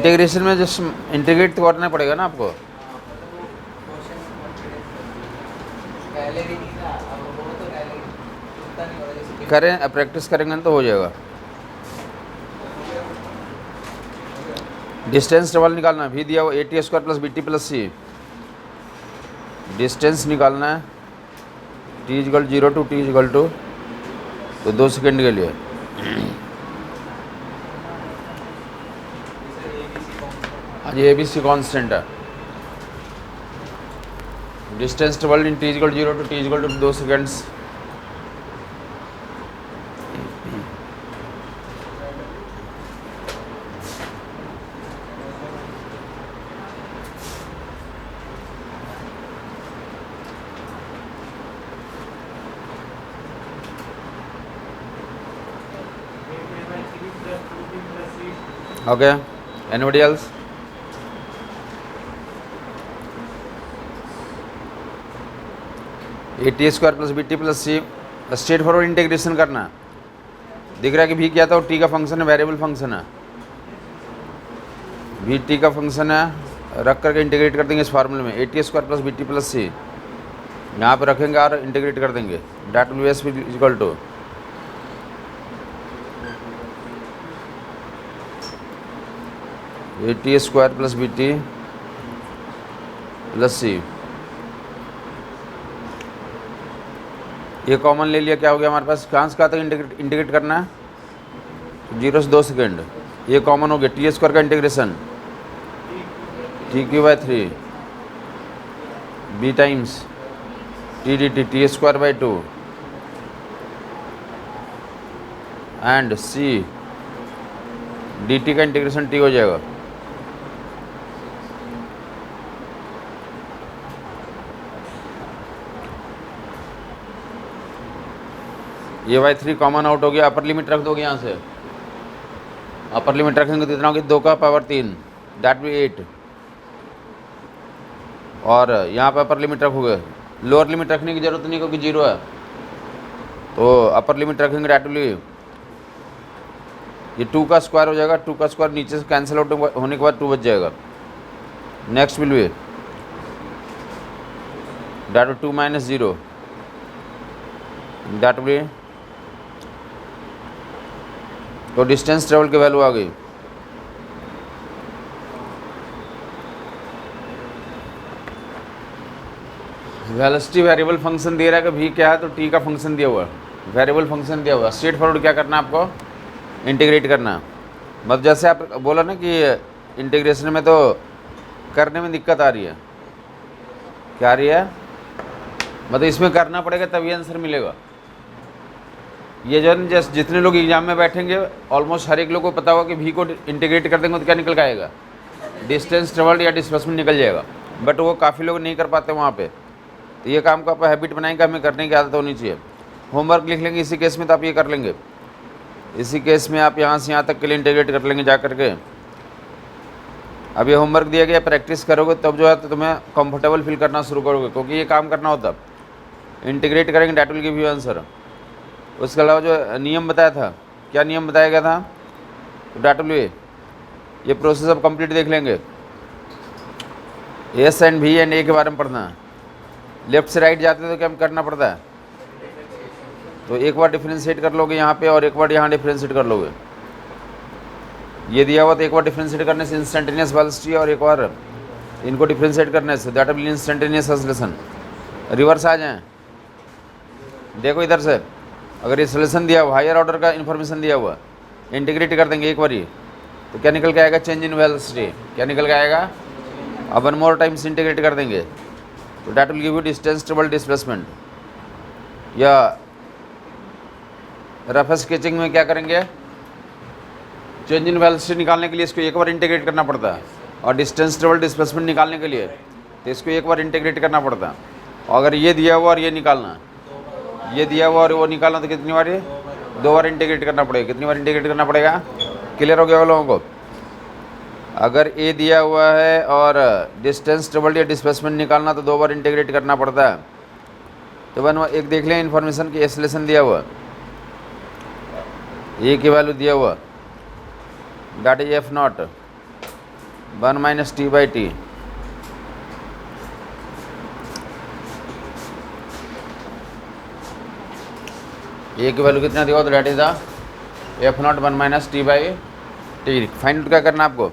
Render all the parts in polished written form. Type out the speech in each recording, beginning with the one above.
Integration में just integrate तो करना पड़ेगा ना आपको। करें, प्रैक्टिस करेंगे तो हो जाएगा। डिस्टेंस डबल निकालना है, भी दिया हुआ AT² plus BT plus C। Distance निकालना है, T=0 टू T=2, तो 2 सेकेंड के लिए। हाँ जी, ABC कांस्टेंट है। Distance double in T=0 to T=2 2 seconds. Okay, anybody else? AT² plus BT plus C, straightforward integration करना। दिख रहा है कि भी क्या था, वो T का फंक्शन है, वेरिएबल फंक्शन है। भी T का फंक्शन है, रख करके इंटीग्रेट कर देंगे इस फार्मूले में। AT² plus BT plus C यहाँ पे रखेंगे और इंटीग्रेट कर देंगे। WS equal to AT² plus BT plus C। ये कॉमन ले लिया, क्या हो गया हमारे पास, कहाँ से कहाँ तक इंटीग्रेट करना है, 0 से 2 सेकेंड। ये कॉमन हो गया। T² का integration TQ/3 B times T dt T²/2 and C dt का इंटीग्रेशन T हो जाएगा। ये y3 कॉमन आउट हो गया। अपर लिमिट रख दोगे यहाँ से, अपर लिमिट रखेंगे तो इतना होगी 2 का पावर 3, दैट भी 8। और यहाँ पे अपर लिमिट रखोगे, लोअर लिमिट रखने की जरूरत नहीं क्योंकि 0 है, तो अपर लिमिट रखेंगे दैट विल बी, ये 2 का स्क्वायर हो जाएगा। 2 का स्क्वायर नीचे से कैंसिल आउट होने के बाद 2 बच जाएगा। Next will be that will 2 - 0, that will, तो डिस्टेंस ट्रेवल की वैल्यू आ गई। वेलोसिटी वेरिएबल फंक्शन दे रहा है कि भी क्या है, तो T का फंक्शन दिया हुआ है, वेरिएबल फंक्शन दिया हुआ है। स्ट्रेट फॉरवर्ड क्या करना है आपको, इंटीग्रेट करना। मतलब जैसे आप बोला ना कि इंटीग्रेशन में तो करने में दिक्कत आ रही है, क्या आ रही है, मतलब इसमें करना पड़ेगा तभी आंसर मिलेगा। ये जो जैसे जितने लोग एग्जाम में बैठेंगे ऑलमोस्ट हर एक लोग को पता होगा कि भी को इंटीग्रेट कर देंगे तो क्या निकल के आएगा, डिस्टेंस ट्रेवल्ड या डिस्प्लेसमेंट निकल जाएगा। बट वो काफ़ी लोग नहीं कर पाते वहाँ पे, तो ये काम को आप हैबिट बनाएंगे, हमें करने की आदत होनी चाहिए। होमवर्क लिख लेंगे इसी केस में, तो आप ये कर लेंगे। इसी केस में आप यहाँ से यहाँ तक के लिए इंटीग्रेट कर लेंगे जा करके। अब ये होमवर्क दिया गया, प्रैक्टिस करोगे तब जो है तो तुम्हें कंफर्टेबल फील करना शुरू करोगे, क्योंकि ये काम करना होता इंटीग्रेट करेंगे, that will give you answer. उसके अलावा जो नियम बताया था, क्या नियम बताया गया था, तो डैट विल, ये प्रोसेस अब कंप्लीट देख लेंगे। एस एंड भी एंड ए के बारे में पढ़ना है। लेफ्ट से राइट जाते तो क्या करना पड़ता है, तो एक बार डिफ्रेंशिएट कर लोगे यहाँ पे और एक बार यहाँ डिफ्रेंशिएट कर लोगे। ये दिया हुआ तो एक बार डिफ्रेंशिएट करने से इंस्टेंटेनियस वेलोसिटी, और एक बार इनको डिफ्रेंशिएट करने से that will instantaneous acceleration. Reverse आ जाएं, देखो इधर से, अगर ये सॉल्यूशन दिया हुआ, हायर ऑर्डर का इन्फॉर्मेशन दिया हुआ, इंटीग्रेट कर देंगे एक बार ही, तो क्या निकल के आएगा, चेंज इन वेलोसिटी। क्या निकल के आएगा, अब 1 मोर टाइम्स इंटीग्रेट कर देंगे तो that will give you distance travel displacement. या रफ स्केचिंग में क्या करेंगे, चेंज इन वेलोसिटी निकालने के लिए इसको एक बार इंटीग्रेट करना पड़ता है, और डिस्टेंस ट्रेवल डिस्प्लेसमेंट निकालने के लिए तो इसको एक बार इंटीग्रेट करना पड़ता है। और अगर ये दिया हुआ और ये निकालना, ये दिया हुआ और वो निकालना, तो कितनी बार, ये 2 बार इंटीग्रेट करना पड़ेगा। कितनी बार इंटीग्रेट करना पड़ेगा, क्लियर हो गया वो लोगों को। अगर ए दिया हुआ है और डिस्टेंस ट्रेवल्ड या डिस्प्लेसमेंट निकालना तो 2 बार इंटीग्रेट करना पड़ता है। तो बन एक देख लें इन्फॉर्मेशन की, एक्सेलरेशन दिया हुआ, ए की वैल्यू दिया हुआ, that is F0, one minus T by T. A की वैल्यू कितना दिया तो that is the F naught one minus T by T. Find out क्या करना आपको,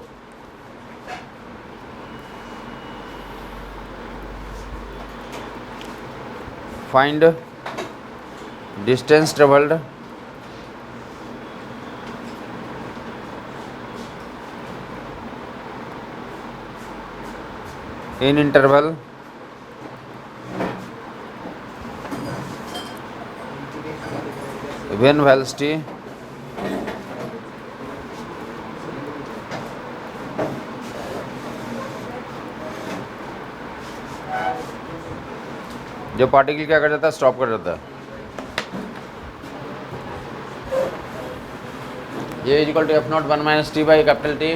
find distance travelled in interval when velocity जो पार्टिकल क्या कर जाता है, स्टॉप कर जाता है। ये is equal to F naught one minus T by capital T.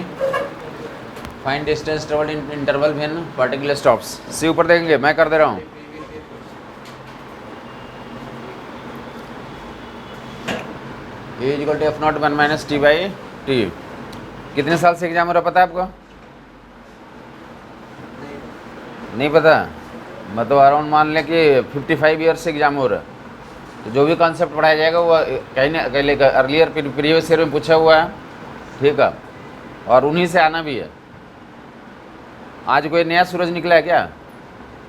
Find distance travelled in interval when particle stops. सी ऊपर देखेंगे, मैं कर दे रहा हूँ। ये is equal to F naught one minus T by T. कितने साल से एग्जाम हो रहा पता है आपको? नहीं पता? मतलब अराउंड मान लें कि 55 ईयर से एग्जाम हो रहा है। तो जो भी कॉन्सेप्ट पढ़ाया जाएगा वो कहीं ना कहीं अर्लियर प्रीवियस ईयर में पूछा हुआ है, ठीक है, और उन्हीं से आना भी है। आज कोई नया सूरज निकला है क्या?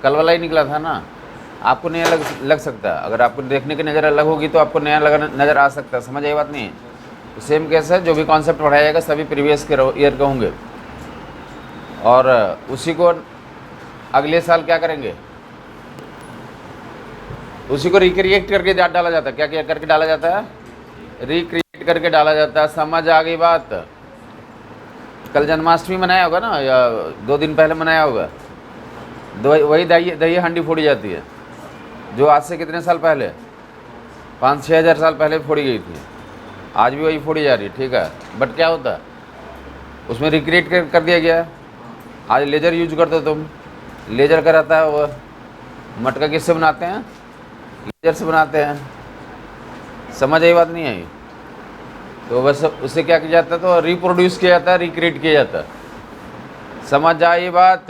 कल वाला ही निकला था ना। आपको नया लग सकता है, अगर आपको देखने की नज़र अलग होगी तो आपको नया नज़र आ सकता है। समझ आई बात नहीं? तो सेम केस है, जो भी कॉन्सेप्ट पढ़ाया जाएगा सभी प्रीवियस के ईयर के होंगे, और उसी को अगले साल क्या करेंगे, उसी को रिक्रिएट करके डाला जाता है। क्या करके डाला जाता है? रिक्रिएट करके डाला जाता है। समझ आ गई बात? कल जन्माष्टमी मनाया होगा ना, या 2 दिन पहले मनाया होगा। वही दही हांडी फोड़ी जाती है, जो आज से कितने साल पहले, 5-6 हज़ार साल पहले फोड़ी गई थी। आज भी वही फोड़ी जा रही है, ठीक है। बट क्या होता है, उसमें रिक्रिएट कर दिया गया। आज लेज़र यूज करते हो तुम, लेज़र का रहता है वो। मटका किससे बनाते हैं? लेज़र से बनाते हैं। समझ आई बात नहीं आई? तो बस उससे क्या किया जाता है, तो रिप्रोड्यूस किया जाता है, रिक्रिएट किया जाता है। समझ आई बात?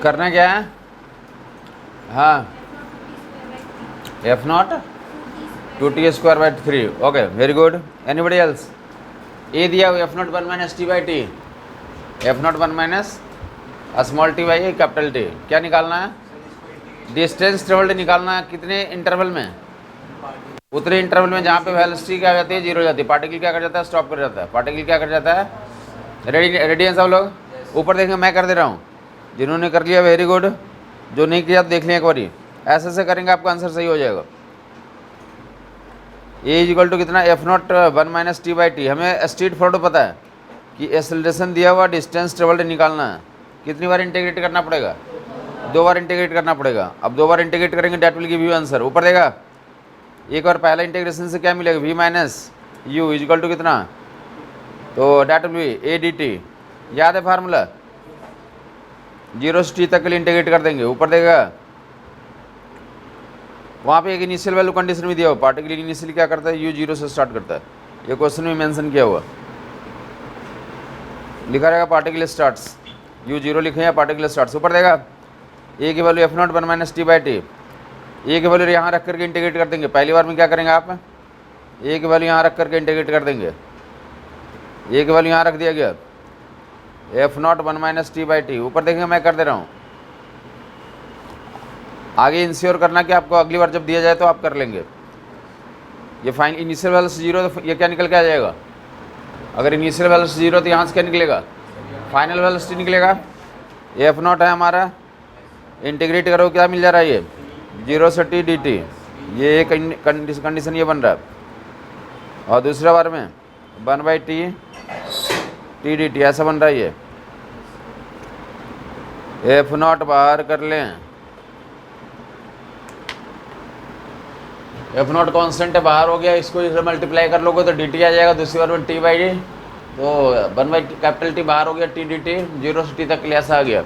करना क्या है? हाँ, F naught 2t² by 3। Okay, very good. Anybody else? A दिया हुआ F naught one minus T by T, F naught one minus small T by capital T. क्या निकालना है? डिस्टेंस ट्रेवल्ड निकालना है। कितने इंटरवल में? उतने इंटरवल में जहाँ पे वेलोसिटी क्या हो जाती है, 0 हो जाती है। पार्टिकल क्या कर जाता है? स्टॉप कर जाता है। पार्टिकल क्या कर जाता है? रेडी हैं सब लोग? ऊपर देखेंगे, मैं कर दे रहा हूँ। जिन्होंने कर लिया वेरी गुड, जो नहीं किया तो देख लें एक बारी। ऐसे से करेंगे आपका आंसर सही हो जाएगा। ए इज इक्वल टू कितना? F naught one minus T by T. हमें स्ट्रेट फॉरवर्ड पता है कि एक्सेलरेशन दिया हुआ, डिस्टेंस ट्रेवल्ड निकालना है। कितनी बार इंटीग्रेट करना पड़ेगा? 2 बार इंटीग्रेट करना पड़ेगा। अब 2 बार इंटीग्रेट करेंगे, that will give you answer. ऊपर देगा, एक बार पहला इंटीग्रेशन से क्या मिलेगा? V minus U is equal to कितना? तो that will be A D T. याद है फार्मूला? 0 से टी तक के लिए इंटीग्रेट कर देंगे। ऊपर देगा, वहाँ पे एक इनिशियल वैल्यू कंडीशन भी दिया हुआ। पार्टिकल इनिशियल क्या करता है? u0 से स्टार्ट करता है। ये क्वेश्चन में मेंशन किया हुआ, लिखा रहेगा पार्टिकल स्टार्ट्स, u0 लिखे या पार्टिकल स्टार्ट्स। ऊपर देगा, ए की value F naught one minus T by T. A की वैल्यू यहाँ रख करके इंटीग्रेट कर देंगे। पहली बार में क्या करेंगे आप? ए की वैल्यू यहाँ रख करके इंटीग्रेट कर देंगे। ए की वैल्यू यहाँ रख दिया गया, F naught one minus T by T. ऊपर देखेंगे, मैं कर दे रहा हूँ। आगे इंश्योर करना कि आपको अगली बार जब दिया जाए तो आप कर लेंगे। ये फाइन इनिशियल वैल्यू 0, तो ये क्या निकल के आ जाएगा? अगर इनिशियल वैल्यू 0 तो यहाँ से क्या निकलेगा? फाइनल वैल्यू निकलेगा। एफ नॉट है हमारा, इंटीग्रेट करो क्या मिल जा रहा है? ये 0 से टी डी टी। ये कंडीशन ये बन रहा है। और दूसरा बार में 1 by T T D T ऐसा बन रहा है। ये एफ नॉट बाहर कर लें, एफ नॉट कॉन्स्टेंट है, बाहर हो गया। इसको इसे मल्टीप्लाई कर लोगे तो डी टी आ जाएगा। दूसरी बार में टी बाई डी, तो 1 बाई कैपिटल टी बाहर हो गया, टी डी टी 0 से टी तक के लिए ऐसा आ गया।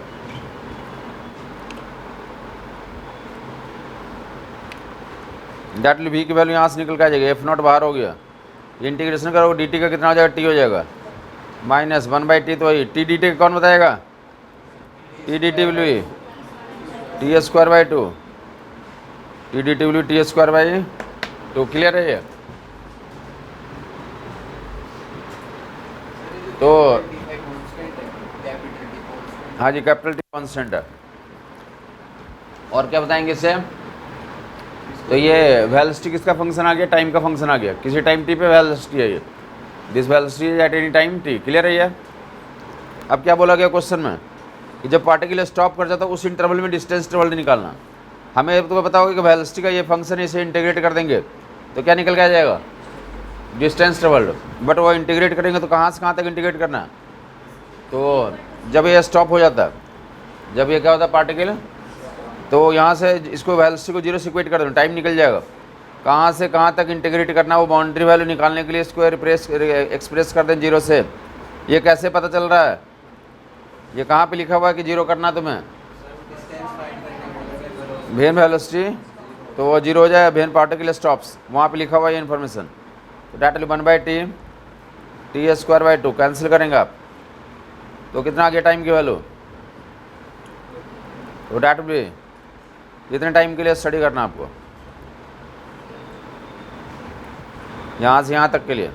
डेट वी की वैल्यू यहाँ से निकल के आ जाएगी, एफ नॉट बाहर हो गया, इंटीग्रेशन करोगे डी टी का कितना हो जाएगा, टी हो जाएगा माइनस 1/t, तो वही टी डी टी कौन बताएगा, T D T will T square by to, T D T will T square by to. Clear है ये? तो हाँ जी, कैपिटल टी कॉन्स्टेंट है। और क्या बताएंगे इससे? तो ये वेलोसिटी किसका फंक्शन आ गया, टाइम का फंक्शन आ गया, किसी टाइम टी पे वेलोसिटी है ये, this velocity is eight any time T. Clear है ये? अब क्या बोला गया क्वेश्चन में कि जब पार्टिकल स्टॉप कर जाता है उस इंटरवल में डिस्टेंस इंटरवल निकालना। हमें तो पता होगा कि वेलोसिटी का ये फंक्शन, इसे इंटीग्रेट कर देंगे तो क्या निकल के आ जाएगा, डिस्टेंस इंटरवल। बट वो इंटीग्रेट करेंगे तो कहाँ से कहाँ तक इंटीग्रेट करना है, तो जब ये स्टॉप हो जाता है, जब ये क्या होता है पार्टिकल, तो यहाँ से इसको वेलोसिटी को जीरो से इक्वेट कर दो, टाइम निकल जाएगा। कहाँ से कहाँ तक इंटीग्रेट करना है वो बाउंड्री वैल्यू निकालने के लिए इसको एक्सप्रेस कर दें जीरो से। ये कैसे पता चल रहा है, ये कहाँ पे लिखा हुआ है कि जीरो करना तुम्हें, वेन वेलोसिटी, तो वो जीरो हो जाए वेन पार्टिकल स्टॉप्स, वहाँ पे लिखा हुआ है ये इन्फॉर्मेशन। तो that will 1/t T square by two, cancel करेंगे आप तो कितना आ गया टाइम की वैल्यू, तो डेट विल इतने टाइम के लिए स्टडी करना आपको, यहाँ से यहाँ तक के लिए।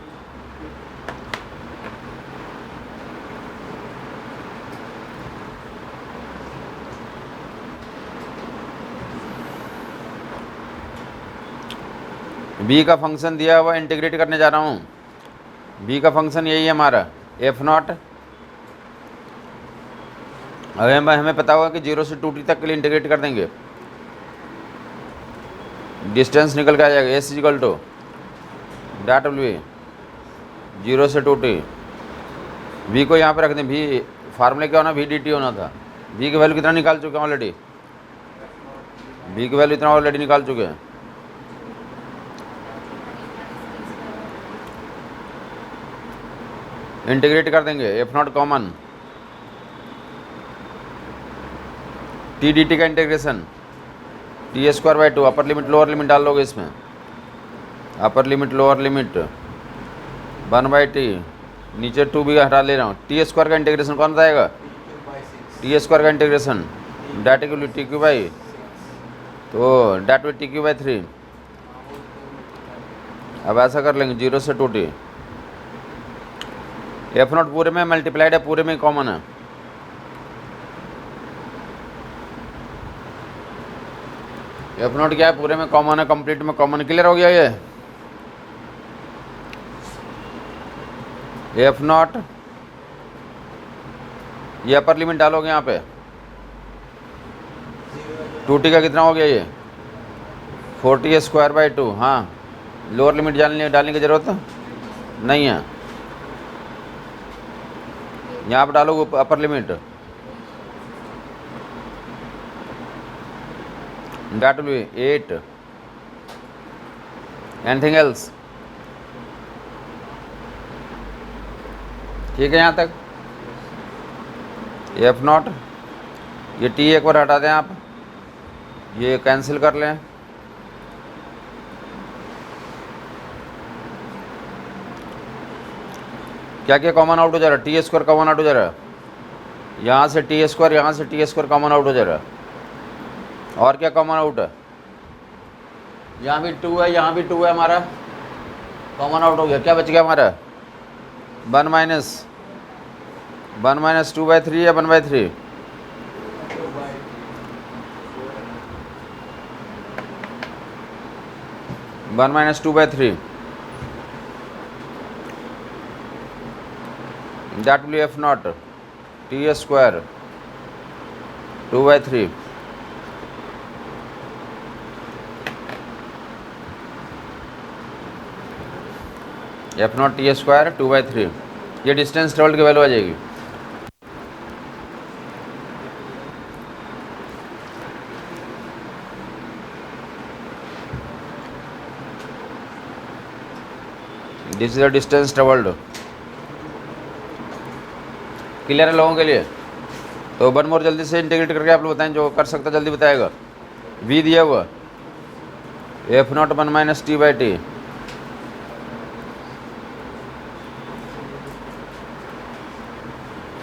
बी का फंक्शन दिया हुआ, इंटीग्रेट करने जा रहा हूँ। बी का फंक्शन यही है हमारा, एफ नॉट। अब हमें पता होगा कि 0 से 2t तक के लिए इंटीग्रेट कर देंगे, डिस्टेंस निकल के आ जाएगा, S equal to that will be 0 से 2t। वी को यहाँ पे रख दें, भी फार्मूले क्या होना, वी डी टी होना था। वी की वैल्यू कितना निकाल चुके हैं ऑलरेडी, वी की वैल्यू इतना ऑलरेडी निकाल चुके हैं। इंटीग्रेट कर देंगे, F naught common, T D T का integration T square by two, upper limit lower limit डाल लोगे इसमें, अपर लिमिट लोअर लिमिट 1/t, नीचे 2 भी हटा ले रहा हूँ। टी स्क्वायर का इंटीग्रेशन कौन बताएगा, टी स्क्वायर का integration that equal T cube by, तो that will T cube by 3। अब ऐसा कर लेंगे 0 से 2t, एफ नॉट पूरे में मल्टीप्लाइड है, पूरे में कॉमन है, एफ नॉट क्या है, पूरे में कॉमन है, कंप्लीट में कॉमन। क्लियर हो गया ये? एफ नॉट ये अपर लिमिट डालोगे यहाँ पे, 2t का कितना हो गया ये, 40 स्क्वायर बाई टू। हाँ, लोअर लिमिट डालने की ज़रूरत नहीं है, यहाँ पर डालोगे upper limit, that will be 8। Anything else? ठीक है यहाँ तक? एफ नॉट, ये टी एक बार हटा दें आप, ये कैंसिल कर लें, क्या क्या कॉमन आउट हो जा रहा है, टी स्क्वायर कॉमन आउट हो जा रहा है, यहाँ से टी स्क्वायर, यहाँ से टी स्क्वायर कॉमन आउट हो जा रहा है। और क्या कॉमन आउट है, यहाँ भी 2 है, यहाँ भी 2 है, हमारा कॉमन आउट हो गया। क्या बच गया हमारा, 1 माइनस 2/3 या 1/3, one minus 2/3, that will be f naught t square 2/3। F not T square 2/3, ये डिस्टेंस ट्रेवल्ड की वैल्यू आ जाएगी। This is the distance travelled. Clear है लोगों के लिए? तो वन मोर जल्दी से इंटीग्रेट करके आप लोग बताएं, जो कर सकता जल्दी बताएगा। वी दिया हुआ F naught 1 minus T by T,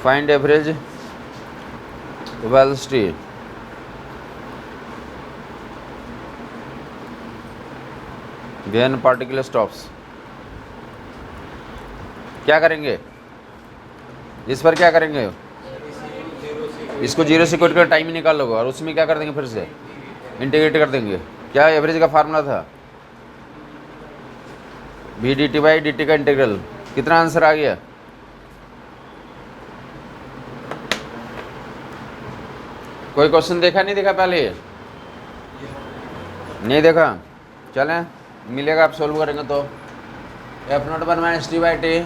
find average velocity when particle stops. क्या करेंगे इस पर, क्या करेंगे, इसको जीरो से कोट कर टाइम ही निकाल लोगे और उसमें क्या कर देंगे, फिर से इंटीग्रेट कर देंगे। क्या एवरेज का फार्मूला था, V D T by D T का इंटीग्रल। कितना आंसर आ गया, कोई क्वेश्चन देखा नहीं देखा पहले, नहीं देखा, चलें मिलेगा, आप सोल्व करेंगे तो। F naught 1 minus T by T,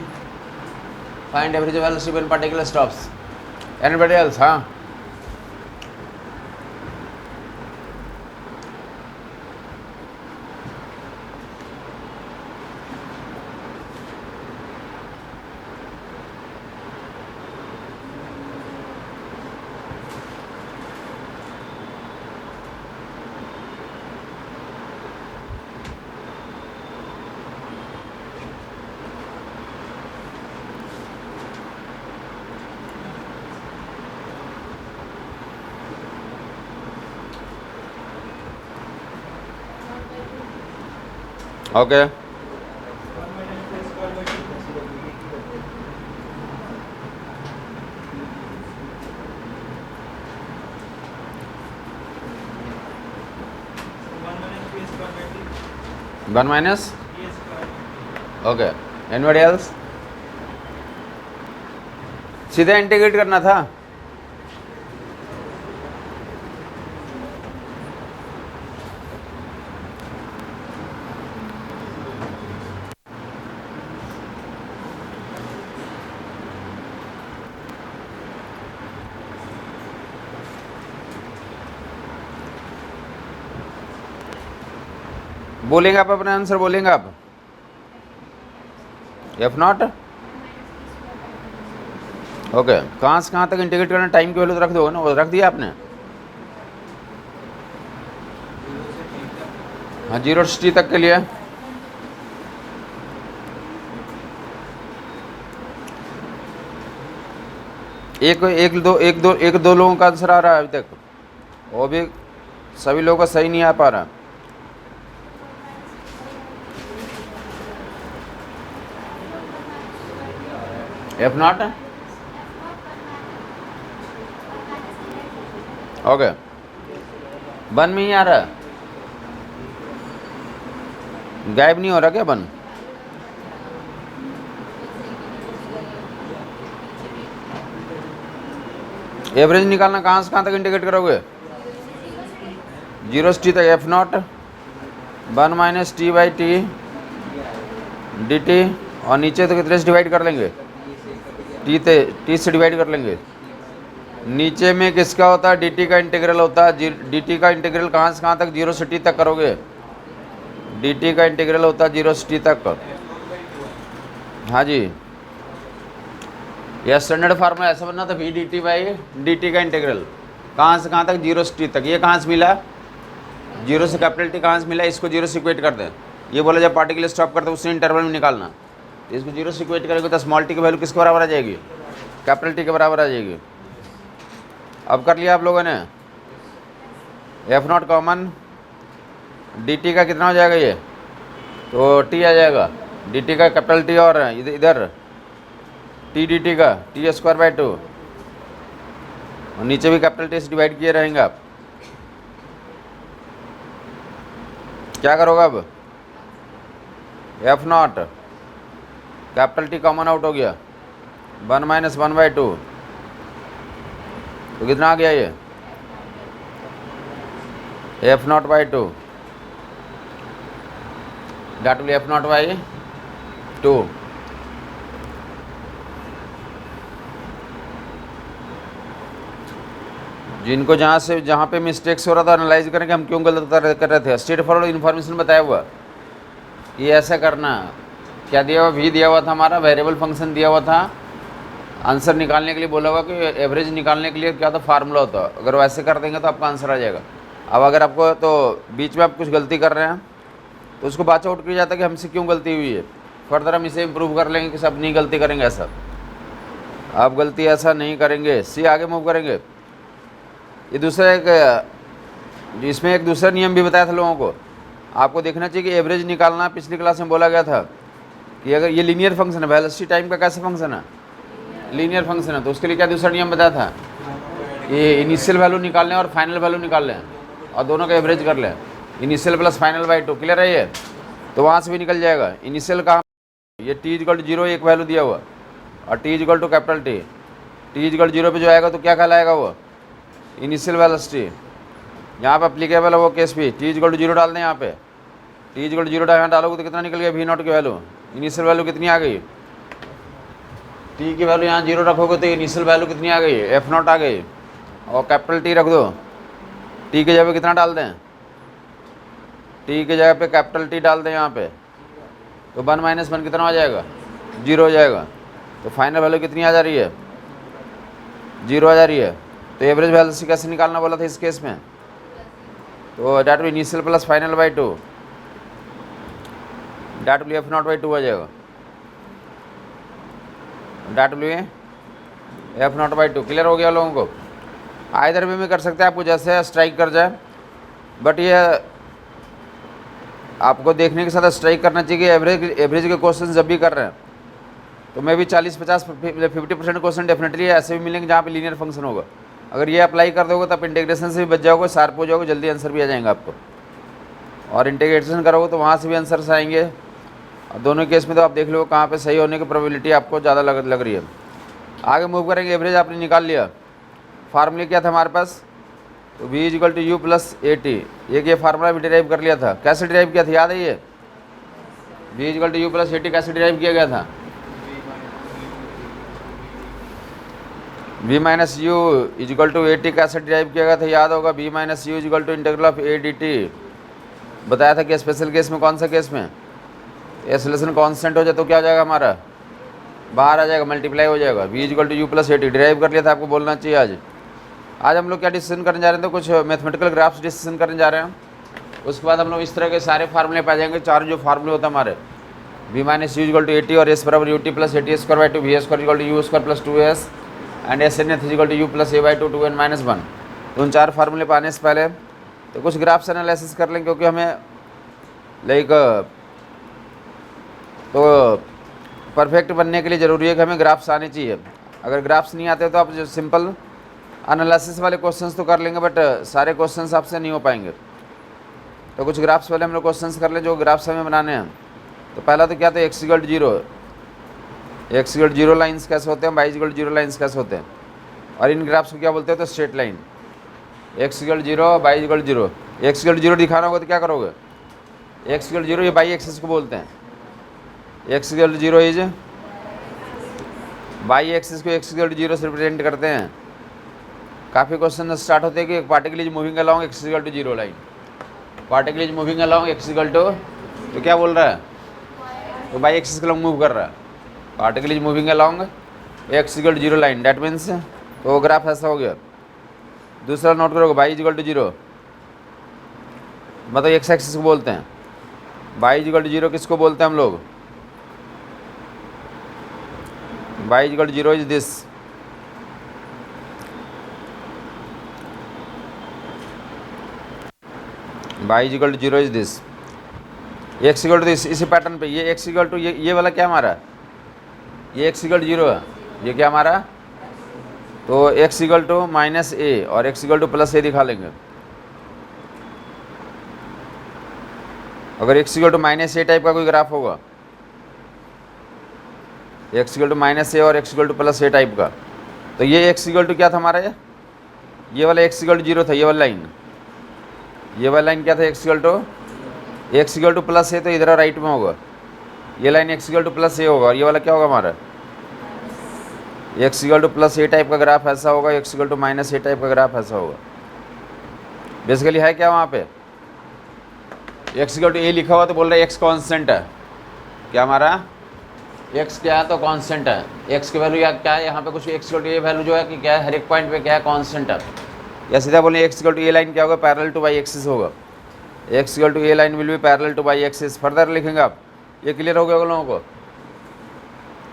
find average velocity when particle stops. Anybody else? हाँ, okay. One minus, okay. Anybody else? सीधा इंटीग्रेट करना था। बोलेंगे आप अपना आंसर, बोलेंगे आप एफ नॉट, ओके। कहाँ से कहाँ तक इंटीग्रेट करना, टाइम की वैल्यू तो रख दोगे ना, वो रख दिया आपने। हाँ, 0 से टी तक के लिए एक दो लोगों का आंसर आ रहा है अभी तक, वो भी सभी लोगों का सही नहीं आ पा रहा। F not, okay. वन में ही आ रहा है, गायब नहीं हो रहा क्या वन? एवरेज निकालना, कहाँ से कहाँ तक इंटीग्रेट करोगे, 0 से टी तक। F naught 1 minus T by T D T, और नीचे तो कितने से डिवाइड कर लेंगे, टी से डिवाइड कर लेंगे। नीचे में किसका होता है, डी टी का इंटीग्रल होता है। डी टी का इंटीग्रल कहाँ से कहाँ तक, 0 से टी तक करोगे। डी टी का इंटीग्रल होता है 0 से टी तक। हाँ जी, यह स्टैंडर्ड फार्मूला ऐसा बनना था, V D T by D T का इंटीग्रल कहाँ से कहाँ तक, 0 से टी तक। ये कहाँ से मिला, 0 से कैपिटल टी कहाँ से मिला, इसको 0 से इक्वेट कर दें। ये बोला जब पार्टिकल स्टॉप करते उसी इंटरवल में निकालना, तो इसको 0 से इक्वेट करेंगे तो स्मॉल टी की वैल्यू किसके बराबर आ जाएगी, कैपिटल टी के बराबर आ जाएगी। अब कर लिया आप लोगों ने। F naught common, D T का कितना हो जाएगा ये, तो टी आ जाएगा, डी टी का कैपिटल टी, और इधर टी डी टी का टी स्क्वायर बाई 2, और नीचे भी कैपिटल टी से डिवाइड किए रहेंगे आप। क्या करोगे अब, F not capital T common out हो गया, 1 माइनस 1 बाई 2, तो कितना आ गया ये, F naught by 2, that will F naught by 2। जिनको जहाँ पे मिस्टेक्स हो रहा था एनालाइज करेंगे हम क्यों गलत कर रहे थे। स्ट्रेट फॉरवर्ड इन्फॉर्मेशन बताया हुआ, ये ऐसा करना। क्या दिया हुआ, वी दिया हुआ था हमारा, वेरिएबल फंक्शन दिया हुआ था। आंसर निकालने के लिए बोला हुआ कि एवरेज निकालने के लिए क्या तो फार्मूला होता है, अगर वैसे कर देंगे तो आपका आंसर आ जाएगा। अब अगर आपको तो बीच में आप कुछ गलती कर रहे हैं तो उसको बाच आउट किया जाता है कि हमसे क्यों गलती हुई है। फर्दर हम इसे इम्प्रूव कर लेंगे कि सब नहीं गलती करेंगे ऐसा, आप गलती ऐसा नहीं करेंगे। सी आगे मूव करेंगे। ये दूसरा एक, इसमें एक दूसरा नियम भी बताया था लोगों को, आपको देखना चाहिए कि एवरेज निकालना पिछली क्लास में बोला गया था कि अगर ये लीनियर फंक्शन है, वेलोसिटी टाइम का कैसा फंक्शन है, लीनियर फंक्शन है, तो उसके लिए क्या दूसरा नियम बताया था, ये इनिशियल वैल्यू निकाल लें और फाइनल वैल्यू निकाल लें और दोनों का एवरेज कर लें, initial plus final by 2। Clear है ये, तो वहाँ से भी निकल जाएगा। इनिशियल का ये t=0 एक वैल्यू दिया हुआ और t=T, t=0 पे जो आएगा तो क्या कहलाएगा वो, इनिशियल वेलोसिटी। यहाँ पे अप्लीकेबल है वो केस भी, t=0 डाल दें, यहाँ पे t=0 यहाँ डालोगे तो कितना निकल गया, v0 की वैल्यू। इनिशियल वैल्यू कितनी आ गई, t की वैल्यू यहाँ 0 रखोगे तो इनिशियल वैल्यू कितनी आ गई, f0 आ गई। और कैपिटल T रख दो, t की जगह पे कितना डाल दें, t की जगह पे कैपिटल T डाल दें यहाँ पे, तो 1 - 1 कितना हो जाएगा, 0 हो जाएगा। तो फाइनल वैल्यू कितनी आ जा रही है, 0 आ जा रही है। तो एवरेज वैल्यू कैसे निकालना बोला था इस केस में, तो that will initial plus final by 2, that will f0/2 आ जाएगा, डेट विल f0/2। क्लियर हो गया लोगों को। आइदर वे में कर सकते हैं, आपको जैसे स्ट्राइक कर जाए, बट ये आपको देखने के साथ स्ट्राइक करना चाहिए कि एवरेज के क्वेश्चन जब भी कर रहे हैं तो मैं भी 40-50-50% क्वेश्चन डेफिनेटली ऐसे भी मिलेंगे जहाँ पे लीनियर फंक्शन होगा। अगर ये अप्लाई कर दोगे तब इंटीग्रेशन से भी बच जाओगे, शार्प हो जाओगे, जल्दी आंसर भी आ जाएंगे आपको। और इंटीग्रेशन करोगे तो वहाँ से भी आंसर्स आएंगे। और दोनों केस में तो आप देख लो कहाँ पे सही होने की प्रोबेबिलिटी आपको ज़्यादा लग रही है। आगे मूव करेंगे। एवरेज आपने निकाल लिया, फार्मूले क्या था हमारे पास, तो v = u + at। एक ये फार्मूला भी डिराइव कर लिया था। कैसे डिराइव किया था याद है ये, v = u + at कैसे डिराइव किया गया था, v - u = at कैसे डिराइव किया गया था याद होगा, v - u = a dt। बताया था कि स्पेशल केस में, कौन सा केस में, एक्सेलरेशन कांस्टेंट हो जाए तो क्या हो जाएगा हमारा, बाहर आ जाएगा, मल्टीप्लाई हो जाएगा। v = u + at डिराइव कर लिया था, आपको बोलना चाहिए। आज हम लोग क्या डिस्कशन करने जा रहे हैं, तो कुछ मैथमेटिकल ग्राफ्स डिस्कशन करने जा रहे हैं। उसके बाद हम लोग इस तरह के सारे फार्मूले पा जाएंगे, चार जो फार्मूले होते हैं हमारे, v - u = at और s = ut + at² v² = u² + 2s and snth = u + a/2 2n - 1। तो उन चार फार्मूले पाने से पहले तो कुछ ग्राफ्स एनालिसिस कर लें, क्योंकि हमें लाइक तो परफेक्ट बनने के लिए ज़रूरी है कि हमें ग्राफ्स आने चाहिए। अगर ग्राफ्स नहीं आते तो आप जो सिंपल एनालिसिस वाले क्वेश्चंस तो कर लेंगे, बट सारे क्वेश्चंस आपसे नहीं हो पाएंगे। तो कुछ ग्राफ्स पहले हम लोग क्वेश्चंस कर लें जो ग्राफ्स हमें बनाने हैं। तो पहला तो क्या था, x = 0 लाइन्स कैसे होते हैं, y = 0 लाइन्स कैसे होते हैं, और इन ग्राफ्स को क्या बोलते हैं, तो straight line. x = 0 y = 0। x = 0 दिखाना होगा तो क्या करोगे, x = 0 ये बाई एक्सिस को बोलते हैं, x = 0 इज बाई एक्सिस को x = 0 से रिप्रेजेंट करते हैं। काफ़ी क्वेश्चन स्टार्ट होते हैं कि particle is moving along x = 0 line, particle is moving along x = तो क्या बोल रहा है, तो बाई एक्सिस के लोग मूव कर रहा है, particle is moving along x = 0 line, that means तो ग्राफ ऐसा हो गया। दूसरा नोट करोगे, y = 0 मतलब x एक्सिस को बोलते हैं, y = 0 किसको बोलते हैं हम लोग, y = 0 is this, y = 0 is this, x = this. इसी पैटर्न पे ये x = ये वाला क्या हमारा, ये x = 0 है, ये क्या हमारा, तो x = -a और x = +a दिखा लेंगे। अगर x = -a टाइप का कोई ग्राफ होगा, x = -a और x = +a टाइप का, तो ये x = क्या था हमारा, ये वाला x = 0 था, ये वाला लाइन, ये वाला लाइन क्या था, x = +a, तो इधर राइट में होगा, ये लाइन x = +a होगा, और ये वाला क्या होगा हमारा, x = +a टाइप का ग्राफ ऐसा होगा, x = -a टाइप का ग्राफ ऐसा होगा। बेसिकली है क्या वहाँ पे, x = a लिखा हुआ तो बोल रहे हैं x कांस्टेंट है, क्या हमारा x क्या है, तो कांस्टेंट है, x की वैल्यू या क्या है यहाँ पे, कुछ x = a वैल्यू जो है कि क्या है, हर एक पॉइंट पे क्या है, कांस्टेंट है। या सीधा बोले x = a लाइन क्या होगा, पैरेलल टू y एक्सिस होगा, X equal to A line will be parallel to Y axis. Further लिखेंगे आप, ये क्लियर हो गया लोगों को।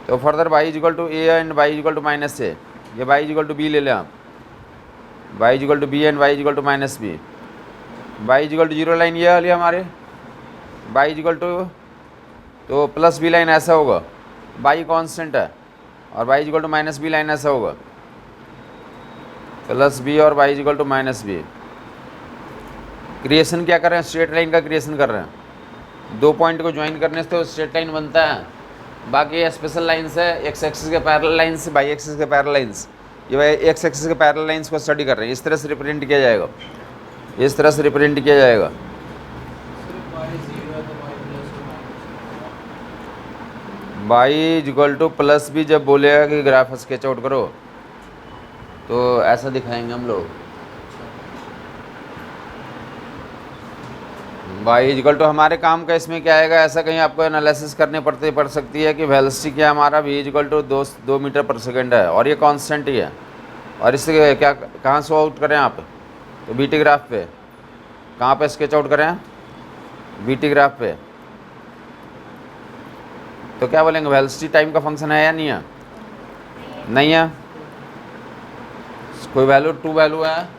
तो further Y equal to A and Y equal to minus A, ये वाई इक्वल टू बी ले लें आप, Y equal to B and Y equal to minus B. Y equal to zero line ये वाली हमारे, वाई इक्वल टू तो plus b line ऐसा होगा, वाई कांस्टेंट है, और y equal to minus b line ऐसा होगा, प्लस बी और y equal to minus b. Creation क्या कर रहे हैं, स्ट्रेट लाइन का क्रिएशन कर रहे हैं। दो पॉइंट को ज्वाइन करने से तो स्ट्रेट लाइन बनता है, बाकी ये स्पेशल लाइन्स है, एक्स एक्सिस के पैरेलल लाइन्स, वाई एक्सिस के पैरेलल लाइन्स। ये भाई एक्स एक्सिस के पैरेलल लाइन्स को स्टडी कर रहे हैं, इस तरह से रिप्रेजेंट किया जाएगा, इस तरह से रिप्रेजेंट किया जाएगा। Y equal to plus b जब बोलेगा कि ग्राफ स्केच आउट करो तो ऐसा दिखाएंगे हम लोग। वाई इक्वल टू हमारे काम का इसमें क्या आएगा, ऐसा कहीं आपको एनालिसिस करने पड़ सकती है कि वेलोसिटी क्या हमारा वी इक्वल टू 2 मीटर पर सेकेंड है और ये कांस्टेंट ही है, और इससे क्या कहाँ से आउट करें आप, तो बीटी ग्राफ पे, कहाँ पे स्केच आउट करें, बीटी ग्राफ पे। तो क्या बोलेंगे, वेलोसिटी टाइम का फंक्शन है या नहीं है, नहीं है, कोई वैल्यू 2 वैल्यू है,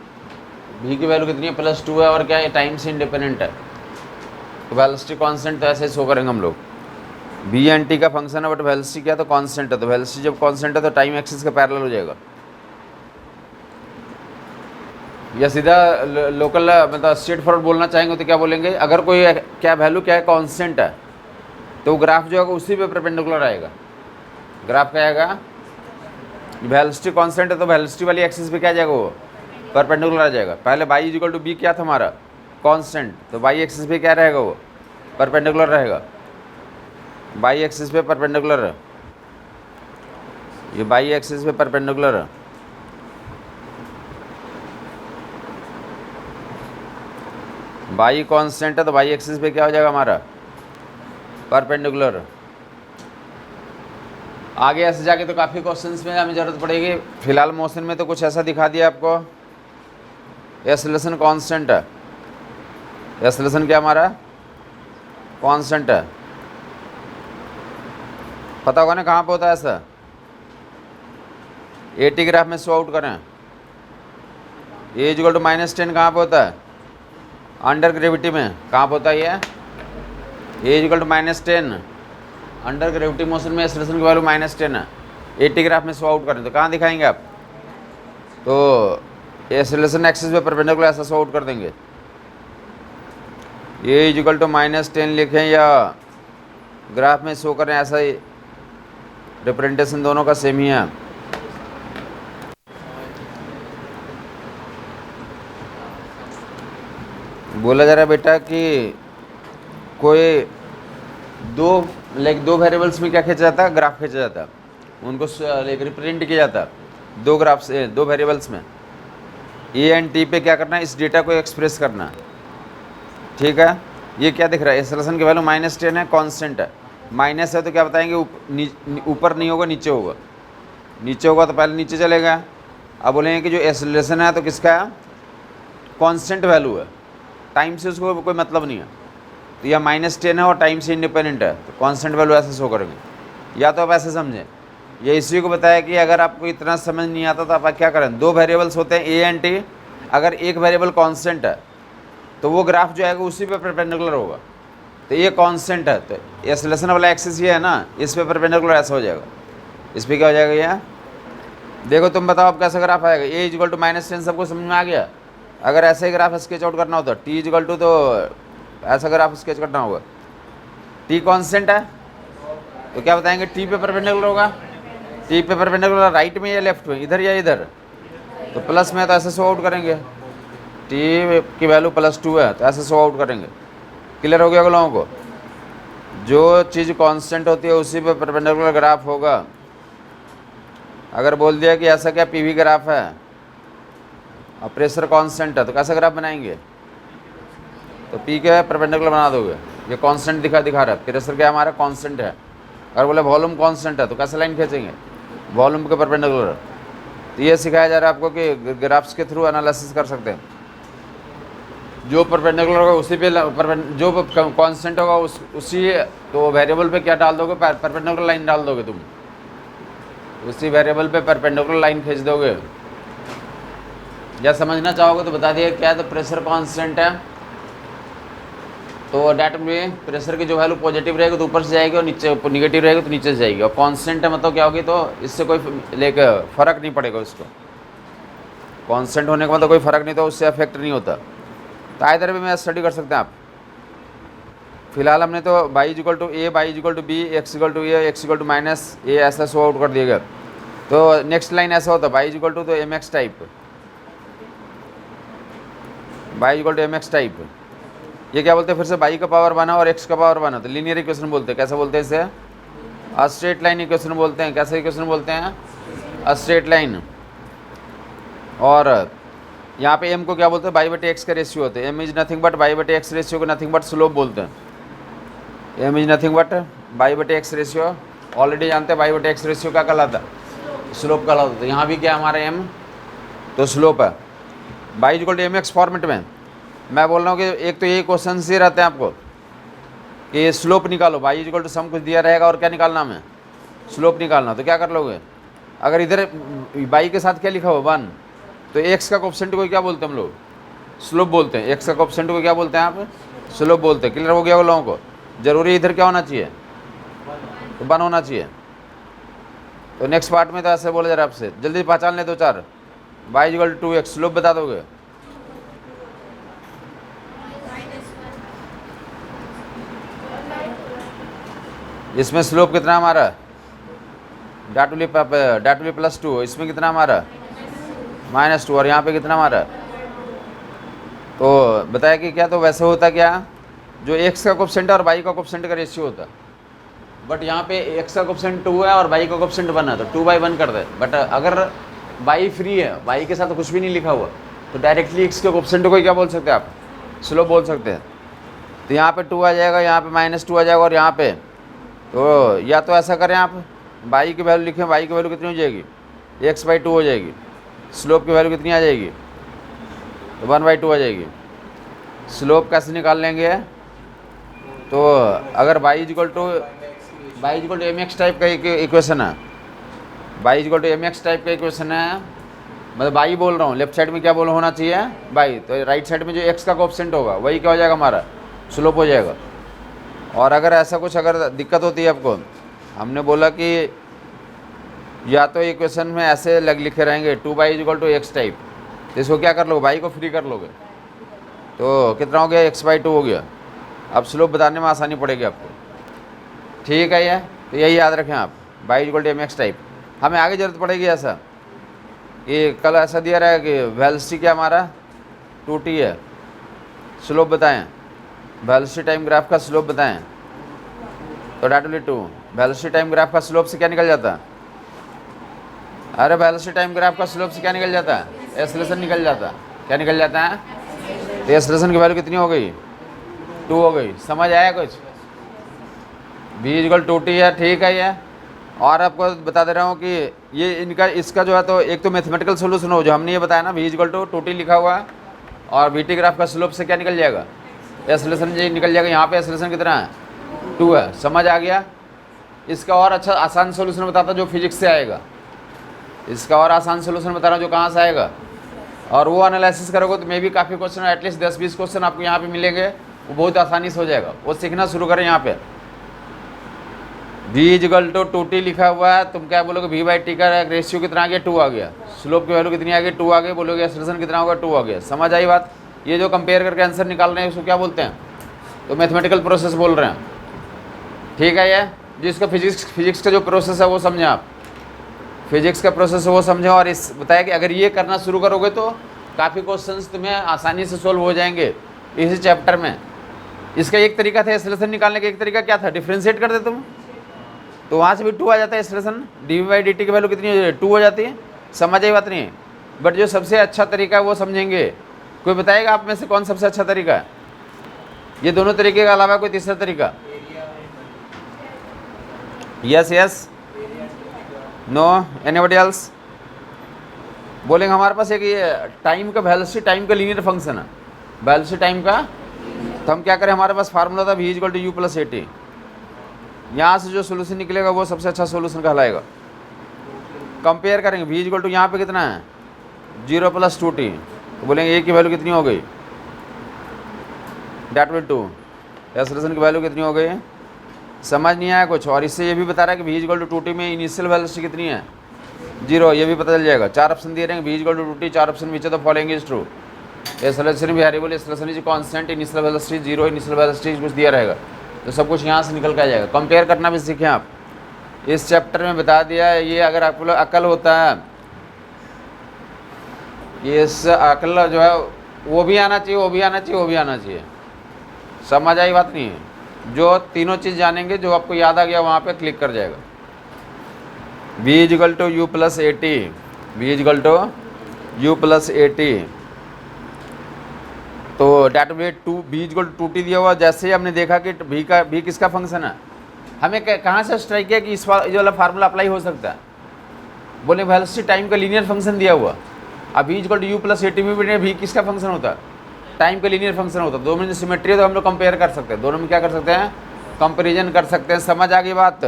v की वैल्यू कितनी है +2 है, और क्या है टाइम से इंडिपेंडेंट है, तो वेलोसिटी कांस्टेंट तो ऐसे शो करेंगे हम लोग। v एंड t का फंक्शन है बट वेलोसिटी क्या तो कांस्टेंट है, तो वेलोसिटी जब कांस्टेंट है तो टाइम एक्सिस के पैरेलल हो जाएगा। या सीधा लोकल मतलब स्ट्रेट फॉरवर्ड बोलना चाहेंगे तो क्या बोलेंगे, अगर कोई क्या वैल्यू क्या है कांस्टेंट है तो ग्राफ जो है उसी पे परपेंडिकुलर आएगा। ग्राफ क्या आएगा, वेलोसिटी कांस्टेंट है तो वेलोसिटी वाली एक्सिस पे क्या आ जाएगा, वो परपेंडिकुलर आ जाएगा। पहले y इक्वल टू बी क्या था हमारा कांस्टेंट, तो y एक्सिस पे क्या रहेगा, वो परपेंडिकुलर रहेगा, y एक्सिस पे परपेंडिकुलर है, ये y एक्सिस पे परपेंडिकुलर है। y कांस्टेंट है तो y एक्सिस पे क्या हो जाएगा हमारा परपेंडिकुलर। आगे ऐसे जाके तो काफ़ी क्वेश्चंस में हमें ज़रूरत पड़ेगी, फिलहाल मोशन में तो कुछ ऐसा दिखा दिया आपको। एक्सेलरेशन कांस्टेंट है, एक्सेलरेशन क्या हमारा कांस्टेंट है, पता होगा ना कहाँ पे होता है ऐसा, एटी ग्राफ में शो आउट करें। ए इक्वल टू -10 कहाँ पे होता है, अंडर ग्रेविटी में, कहाँ पे होता है ये, A equal to -10 under gravity motion में एक्सेलरेशन की वैल्यू -10 है, 80 ग्राफ में शो आउट करें तो कहाँ दिखाएंगे आप, तो एक्सेलरेशन एक्सिस पे परपेंडिकुलर ऐसा शो आउट कर देंगे। ए इक्वल टू -10 लिखें या ग्राफ में शो करें, ऐसा ही रिप्रेजेंटेशन दोनों का सेम ही है। बोला जा रहा है बेटा कि कोई दो वेरिएबल्स में क्या खींचा जाता है, ग्राफ खींचा जाता है, उनको रिप्रेजेंट किया जाता है दो ग्राफ से, दो वेरिएबल्स में। ए एंड टी पे क्या करना है, इस डेटा को एक्सप्रेस करना है, ठीक है। ये क्या दिख रहा है, एक्सेलरेशन की वैल्यू -10 है, कांस्टेंट है, माइनस है तो क्या बताएंगे, ऊपर नहीं होगा नीचे होगा, नीचे होगा तो पहले नीचे चलेगा। अब बोलेंगे कि जो एक्सेलरेशन है तो किसका है, कांस्टेंट वैल्यू है, टाइम से उसको कोई मतलब नहीं है, तो यह -10 है और टाइम से इंडिपेंडेंट है, तो कांस्टेंट वैल्यू ऐसे शो करेंगे। या तो आप ऐसे समझें, ये इसी को बताया कि अगर आपको इतना समझ नहीं आता तो आप क्या करें, दो वेरिएबल्स होते हैं ए एंड टी, अगर एक वेरिएबल कांस्टेंट है तो वो ग्राफ जो आएगा उसी पे परपेंडिकुलर होगा, तो ये कांस्टेंट है तो एक्सेलरेशन वाला एक्सिस ये है ना, इस पे परपेंडिकुलर ऐसा हो जाएगा, इस पर क्या हो जाएगा, ये देखो तुम बताओ आप कैसा ग्राफ आएगा। ए इक्वल टू -10 सबको समझ में आ गया। अगर ऐसे ही ग्राफ स्केच आउट करना होता, टी इक्वल टू तो ऐसा ग्राफ स्केच करना होगा, टी कांस्टेंट है तो क्या बताएंगे, टी पे परपेंडिकुलर होगा, टी पे परपेंडिकुलर राइट में या लेफ्ट में, इधर या इधर, तो प्लस में तो ऐसे शो आउट करेंगे, टी की वैल्यू +2 है तो ऐसे शो आउट करेंगे। क्लियर हो गया लोगों को, जो चीज़ कांस्टेंट होती है उसी पे परपेंडिकुलर ग्राफ होगा। अगर बोल दिया कि ऐसा क्या पीवी ग्राफ है और प्रेशर कांस्टेंट है तो कैसा ग्राफ बनाएंगे, तो पी के परपेंडिकुलर बना दोगे, ये कांस्टेंट दिखा रहा है, प्रेशर क्या हमारा कांस्टेंट है। अगर बोले वॉल्यूम कांस्टेंट है तो कैसे लाइन खींचेंगे, वॉल्यूम के परपेंडिकुलर। तो ये सिखाया जा रहा है आपको कि ग्राफ्स के थ्रू एनालिसिस कर सकते हैं। जो परपेंडिकुलर होगा उसी पे जो कांस्टेंट होगा उसी, तो वेरिएबल पे क्या डाल दोगे, परपेंडिकुलर लाइन डाल दोगे तुम, उसी वेरिएबल पे परपेंडिकुलर लाइन खींच दोगे। या समझना चाहोगे तो बता दिए क्या है, तो प्रेशर कांस्टेंट है, तो डेट में प्रेशर की जो वैल्यू पॉजिटिव रहेगी तो ऊपर से जाएगी, और नीचे निगेटिव रहेगी तो नीचे से जाएगी, और कांस्टेंट है मतलब क्या होगी, तो इससे कोई लेके फ़र्क नहीं पड़ेगा उसको, कांस्टेंट होने का मतलब कोई फ़र्क नहीं, तो उससे अफेक्ट नहीं होता। तो इधर भी मैं स्टडी कर सकते हैं आप। फिलहाल हमने तो y equal to A, y equal to B, x equal to A, x equal to minus A ऐसा शो आउट कर दिया गया। तो नेक्स्ट लाइन ऐसा होता है y इक्वल टू तो m x type, y equal to M x type, ये क्या बोलते हैं फिर से, y का पावर बना और x का पावर बना, तो लीनियर इक्वेशन बोलते हैं। कैसे बोलते हैं इसे, अ स्ट्रेट लाइन इक्वेशन बोलते हैं। कैसे इक्वेशन बोलते हैं, अ स्ट्रेट लाइन। और यहाँ पे m को क्या बोलते हैं, y बटे एक्स का रेशियो होते हैं। m is nothing but y बटे एक्स रेशियो को नथिंग बट स्लोप बोलते हैं। m is nothing but y बटे एक्स रेशियो, ऑलरेडी जानते हैं y बटे एक्स रेशियो क्या कहलाता है, स्लोप कहलाता है। तो यहाँ भी क्या हमारा m तो स्लोप है। y equal to M x format में मैं बोल रहा हूँ कि एक तो ये क्वेश्चन से रहते हैं आपको कि स्लोप निकालो, y इक्वल टू सम कुछ दिया रहेगा और क्या निकालना हमें, स्लोप निकालना। तो क्या कर लोगे, अगर इधर y के साथ क्या लिखा हुआ 1, तो x का कोएफिशिएंट को क्या बोलते हैं हम लोग, स्लोप बोलते हैं। x का कोएफिशिएंट को क्या बोलते हैं आप, स्लोप बोलते हैं। क्लियर हो गया वो लोगों को। जरूरी इधर क्या होना चाहिए, तो 1 होना चाहिए। तो नेक्स्ट पार्ट में तो ऐसे बोला जा रहा है आपसे, जल्दी पहचान ले 2-4। y equal to 2x, slope बता दोगे, इसमें स्लोप कितना हमारा, डाटुली प्लस 2, इसमें कितना हमारा -2, और यहाँ पे कितना हमारा। तो बताया कि क्या, तो वैसे होता क्या, जो x का कोएफिशिएंट और y का कोएफिशिएंट का रेशियो होता, बट यहाँ पे x का कोएफिशिएंट 2 है और y का कोएफिशिएंट 1 है, तो 2/1 कर दे। बट अगर y फ्री है, y के साथ तो कुछ भी नहीं लिखा हुआ, तो डायरेक्टली x के कोएफिशिएंट को क्या बोल सकते हैं आप, स्लोप बोल सकते हैं। तो यहाँ पे 2 आ जाएगा, यहाँ पे -2 आ जाएगा, और यहाँ पे तो या तो ऐसा करें आप, y की वैल्यू लिखें, y की वैल्यू कितनी हो जाएगी, x/2 हो जाएगी, स्लोप की वैल्यू कितनी आ जाएगी, तो 1/2 आ जाएगी। स्लोप कैसे निकाल लेंगे, तो अगर y equal to M x type का इक्वेशन है, y equal to M x type का इक्वेशन है, मतलब y बोल रहा हूँ, लेफ्ट साइड में क्या बोल होना चाहिए y, तो राइट साइड में जो x का कोएफिशिएंट होगा वही क्या हो जाएगा हमारा, स्लोप हो जाएगा। और अगर ऐसा कुछ अगर दिक्कत होती है आपको, हमने बोला कि या तो इक्वेशन में ऐसे लिखे रहेंगे 2y equal to x type, तो इसको क्या कर लोगे, y को फ्री कर लोगे, तो कितना हो गया, x/2 हो गया। अब स्लोप बताने में आसानी पड़ेगी आपको, ठीक है ये। तो यही याद रखें आप, y equal to M x type. हमें आगे ज़रूरत पड़ेगी ऐसा, कि कल ऐसा दिया रहा है कि वेलोसिटी क्या हमारा 2t है, स्लोप बताएं, वेलोसिटी टाइम ग्राफ का स्लोप बताएं, तो -2 वेलोसिटी टाइम ग्राफ का स्लोप से क्या निकल जाता है, अरे वेलोसिटी टाइम ग्राफ का स्लोप से क्या निकल जाता है, एक्सेलरेशन निकल जाता है। क्या निकल जाता है, तो एक्सेलरेशन की वैल्यू कितनी हो गई, 2 हो गई। समझ आया कुछ, v इक्वल 2t है, ठीक है ये। और आपको बता दे रहा हूँ कि ये इसका जो है, तो एक तो मैथमेटिकल सोल्यूशन हो जो हमने ये बताया ना, v इक्वल टू 2t लिखा हुआ है, और vt ग्राफ का स्लोप से क्या निकल जाएगा, एक्सेलरेशन जी निकल जाएगा। यहाँ पे एक्सेलरेशन कितना है, 2 है। समझ आ गया। इसका और अच्छा आसान सोल्यूशन बताता जो फिजिक्स से आएगा, इसका और आसान सोल्यूशन बता रहा हूँ जो कहाँ से आएगा, और वो एनालिसिस करोगे तो मे भी काफ़ी क्वेश्चन, एटलीस्ट 10-20 क्वेश्चन आपको यहाँ पे मिलेंगे, वो बहुत आसानी से हो जाएगा। वो सीखना शुरू करें। यहाँ पे v इक्वल टू 2t लिखा हुआ है, तुम क्या बोलोगे, v/t का रेशियो कितना आ गया, 2 आ गया, स्लोप की वैल्यू कितनी आ गई, 2 आ गई, बोलोगे एक्सेलरेशन कितना होगा, 2 आ गया। समझ आई बात। ये जो कंपेयर करके आंसर निकाल रहे हैं उसको क्या बोलते हैं, तो मैथमेटिकल प्रोसेस बोल रहे हैं, ठीक है। ये जिसका फिजिक्स का जो प्रोसेस है वो समझें आप, फिजिक्स का प्रोसेस है वो समझें। और इस बताया कि अगर ये करना शुरू करोगे तो काफ़ी क्वेश्चंस तुम्हें आसानी से सोल्व हो जाएंगे इसी चैप्टर में। इसका एक तरीका था एक्सेलरेशन निकालने का, एक तरीका क्या था, डिफ्रेंशिएट कर दे तुम, तो वहाँ से भी 2 आ जाता है एक्सेलरेशन, dv/dt की वैल्यू कितनी हो जाती है, 2 हो जाती है। समझ आई बात नहीं। बट जो सबसे अच्छा तरीका है वो समझेंगे। कोई बताएगा आप में से कौन सबसे अच्छा तरीका है, ये दोनों तरीके के अलावा कोई तीसरा तरीका, यस, नो, एनीबॉडी एल्स बोलेंगे। हमारे पास एक ये टाइम का वेलोसिटी टाइम का लीनियर फंक्शन है, वेलोसिटी टाइम का, तो हम क्या करें, हमारे पास फार्मूला था v equal to you plus A t. यहाँ से जो सोल्यूशन निकलेगा वो सबसे अच्छा सोल्यूशन कहलाएगा। कंपेयर करेंगे v इक्वल टू यहाँ पे कितना है 0 प्लस 2t, तो बोलेंगे a की वैल्यू कितनी हो गई, डेट विल 2, एक्सेलरेशन की वैल्यू कितनी हो गई, समझ नहीं आया कुछ। और इससे ये भी बता रहा है कि v इक्वल टू 2t में इनिशियल वेलोसिटी कितनी है 0, ये भी पता चल जाएगा। 4 ऑप्शन दिए रहेंगे v equal to 2t, 4 option which the following is true, acceleration variable, acceleration is constant, initial velocity 0, initial velocity कुछ दिया रहेगा, तो सब कुछ यहाँ से निकल के आ जाएगा। कंपेयर करना भी सीखें आप, इस चैप्टर में बता दिया है। ये अगर आप लोग अकल होता है, ये इस अकल जो है वो भी आना चाहिए, वो भी आना चाहिए, वो भी आना चाहिए। समझ आई बात नहीं है? जो तीनों चीज़ जानेंगे, जो आपको याद आ गया वहाँ पे क्लिक कर जाएगा। v equal to you plus A T, V equal to you plus A T, तो that wait to v equal to 2t दिया हुआ। जैसे ही हमने देखा कि v किसका फंक्शन है, हमें कहाँ से स्ट्राइक किया कि इस ये वाला फार्मूला अप्लाई हो सकता है। बोले वेलोसिटी टाइम का लीनियर फंक्शन दिया हुआ, अब v equal to you plus A t में भी v किसका फंक्शन होता है, टाइम का लीनियर फंक्शन होता है। दोनों में सिमेट्री है तो हम लोग कंपेयर कर सकते हैं, दोनों में क्या कर सकते हैं, कंपेरिजन कर सकते हैं। समझ आ गई बात?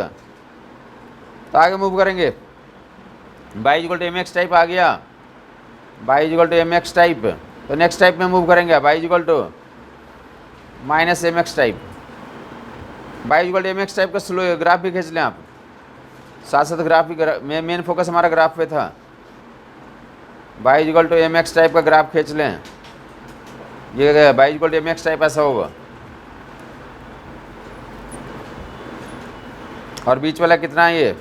तो आगे मूव करेंगे। y equal to M x type आ गया, y equal to M x type, तो नेक्स्ट टाइप में मूव करेंगे। y equal to minus M x type, y equal to M x type का स्लो ग्राफ भी खींच लें आप, साथ साथ ग्राफ भी, मेन फोकस हमारा ग्राफ पे था। y equal to M x type का ग्राफ खींच लें, ये y equal to M x type ऐसा होगा, और बीच वाला कितना है ये,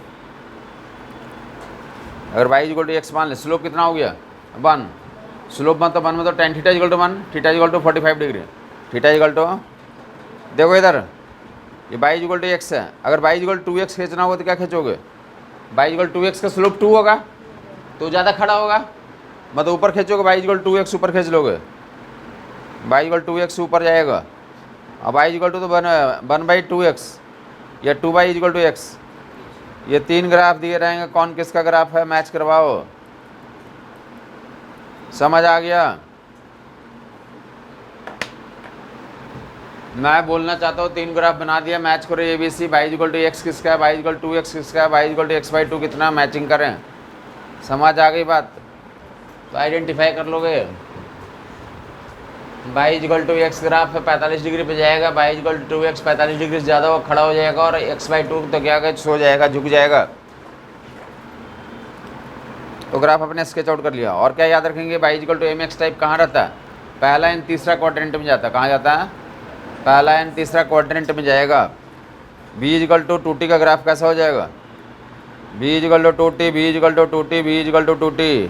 अगर y इक्वल टू एक्स मान ले, स्लोप कितना हो गया 1, स्लोप 1 तो 1 में तो tan theta equal to 1, theta equal to 45 degree, theta equal to, देखो इधर ये y इक्वल टू एक्स है, अगर y इक्वल टू एक्स खींचना होगा तो क्या खींचोगे, y इक्वल टू एक्स का स्लोप 2 होगा तो ज़्यादा खड़ा होगा, मतलब ऊपर खींचोगे y इक्वल टू एक्स ऊपर खींच लोगे, y इक्वल टू एक्स ऊपर जाएगा। अब y इक्वल टू तो 1/2x या 2y इक्वल टू एक्स, ये 3 ग्राफ दिए रहेंगे, कौन किसका ग्राफ है मैच करवाओ। समझ आ गया? मैं बोलना चाहता हूँ 3 ग्राफ बना दिया, मैच करो A B C, y equal to x किसका है, y इक्वल टू एक्स किसका है, y इक्वल टू x/2 कितना, मैचिंग करें। समझ आ गई बात? तो आइडेंटिफाई कर लोगे। y equal to x graph है 45 डिग्री पे जाएगा, y equal to x 45 degree से ज़्यादा वो खड़ा हो जाएगा, और x/2 तो क्या सो जाएगा, झुक जाएगा। तो ग्राफ अपने स्केच आउट कर लिया। और क्या याद रखेंगे, y equal to M x type कहाँ रहता है, पहला एंड तीसरा क्वाड्रेंट में जाता है। कहाँ जाता है, पहला एंड तीसरा क्वाड्रेंट में जाएगा। v इक्वल टू 2t का ग्राफ कैसा हो जाएगा, v equal to 2t, v equal to 2t, v equal to 2t।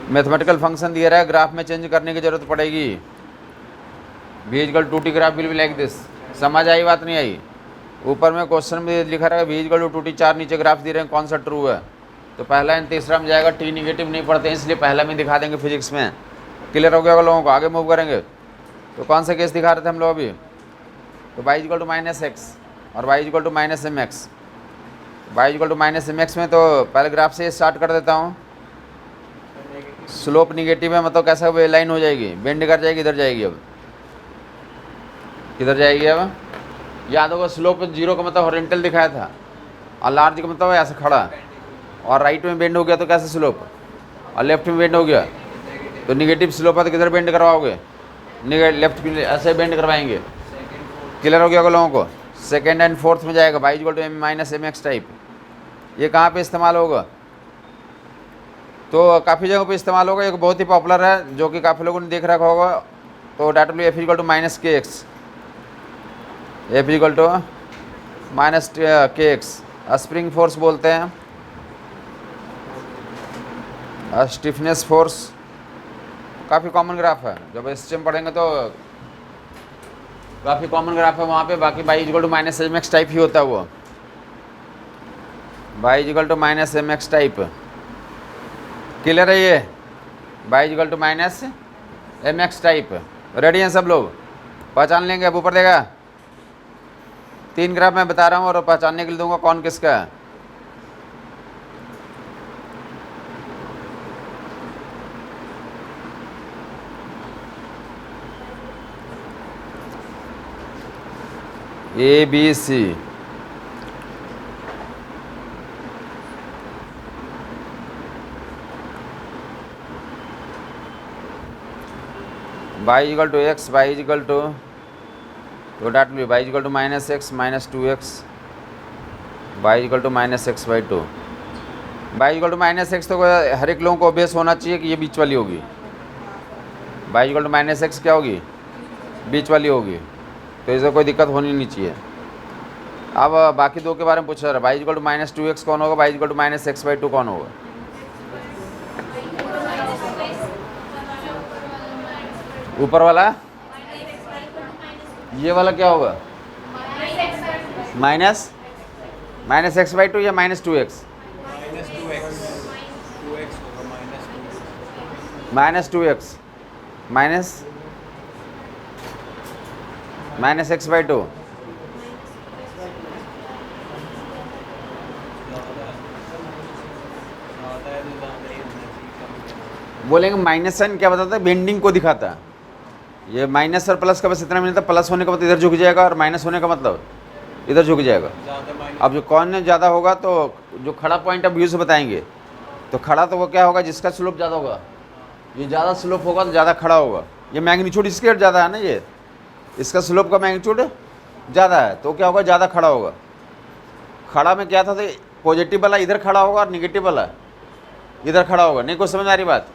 Mathematical function दिया रहा है, ग्राफ में चेंज करने की जरूरत पड़ेगी। v equal to 2t graph will be like this. समझ आई बात नहीं आई? ऊपर में क्वेश्चन में लिखा रहेगा v इक्वल टू 2t, 4 नीचे ग्राफ दे रहे हैं, कौन सा ट्रू है, तो पहला एंड तीसरा में जाएगा। t निगेटिव नहीं पढ़ते इसलिए पहला में दिखा देंगे फिजिक्स में। क्लियर हो गया होगा लोगों को? आगे मूव करेंगे। तो कौन सा केस दिखा रहे थे हम लोग अभी, तो y equal to minus x और y equal to minus M x. y equal to minus M x में तो पहले ग्राफ से स्टार्ट कर देता हूँ। स्लोप निगेटिव है, मतलब कैसा वे लाइन हो जाएगी, बेंड कर जाएगी, इधर जाएगी। अब किधर जाएगी, अब याद होगा स्लोप 0 का मतलब हॉरिजॉन्टल दिखाया था, और लार्ज का मतलब ऐसे खड़ा, और राइट में बेंड हो गया तो कैसे स्लोप, और लेफ्ट में बेंड हो गया तो निगेटिव स्लोप है, तो किधर बेंड करवाओगे, लेफ्ट में ऐसे बेंड करवाएंगे। क्लियर हो गया होगा लोगों को? सेकेंड एंड फोर्थ में जाएगा y equal to m minus M x type. ये कहाँ पे इस्तेमाल होगा, तो काफ़ी जगहों पे इस्तेमाल होगा। एक बहुत ही पॉपुलर है जो कि काफ़ी लोगों ने देख रखा होगा, तो that will be F equal to minus K X, F equal to minus K X. Spring force बोलते हैं, स्टिफनेस फोर्स, काफ़ी कॉमन ग्राफ है। जब सिस्टम पढ़ेंगे तो काफ़ी कॉमन ग्राफ है वहाँ पे। बाकी y equal to minus M x type ही होता है वो, y equal to minus M x type. Clear है ये, y equal to minus M x type. Ready हैं सब लोग, पहचान लेंगे। अब ऊपर देगा 3 ग्राफ मैं बता रहा हूँ और पहचानने के लिए दूंगा कौन किसका है। ABC, y equal to X, y equal to, तो that will be y equal to minus X minus 2x, y equal to minus x by 2। y equal to minus X तो हर एक लोगों को ऑब्वियस होना चाहिए कि ये बीच वाली होगी। y equal to minus x क्या होगी? बीच वाली होगी, तो इससे कोई दिक्कत होनी नहीं चाहिए। अब बाकी दो के बारे में पूछ रहा है, y equal to minus 2x कौन होगा, y equal to minus x by 2 कौन होगा? ऊपर वाला, ये वाला क्या होगा? माइनस माइनस एक्स बाई 2 या minus 2x? Minus 2x minus x by 2। बोलेंगे माइनस साइन क्या बताता है? बेंडिंग को दिखाता है। ये माइनस और प्लस का बस इतना मिलता है, प्लस होने का मतलब इधर झुक जाएगा और माइनस होने का मतलब इधर झुक जाएगा। अब जो कौन ज़्यादा होगा तो जो खड़ा पॉइंट ऑफ व्यू से बताएंगे, तो खड़ा तो वो क्या होगा जिसका स्लोप ज़्यादा होगा, ये ज़्यादा स्लोप होगा तो ज़्यादा खड़ा होगा। ये मैग्नीट्यूड इसके ज़्यादा है ना, ये इसका स्लोप का मैग्नीट्यूड ज़्यादा है, तो क्या होगा? ज़्यादा खड़ा होगा। खड़ा में क्या था, तो पॉजिटिव वाला इधर खड़ा होगा और निगेटिव वाला इधर खड़ा होगा। नहीं कुछ समझ आ रही बात?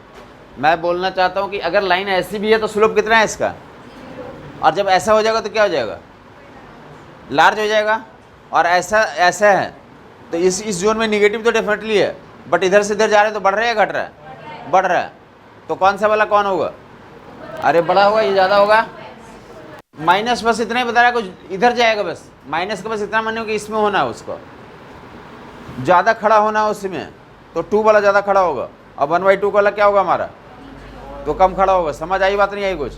मैं बोलना चाहता हूँ कि अगर लाइन ऐसी भी है तो स्लोप कितना है इसका, और जब ऐसा हो जाएगा तो क्या हो जाएगा? लार्ज हो जाएगा। और ऐसा ऐसा है तो इस जोन में निगेटिव तो डेफिनेटली है, बट इधर से इधर जा रहे हैं तो बढ़ रहा है या घट रहा है? बढ़ रहा है। तो कौन सा वाला कौन होगा? अरे बड़ा होगा, ये ज़्यादा होगा। माइनस बस इतना ही बता रहा है, कुछ इधर जाएगा बस। माइनस का बस इतना मानो कि इसमें होना है, उसको ज़्यादा खड़ा होना है उसमें, तो 2 वाला ज़्यादा खड़ा होगा। अब 1/2 वाला क्या होगा हमारा? तो कम खड़ा होगा। समझ आई बात? नहीं आई कुछ?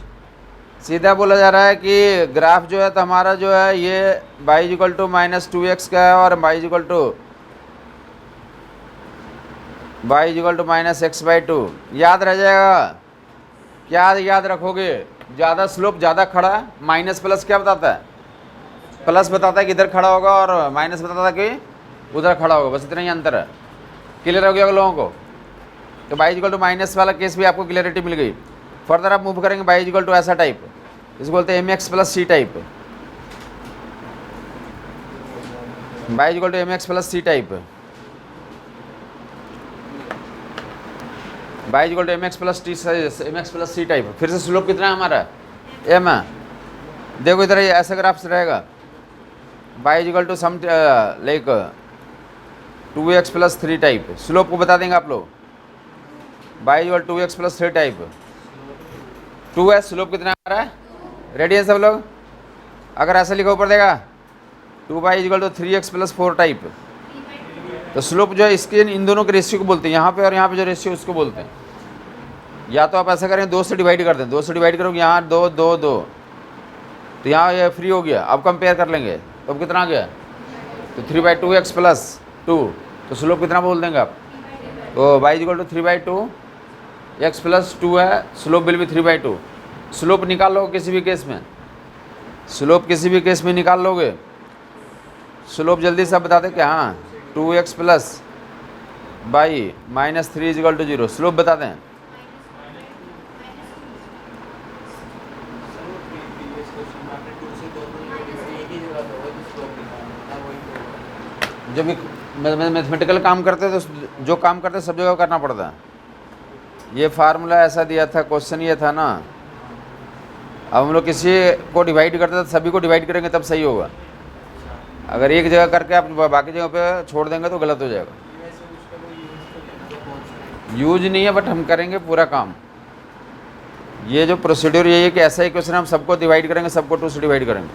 सीधा बोला जा रहा है कि ग्राफ जो है तो हमारा जो है ये y equal to minus 2x का है और y equal to minus x by 2। याद रह जाएगा। क्या याद रखोगे? ज़्यादा स्लोप ज़्यादा खड़ा, माइनस प्लस क्या बताता है? प्लस बताता है कि इधर खड़ा होगा और माइनस बताता है कि उधर खड़ा होगा। बस इतना ही अंतर है। क्लियर हो गया लोगों को? तो y इक्वल टू माइनस वाला केस भी आपको क्लियरिटी मिल गई। फर्दर आप मूव करेंगे y इक्वल टू ऐसा टाइप, इसको बोलते हैं mx plus c type. y equal to mx plus c type, y equal to mx plus c type. फिर से स्लोप कितना है हमारा? m है। देखो इधर ये ऐसा ग्राफ रहेगा, y equal to some like 2x plus 3 type. Slope को बता देंगे आप लोग। y equal 2x plus 3 type, 2 है। स्लोप कितना आ रहा है? रेडी है सब लोग? अगर ऐसा लिखा ऊपर देगा 2y equal to 3x plus 4 type, तो स्लोप जो है इसके इन दोनों के रेशियो को बोलते हैं। यहाँ पे और यहाँ पे जो रेशियो उसको बोलते हैं। या तो आप ऐसा करें 2 से डिवाइड कर दें, 2 से डिवाइड करोगे यहाँ 2 2 2, तो यहाँ ये फ्री हो गया। अब कंपेयर कर लेंगे तो अब कितना आ गया? तो 3/2x प्लस 2, तो स्लोप कितना बोल देंगे आप? तो y equal to 3/2 x plus 2 है, स्लोप विल बी 3/2। स्लोप निकाल लो किसी भी केस में, स्लोप किसी भी केस में निकाल लोगे। स्लोप जल्दी से बता दें क्या? हाँ 2x plus by minus 3 equal to 0। Slope बता दें। जब मैथमेटिकल काम करते हैं तो जो काम करते हैं सब जगह करना पड़ता है। ये फार्मूला ऐसा दिया था, क्वेश्चन ये था ना। अब हम लोग किसी को डिवाइड करते हैं तो सभी को डिवाइड करेंगे तब सही होगा। अगर एक जगह करके आप बाकी जगह पे छोड़ देंगे तो गलत हो जाएगा। यूज नहीं है, बट हम करेंगे पूरा काम। ये जो प्रोसीड्यूर यही है कि ऐसा ही क्वेश्चन हम सबको डिवाइड करेंगे, सबको 2 से डिवाइड करेंगे।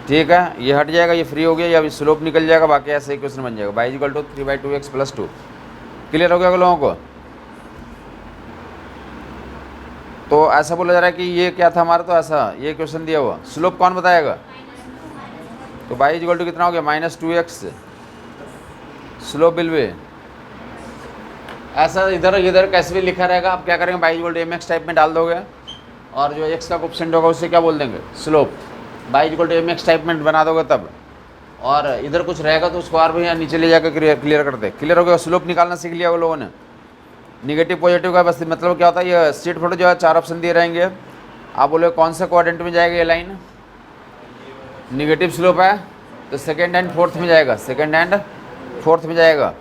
ठीक है, ये हट जाएगा, ये फ्री हो गया, या स्लोप निकल जाएगा, बाकी ऐसा ही क्वेश्चन बन जाएगा। y equal to 3/2x plus 2। Clear हो गया लोगों को? तो ऐसा बोला जा रहा है कि ये क्या था हमारा, तो ऐसा ये क्वेश्चन दिया हुआ। स्लोप कौन बताएगा? तो y इक्वल टू कितना हो गया? -2x। स्लोप विल बी ऐसा इधर इधर कैसे भी लिखा रहेगा। आप क्या करेंगे? y equal to mx type में डाल दोगे और जो x का कोएफिशिएंट होगा उससे क्या बोल देंगे? Slope. By equal to M x type में बना दोगे तब, और इधर कुछ रहेगा तो उसको और भी यहाँ नीचे ले जाकर क्लियर करते। क्लियर हो गया? स्लोप निकालना सीख लिया वो लोगों ने, निगेटिव पॉजिटिव का। बस मतलब क्या होता है, ये स्ट्रेट फॉरवर्ड जो है 4 ऑप्शन दिए रहेंगे, आप बोले कौन सा क्वाड्रेंट में जाएगा ये लाइन? निगेटिव स्लोप है तो सेकेंड एंड फोर्थ में जाएगा, सेकेंड एंड फोर्थ में जाएगा।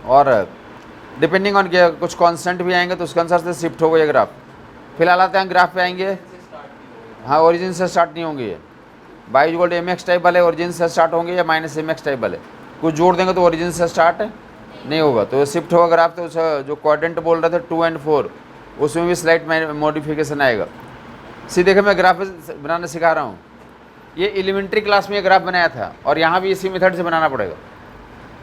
और डिपेंडिंग ऑन क्या कुछ कांस्टेंट भी आएंगे तो उसके अनुसार से शिफ्ट होगा ये ग्राफ। फिलहाल आते हैं ग्राफ पे आएंगे। हाँ, ओरिजिन से स्टार्ट नहीं होंगे ये, by equal to M x type वाले ओरिजिन से स्टार्ट होंगे या माइनस एम एक्स टाइप वाले, कुछ जोड़ देंगे तो ओरिजिन से स्टार्ट नहीं होगा। तो शिफ्ट होगा ग्राफ, तो जो क्वाड्रेंट बोल रहे थे 2 और 4 उसमें भी स्लाइट मॉडिफिकेशन आएगा। सीधे देखिए मैं ग्राफ बनाना सिखा रहा हूँ। ये एलिमेंट्री क्लास में ये ग्राफ बनाया था और यहाँ भी इसी मेथड से बनाना पड़ेगा,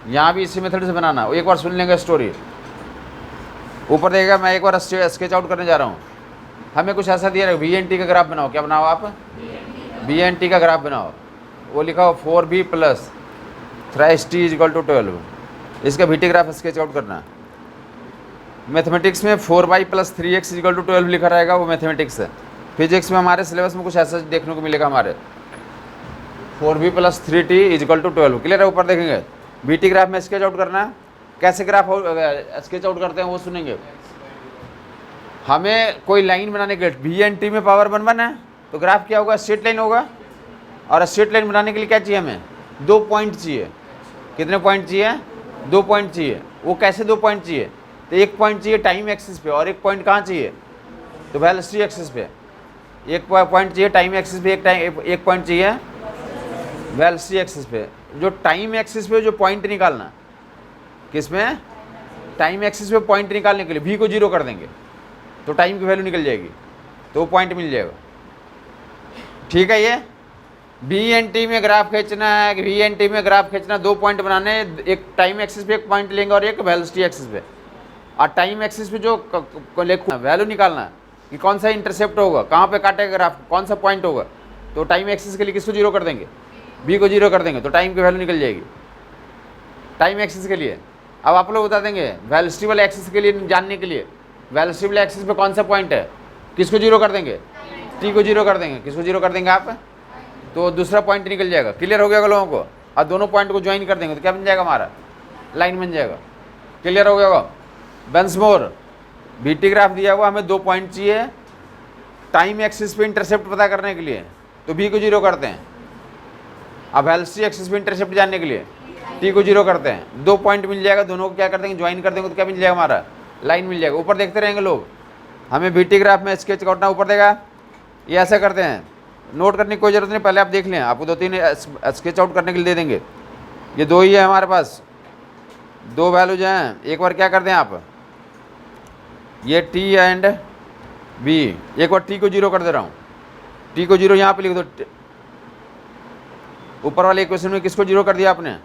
यहाँ भी इसी मेथड से बनाना। एक बार सुन लेंगे स्टोरी, ऊपर देखेगा। मैं एक बार स्केच आउट करने जा रहा हूँ। हमें कुछ ऐसा दिया वी एन टी का ग्राफ बनाओ। क्या बनाओ आप? वी एन टी का ग्राफ बनाओ। वो लिखा हो 4b plus 3t is equal to 12। इसका v t graph sketch out करना। मैथमेटिक्स में 4y plus 3x is equal to 12 लिखा रहेगा, वो मैथमेटिक्स है। फिजिक्स में हमारे सिलेबस में कुछ ऐसा देखने को मिलेगा हमारे, 4b plus 3t is equal to 12। Clear है? ऊपर देखेंगे वी टी ग्राफ में स्केच आउट करना है। कैसे ग्राफ स्केच आउट करते हैं वो सुनेंगे। हमें कोई लाइन बनाने के लिए वी एन टी में पावर 1 है तो ग्राफ क्या होगा? स्ट्रेट लाइन होगा। और स्ट्रेट लाइन बनाने के लिए क्या चाहिए? हमें 2 पॉइंट चाहिए। कितने पॉइंट चाहिए? 2 पॉइंट चाहिए। वो कैसे 2 पॉइंट चाहिए? तो एक पॉइंट चाहिए टाइम एक्सिस पे और एक पॉइंट कहाँ चाहिए? तो वेलोसिटी एक्सिस पे। एक पॉइंट चाहिए टाइम एक्सिस पे, एक पॉइंट चाहिए वेलोसिटी एक्सिस पे। जो टाइम एक्सिस पे जो पॉइंट निकालना, किसमें? टाइम एक्सिस पे पॉइंट निकालने के लिए v को 0 कर देंगे तो टाइम की वैल्यू निकल जाएगी, तो वो पॉइंट मिल जाएगा। ठीक है? ये वी एन टी में ग्राफ खींचना है, वी एन टी में ग्राफ खींचना, 2 पॉइंट बनाने, एक टाइम एक्सिस पे एक पॉइंट लेंगे और एक वेलोसिटी एक्सिस पे। और टाइम एक्सिस पे जो वैल्यू निकालना है कि कौन सा इंटरसेप्ट होगा, कहाँ पे काटेगा ग्राफ, कौन सा पॉइंट होगा। तो टाइम एक्सिस के लिए किसको 0 कर देंगे? v को 0 कर देंगे तो टाइम की वैल्यू निकल जाएगी टाइम एक्सिस के लिए। अब आप लोग बता देंगे वेलोसिटी वाले एक्सिस के लिए जानने के लिए, वेलोसिटी वाले एक्सिस पे कौन सा पॉइंट है, किसको 0 कर देंगे? t को 0 कर देंगे। किसको 0 कर देंगे आप? तो दूसरा पॉइंट निकल जाएगा। क्लियर हो गया लोगों को? और दोनों पॉइंट को ज्वाइन कर देंगे तो क्या बन जाएगा? हमारा लाइन बन जाएगा। क्लियर हो गया? Once more, v t graph दिया हुआ, हमें 2 पॉइंट चाहिए टाइम एक्सिस पे इंटरसेप्ट पता करने के लिए, तो v को 0 करते हैं। अब वेलोसिटी एक्सिस पे इंटरसेप्ट जानने के लिए t को 0 करते हैं। 2 पॉइंट मिल जाएगा, दोनों को क्या कर देंगे? ज्वाइन कर देंगे तो क्या मिल जाएगा? हमारा लाइन मिल जाएगा। ऊपर देखते रहेंगे लोग, हमें वी टी ग्राफ में स्केच करना। ऊपर देगा ये ऐसा करते हैं, नोट करने की कोई ज़रूरत नहीं, पहले आप देख लें। आपको 2-3 स्केच आउट करने के लिए दे देंगे। ये 2 ही है हमारे पास, 2 वैल्यूज हैं। एक बार क्या कर दें आप, ये t एंड v, एक बार t को 0 कर दे रहा हूँ। t को 0 यहाँ पे लिख दो। ऊपर वाले इक्वेशन में किसको 0 कर दिया आपने?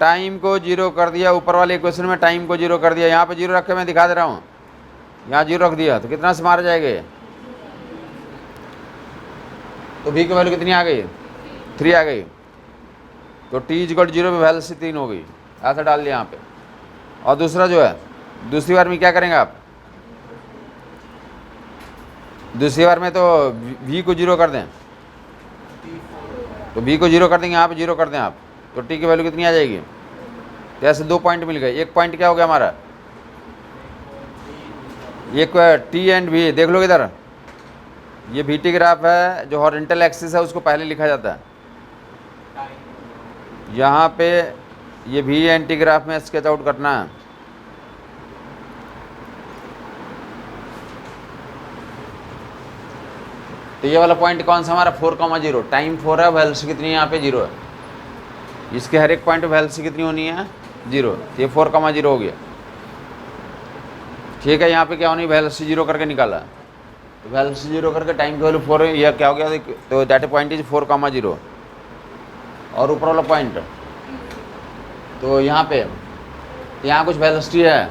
टाइम को 0 कर दिया। ऊपर वाले इक्वेशन में टाइम को 0 कर दिया। यहाँ पे 0 रख के मैं दिखा दे रहा हूँ, यहाँ 0 रख दिया तो कितना से मारा जाएगा ये? तो v की वैल्यू कितनी आ गई? 3 आ गई। तो t इक्वल 0 पे वेलोसिटी 3 हो गई। ऐसा डाल दिया यहाँ पे। और दूसरा जो है, दूसरी बार में क्या करेंगे आप? दूसरी बार में तो v को 0 कर दें, तो v को 0 कर देंगे, यहाँ पे 0 कर दें आप, तो t की वैल्यू कितनी आ जाएगी? तो ऐसे 2 पॉइंट मिल गए। एक पॉइंट क्या हो गया हमारा? एक t एंड v। देख लो इधर, ये वी टी ग्राफ है, जो हॉरिजॉन्टल एक्सिस है उसको पहले लिखा जाता है। यहाँ पे ये वी एन टी ग्राफ में स्केच आउट करना है। तो ये वाला पॉइंट कौन सा हमारा? 4,0। टाइम 4 है, वेलोसिटी कितनी है? यहाँ पे 0 है। इसके हर एक पॉइंट पे वेलोसिटी कितनी होनी है? 0। ये 4,0 हो गया। ठीक है? यहाँ पे क्या होनी? वेलोसिटी 0 करके निकाला, तो वेलोसिटी 0 करके टाइम की वैल्यू 4 है। यह क्या हो गया? तो दैट पॉइंट इज 4,0। और ऊपर वाला पॉइंट, तो यहाँ पे यहाँ कुछ वेलोसिटी है,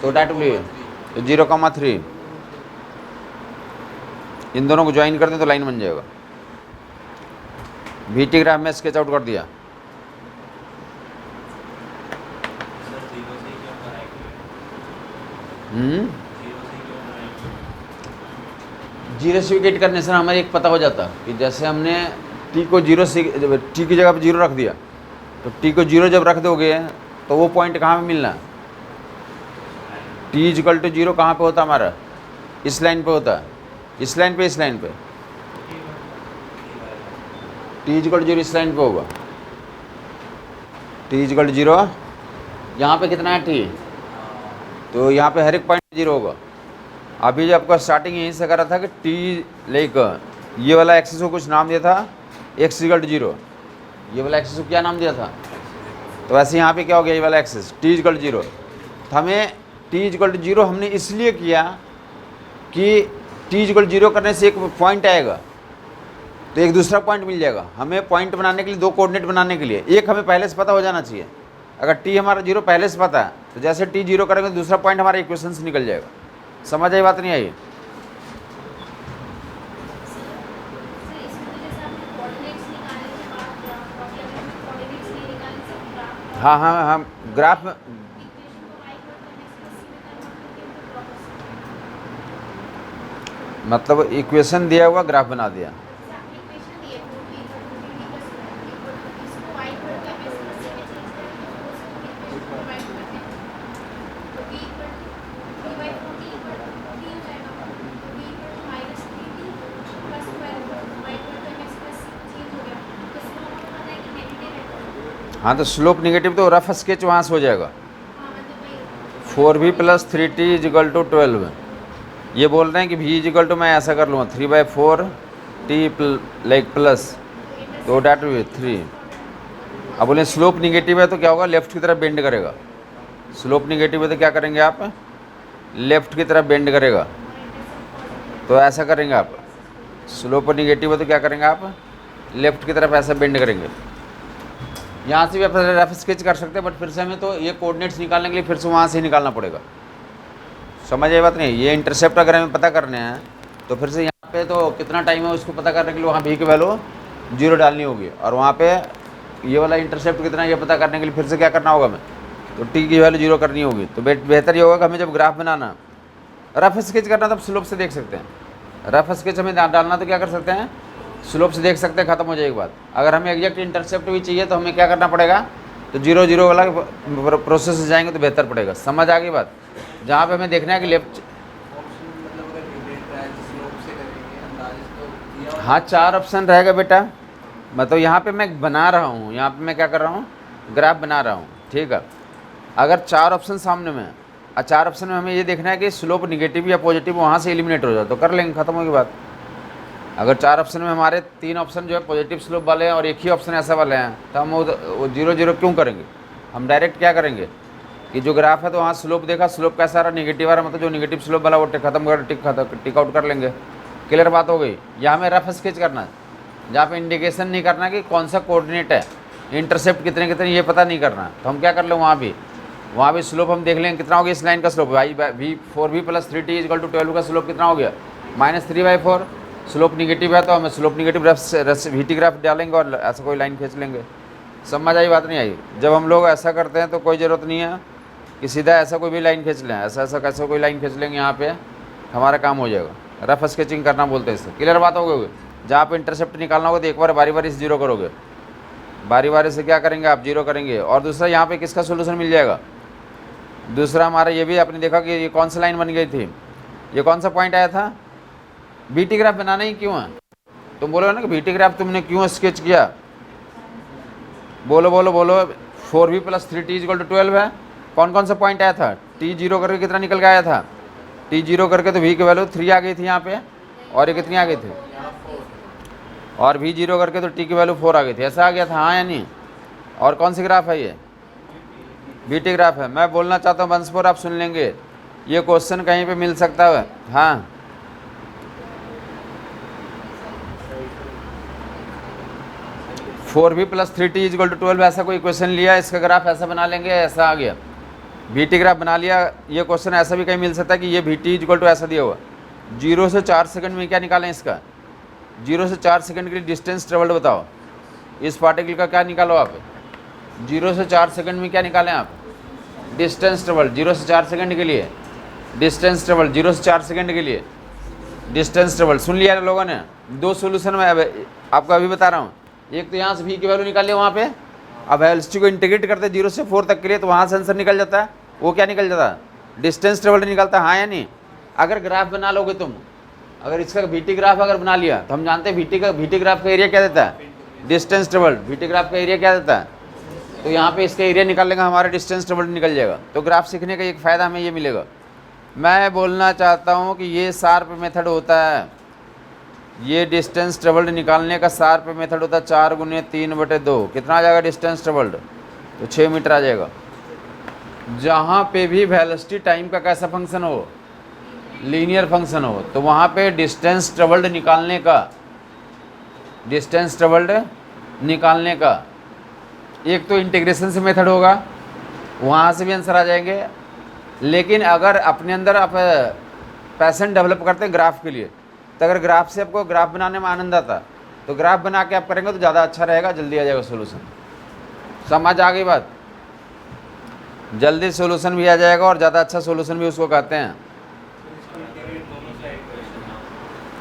तो दैट विल तो 0,3। इन दोनों को ज्वाइन कर दें तो लाइन बन जाएगा। वी टी ग्राफ में स्केच आउट कर दिया। जीरोसिफिकेट करने से हमें एक पता हो जाता कि जैसे हमने टी को जीरो से टी की जगह पर जीरो रख दिया, तो टी को जीरो जब रख दोगे तो वो पॉइंट कहाँ पे मिलना, टी इजकल टू जीरो कहाँ पे होता हमारा, इस लाइन पे होता, इस लाइन पे, इस लाइन पे टी इजकल टू जीरो इस लाइन पे होगा, टी इजकल टू जीरो, यहाँ पे कितना है टी, तो यहाँ पे हर एक पॉइंट जीरो होगा। अभी जब आपका स्टार्टिंग यहीं से करा था कि टी लाइक ये वाला एक्सिस को कुछ नाम दिया था एक्स इजकल टू जीरो, ये वाला एक्सिस को क्या नाम दिया था, तो वैसे यहाँ पे क्या हो गया, ये वाला axis t equal to zero, तो हमें टी इजकल टू जीरो हमने इसलिए किया कि टी इजकल टू जीरो करने से एक पॉइंट आएगा तो एक दूसरा पॉइंट मिल जाएगा। हमें पॉइंट बनाने के लिए, दो कोऑर्डिनेट बनाने के लिए एक हमें पहले से पता हो जाना चाहिए। अगर टी हमारा जीरो पहले से पता है तो जैसे टी जीरो करेंगे दूसरा पॉइंट हमारे इक्वेशन से निकल जाएगा। समझ आई बात नहीं आई? हाँ हाँ हाँ, ग्राफ में मतलब इक्वेशन दिया हुआ ग्राफ बना दिया। हाँ तो स्लोप निगेटिव तो रफ स्केच वहाँ से हो जाएगा, 4v + 3t = 12। ये बोल रहे हैं कि v = मैं ऐसा कर लूँगा 3/4 t लाइक प्लस, तो डैट विल 3। अब बोले स्लोप निगेटिव है तो क्या होगा, लेफ्ट की तरफ बेंड करेगा। स्लोप निगेटिव है तो क्या करेंगे आप, लेफ्ट की तरफ बेंड करेगा, तो ऐसा करेंगे आप। स्लोप निगेटिव है तो क्या करेंगे आप, लेफ्ट की तरफ ऐसा बेंड करेंगे। यहाँ से भी आप रफ स्केच कर सकते हैं, बट फिर से हमें तो ये कोऑर्डिनेट्स निकालने के लिए फिर से वहाँ से ही निकालना पड़ेगा। समझ आई बात नहीं? ये इंटरसेप्ट अगर हमें पता करने हैं तो फिर से यहाँ पे तो कितना टाइम है उसको पता करने के लिए वहाँ भी की वैल्यू 0 डालनी होगी, और वहाँ पे ये वाला इंटरसेप्ट कितना है ये पता करने के लिए फिर से क्या करना होगा हमें, तो टी की वैल्यू 0 करनी होगी। तो बेहतर ये होगा कि हमें जब ग्राफ बनाना, रफ स्केच करना तब स्लोप से देख सकते हैं। रफ स्केच हमें डालना तो क्या कर सकते हैं, स्लोप से देख सकते हैं, ख़त्म हो जाएगी बात। अगर हमें एग्जैक्ट इंटरसेप्ट भी चाहिए तो हमें क्या करना पड़ेगा, तो 0 0 वाला प्रोसेस से जाएंगे तो बेहतर पड़ेगा। समझ आ गई बात? जहाँ पे हमें देखना है कि लेफ्ट, हाँ 4 ऑप्शन रहेगा बेटा। मतलब यहाँ पे मैं बना रहा हूँ, यहाँ पे मैं क्या कर रहा हूँ, ग्राफ बना रहा हूँ, ठीक है। अगर 4 ऑप्शन सामने में, और 4 ऑप्शन में हमें ये देखना है कि स्लोप निगेटिव या पॉजिटिव वहाँ से एलिमिनेट हो जाए तो कर लेंगे, ख़त्म होगी बात। अगर 4 ऑप्शन में हमारे 3 ऑप्शन जो है पॉजिटिव स्लोप वाले हैं और एक ही ऑप्शन ऐसा वाले हैं, तो हम वो 0 0 क्यों करेंगे। हम डायरेक्ट क्या करेंगे कि जो ग्राफ है तो वहाँ स्लोप देखा, स्लोप कैसा रहा, निगेटिव आ रहा, मतलब जो निगेटिव स्लोप वाला वो खत्म कर टिक आउट कर लेंगे। क्लियर बात हो गई? या हमें रफ स्केच करना है जहाँ पे इंडिकेशन नहीं करना कि कौन सा कोऑर्डिनेट है, इंटरसेप्ट कितने कितने ये पता नहीं करना, तो हम क्या कर लें वहाँ भी स्लोप हम देख लेंगे कितना हो गया इस लाइन का स्लोप, v 4v + 3t = 12 का स्लोप कितना हो गया, -3/4। स्लोप निगेटिव है तो हमें स्लोप निगेटिव वीटी ग्राफ डालेंगे और ऐसा कोई लाइन खींच लेंगे। समझ आई बात नहीं आई? जब हम लोग ऐसा करते हैं तो कोई ज़रूरत नहीं है कि सीधा ऐसा कोई भी लाइन खींच लें, ऐसा कैसे कोई लाइन खींच लेंगे, यहाँ पे हमारा काम हो जाएगा। रफ स्केचिंग करना बोलते हैं इससे। क्लियर बात हो गई? जहाँ पे इंटरसेप्ट निकालना होगा तो एक बार बारी बारी से 0 करोगे, बारी बारी से क्या करेंगे आप, 0 करेंगे। और दूसरा यहाँ पे किसका सोल्यूशन मिल जाएगा, दूसरा हमारा ये भी आपने देखा कि ये कौन सा लाइन बन गई थी, ये कौन सा पॉइंट आया था। बीटी ग्राफ बनाना ही क्यों है, तुम बोलो ना कि बीटी ग्राफ तुमने क्यों स्केच किया, बोलो बोलो बोलो। 4v + 3t = 12 है। कौन कौन सा पॉइंट आया था, t 0 करके कितना निकल के आया था, t 0 करके तो v की वैल्यू 3 आ गई थी यहाँ पे, और ये कितनी आ गई थी, और v 0 करके तो t की वैल्यू 4 आ गई थी, ऐसा आ गया था, हाँ या नहीं। और कौन सी ग्राफ है ये, बीटी ग्राफ है। मैं बोलना चाहता हूँ वंस मोर, आप सुन लेंगे, ये क्वेश्चन कहीं पे मिल सकता है। हाँ 4v + 3t = 12 ऐसा कोई क्वेश्चन लिया, इसका ग्राफ ऐसा बना लेंगे, ऐसा आ गया, बीटी ग्राफ बना लिया। ये क्वेश्चन ऐसा भी कहीं मिल सकता है कि ये vt = ऐसा दिया हुआ, 0 से 4 सेकंड में क्या निकालें इसका, 0 से 4 सेकंड के लिए डिस्टेंस ट्रेवल्ड बताओ, इस पार्टिकल का क्या निकालो आप, 0 से 4 सेकंड में क्या निकालें आप, डिस्टेंस ट्रेवल्ड। 0 से 4 सेकंड के लिए डिस्टेंस ट्रेवल्ड, 0 से 4 सेकंड के लिए डिस्टेंस ट्रेवल सुन लिया है लोगों ने। दो सोल्यूशन में आपको अभी बता रहा हूँ। एक तो यहाँ से v की वैल्यू निकाल लिया वहाँ पे, अब वेलोसिटी को इंटीग्रेट करते 0 से 4 तक के लिए, तो वहाँ से आंसर निकल जाता है। वो क्या निकल जाता है? डिस्टेंस ट्रेवल निकलता है, हाँ या नहीं? अगर ग्राफ बना लोगे तुम, अगर इसका वीटी ग्राफ अगर बना लिया तो हम जानते हैं वीटी ग्राफ का एरिया क्या देता है? Distance travel. वीटी ग्राफ का एरिया क्या देता है? तो यहाँ पे इसका एरिया निकाल लेगा, हमारा डिस्टेंस ट्रेवल निकल जाएगा। तो ग्राफ सीखने का एक फ़ायदा हमें ये मिलेगा। मैं बोलना चाहता हूँ कि ये शार्प मेथड होता है, ये डिस्टेंस ट्रेवल्ड निकालने का शार्प मेथड होता है। 4 × 3/2 कितना आ जाएगा डिस्टेंस ट्रेवल्ड? तो 6 मीटर आ जाएगा। जहाँ पे भी वेलोसिटी टाइम का कैसा फंक्शन हो, लीनियर फंक्शन हो, तो वहाँ पे डिस्टेंस ट्रेवल्ड निकालने का एक तो इंटीग्रेशन से मेथड होगा, वहाँ से भी आंसर आ जाएंगे। लेकिन अगर अपने अंदर आप पैशन डेवलप करते हैं ग्राफ के लिए, तो अगर ग्राफ से आपको ग्राफ बनाने में आनंद आता, तो ग्राफ बना के आप करेंगे तो ज़्यादा अच्छा रहेगा, जल्दी आ जाएगा सोल्यूशन। समझ आ गई बात? जल्दी सोल्यूशन भी आ जाएगा और ज़्यादा अच्छा सोल्यूशन भी उसको कहते हैं।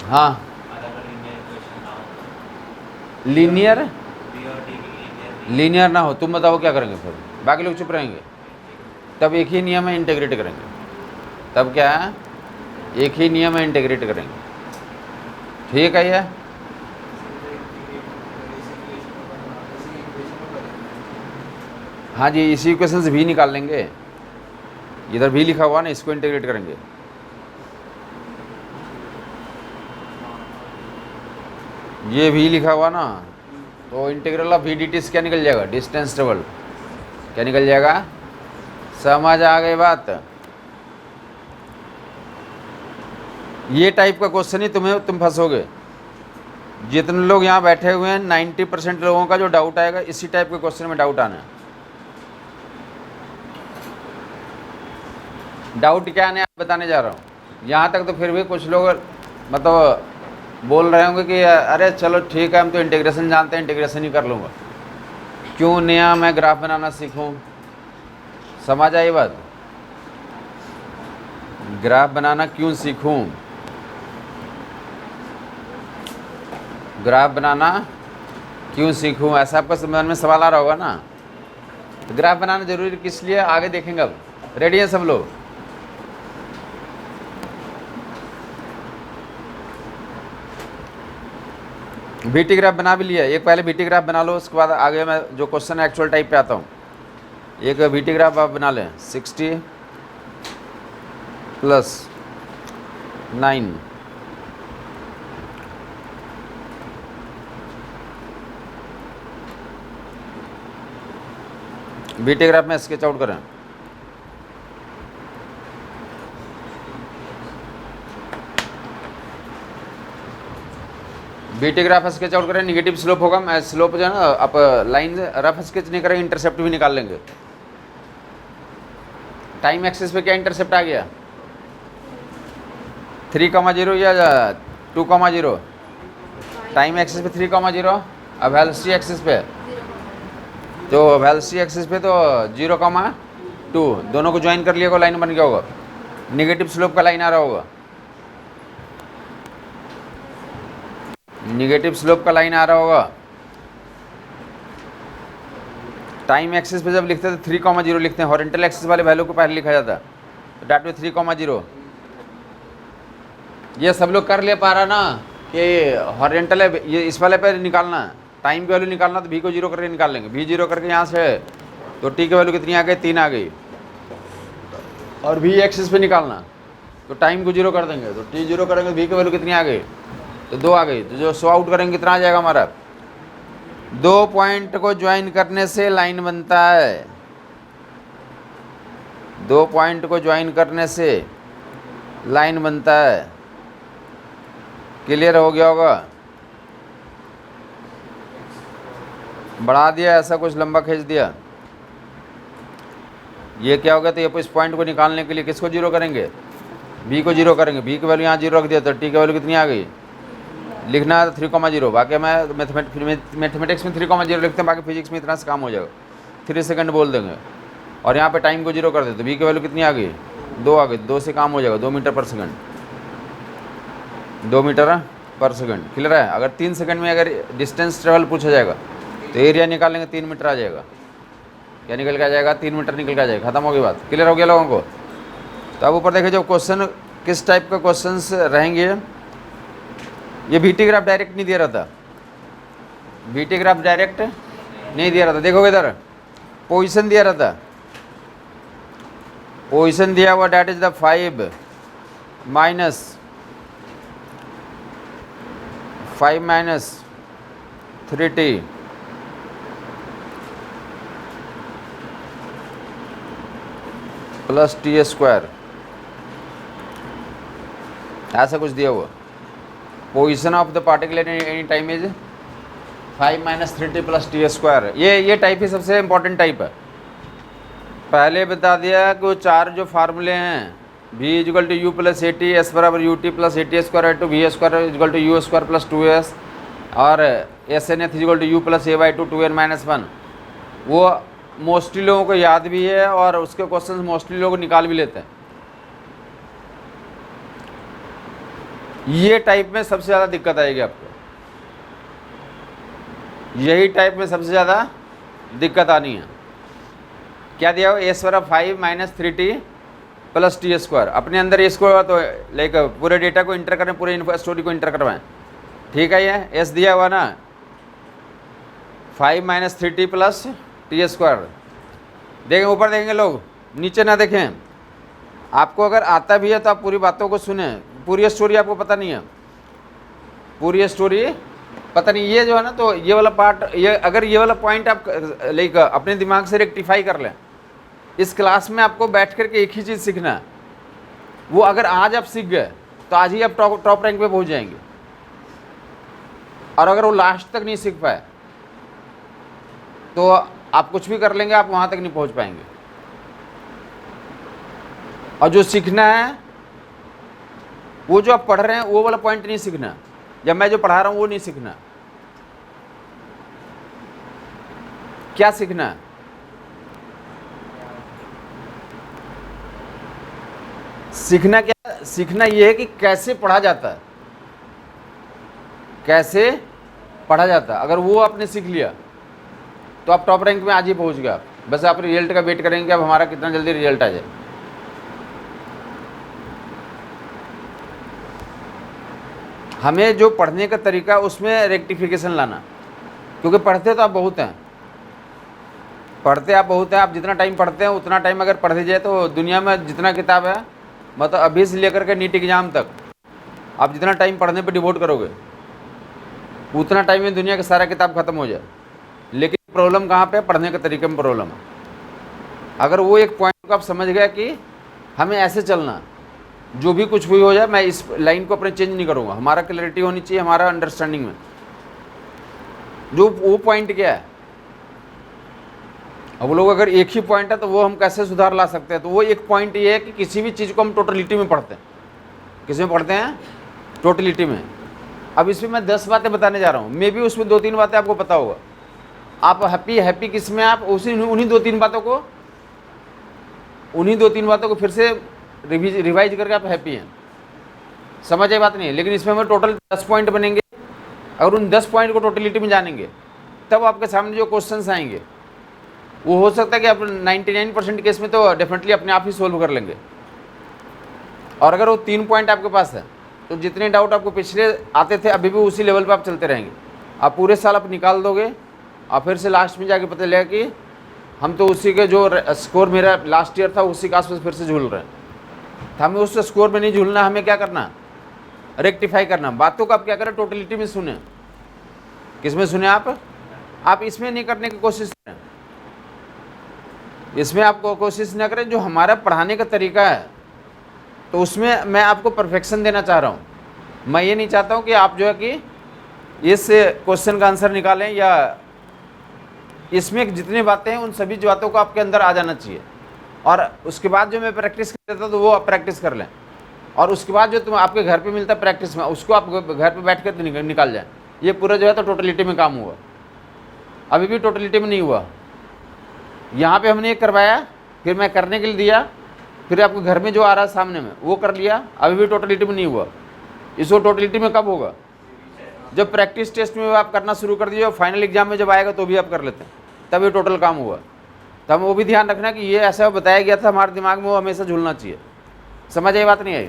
हाँ, लीनियर ना हो, तुम बताओ क्या करेंगे फिर? बाकी लोग चुप रहेंगे, तब एक ही नियम है, इंटीग्रेट करेंगे। तब क्या है? एक ही नियम है, इंटीग्रेट करेंगे। ठीक है ये? हाँ जी, इसी इक्वेशन से भी निकाल लेंगे। इधर भी लिखा हुआ ना, इसको इंटीग्रेट करेंगे। ये भी लिखा हुआ ना, तो इंटीग्रल ऑफ v/dt से क्या निकल जाएगा? Distance travel. क्या निकल जाएगा? समझ आ गई बात? ये टाइप का क्वेश्चन ही तुम फंसोगे। जितने लोग यहाँ बैठे हुए हैं 90% लोगों का जो डाउट आएगा इसी टाइप के क्वेश्चन में डाउट आना है। डाउट क्या आने आप बताने जा रहा हूँ। यहाँ तक तो फिर भी कुछ लोग मतलब बोल रहे होंगे कि अरे चलो ठीक है, हम तो इंटीग्रेशन जानते हैं, इंटीग्रेशन ही कर लूँगा, क्यों नया मैं ग्राफ बनाना सीखूँ? समझ आई बात? ग्राफ बनाना क्यों सीखूं? ग्राफ बनाना क्यों सीखूं? ऐसा आपका मन में सवाल आ रहा होगा ना। तो ग्राफ बनाना जरूरी किस लिए, आगे देखेंगे। अब रेडी है सब लोग? वीटी ग्राफ बना भी लिया। एक पहले वीटी ग्राफ बना लो, उसके बाद आगे मैं जो क्वेश्चन एक्चुअल टाइप पे आता हूँ। एक वीटी ग्राफ आप बना लें। 60 + 9 वीटी ग्राफ में स्केच आउट करें। वीटी ग्राफ स्केच आउट करें। निगेटिव स्लोप होगा, मैं स्लोप जो है ना आप लाइन रफ स्केच नहीं करेंगे, इंटरसेप्ट भी निकाल लेंगे। टाइम एक्सिस पे क्या इंटरसेप्ट आ गया? 3,0 या 2,0? टाइम एक्सिस पे 3,0। अब वेलोसिटी एक्सिस पे, तो वेलोसिटी एक्सिस पे तो 0,2, दोनों को ज्वाइन कर लिया होगा, लाइन बन गया होगा। निगेटिव स्लोप का लाइन आ रहा होगा, निगेटिव स्लोप का लाइन आ रहा होगा। टाइम एक्सिस पे जब लिखते हैं तो 3,0 लिखते हैं, हॉरिजॉन्टल एक्सिस वाले वैल्यू को पहले लिखा जाता है, तो डैट में 3,0। ये सब लोग कर ले पा रहा ना कि हॉरिजॉन्टल है, ये इस वाले पे निकालना है, टाइम की वैल्यू निकालना, तो v को 0 करके निकाल लेंगे। v 0 करके यहाँ से, तो t की वैल्यू कितनी आ गई? 3 आ गई। और v एक्सिस पे निकालना, तो टाइम को 0 कर देंगे, तो t 0 करेंगे, v की वैल्यू कितनी आ गई? तो 2 आ गई। तो जो सो आउट करेंगे कितना आ जाएगा हमारा? 2 पॉइंट को ज्वाइन करने से लाइन बनता है। 2 पॉइंट को ज्वाइन करने से लाइन बनता है। क्लियर हो गया होगा? बढ़ा दिया, ऐसा कुछ लंबा खींच दिया। ये क्या होगा? तो ये इस पॉइंट को निकालने के लिए किसको 0 करेंगे? v को 0 करेंगे। v की वैल्यू यहाँ 0 रख दिया, तो t की वैल्यू कितनी आ गई? लिखना है 3,0। बाकी मैं मैथमेटिक्स में 3,0 लिखते हैं, बाकी फिजिक्स में इतना से काम हो जाएगा, 3 सेकंड बोल देंगे। और यहाँ पे टाइम को 0 कर देते, v की वैल्यू कितनी आ गई? 2 आ गई। 2 से काम हो जाएगा, 2 मीटर पर सेकंड। 2 मीटर पर सेकंड, क्लियर है। अगर 3 सेकंड में अगर डिस्टेंस ट्रेवल पूछा जाएगा तो एरिया निकालेंगे 3 मीटर आ जाएगा। क्या निकल के आ जाएगा? 3 मीटर निकल के आ जाएगा। खत्म हो गई बात, क्लियर हो गया लोगों को। तो अब ऊपर देखिए जो क्वेश्चन किस टाइप का क्वेश्चंस रहेंगे। ये VT ग्राफ डायरेक्ट नहीं दे रहा था, VT ग्राफ डायरेक्ट नहीं दिया रहा था। देखो इधर पोजीशन दिया रहा था, पोजीशन दिया हुआ that is the 5 minus 3t plus t², ऐसा कुछ दिया हुआ। Position of the particle at any time is 5 minus 3t plus t²। ये टाइप ही सबसे इंपॉर्टेंट टाइप है। पहले बता दिया कि वो चार जो फार्मूले हैं, v equal to you plus A T, S बराबर U T plus A T square two V square equal to you square plus 2s, और S N eth equal to you plus a/2 2n minus 1। वो mostly लोगों को याद भी है और उसके क्वेश्चंस मोस्टली लोग निकाल भी लेते हैं। ये टाइप में सबसे ज़्यादा दिक्कत आएगी आपको, यही टाइप में सबसे ज़्यादा दिक्कत आनी है। क्या दिया हो? एस बराबर 5 माइनस 3t प्लस t²। अपने अंदर इसको तो लाइक पूरे डेटा को इंटर करें, पूरे इन्फो स्टोरी को इंटर करवाएं, ठीक है। ये एस दिया हुआ ना 5 माइनस 3t प्लस t²। देखें ऊपर, देखेंगे लोग, नीचे ना देखें। आपको अगर आता भी है तो आप पूरी बातों को सुने, पूरी स्टोरी आपको पता नहीं है, पूरी स्टोरी पता नहीं। ये जो है ना, तो ये वाला पार्ट, ये अगर ये वाला पॉइंट आप लाइक अपने दिमाग से रेक्टिफाई कर लें, इस क्लास में आपको बैठ करके एक ही चीज़ सीखना है। वो अगर आज आप सीख गए तो आज ही आप टॉप रैंक पे पहुंच जाएंगे। और अगर वो लास्ट तक नहीं सीख पाए तो आप कुछ भी कर लेंगे, आप वहां तक नहीं पहुंच पाएंगे। और जो सीखना है, वो जो आप पढ़ रहे हैं वो वाला पॉइंट नहीं सीखना, या मैं जो पढ़ा रहा हूं वो नहीं सीखना। क्या सीखना है? सीखना क्या? सीखना ये है कि कैसे पढ़ा जाता है, कैसे पढ़ा जाता है। अगर वो आपने सीख लिया तो आप टॉप रैंक में आज ही पहुंच गए। आप बस आप रिजल्ट का वेट करेंगे, अब हमारा कितना जल्दी रिजल्ट आ जाए। हमें जो पढ़ने का तरीका उसमें रेक्टिफिकेशन लाना, क्योंकि पढ़ते तो आप बहुत हैं, पढ़ते आप बहुत हैं। आप जितना टाइम पढ़ते हैं उतना टाइम अगर पढ़ जाए तो दुनिया में जितना किताब है, मतलब अभी से लेकर के नीट एग्जाम तक, आप जितना टाइम पढ़ने पर डिवोट करोगे उतना टाइम में दुनिया का सारा किताब खत्म हो जाए। लेकिन प्रॉब्लम कहाँ पे? पढ़ने के तरीके में प्रॉब्लम है। अगर वो एक पॉइंट को आप समझ गए कि हमें ऐसे चलना, जो भी कुछ भी हो जाए मैं इस लाइन को अपने चेंज नहीं करूँगा, हमारा क्लैरिटी होनी चाहिए हमारा अंडरस्टैंडिंग में। जो वो पॉइंट क्या है, अब लोग अगर एक ही पॉइंट है तो वो हम कैसे सुधार ला सकते हैं? तो वो एक पॉइंट ये है कि किसी भी चीज़ को हम टोटलिटी में पढ़ते हैं। किस में पढ़ते हैं? टोटलिटी में। अब इसमें मैं 10 बातें बताने जा रहा हूँ, मे भी उसमें 2-3 बातें आपको पता होगा। आप हैप्पी किस में, आप उन्हीं 2-3 बातों को फिर से रिवाइज करके आप हैप्पी हैं। समझ आई बात नहीं? लेकिन इसमें हमें टोटल 10 पॉइंट बनेंगे। अगर उन 10 पॉइंट को टोटलिटी में जानेंगे तब आपके सामने जो क्वेश्चंस आएंगे वो हो सकता है कि आप 99% केस में तो डेफिनेटली अपने आप ही सोल्व कर लेंगे। और अगर वो 3 पॉइंट आपके पास है तो जितने डाउट आपको पिछले आते थे अभी भी उसी लेवल पे आप चलते रहेंगे। आप पूरे साल आप निकाल दोगे और फिर से लास्ट में जाके पता चलेगा कि हम तो उसी के जो स्कोर मेरा लास्ट ईयर था उसी के आसपास फिर से झूल रहे हैं। तो हमें उस स्कोर में नहीं झूलना, हमें क्या करना? रेक्टिफाई करना। बातों को आप क्या करें? टोटलिटी में सुने। किस में सुने आप इसमें नहीं करने की कोशिश करें, इसमें आपको कोशिश ना करें। जो हमारा पढ़ाने का तरीका है तो उसमें मैं आपको परफेक्शन देना चाह रहा हूँ। मैं ये नहीं चाहता हूँ कि आप जो है कि इस क्वेश्चन का आंसर निकालें, या इसमें जितनी बातें हैं उन सभी बातों को आपके अंदर आ जाना चाहिए। और उसके बाद जो मैं प्रैक्टिस कर देता हूँ तो वो आप प्रैक्टिस कर लें। और उसके बाद जो तुम आपके घर पे मिलता है प्रैक्टिस में, उसको आप घर पे बैठ कर निकाल जाएँ। ये पूरा जो है तो टोटलिटी में काम हुआ, अभी भी टोटलिटी में नहीं हुआ। यहाँ पे हमने एक करवाया, फिर मैं करने के लिए दिया, फिर आपको घर में जो आ रहा है सामने में वो कर लिया, अभी भी टोटलिटी में नहीं हुआ। इसको टोटलिटी में कब होगा? जब प्रैक्टिस टेस्ट में आप करना शुरू कर दीजिए, फाइनल एग्जाम में जब आएगा तो भी आप कर लेते हैं, तब ये टोटल काम हुआ। तो हम वो भी ध्यान रखना कि ये ऐसा बताया गया था हमारे दिमाग में, वो हमेशा झूलना चाहिए। समझ आई बात नहीं आई?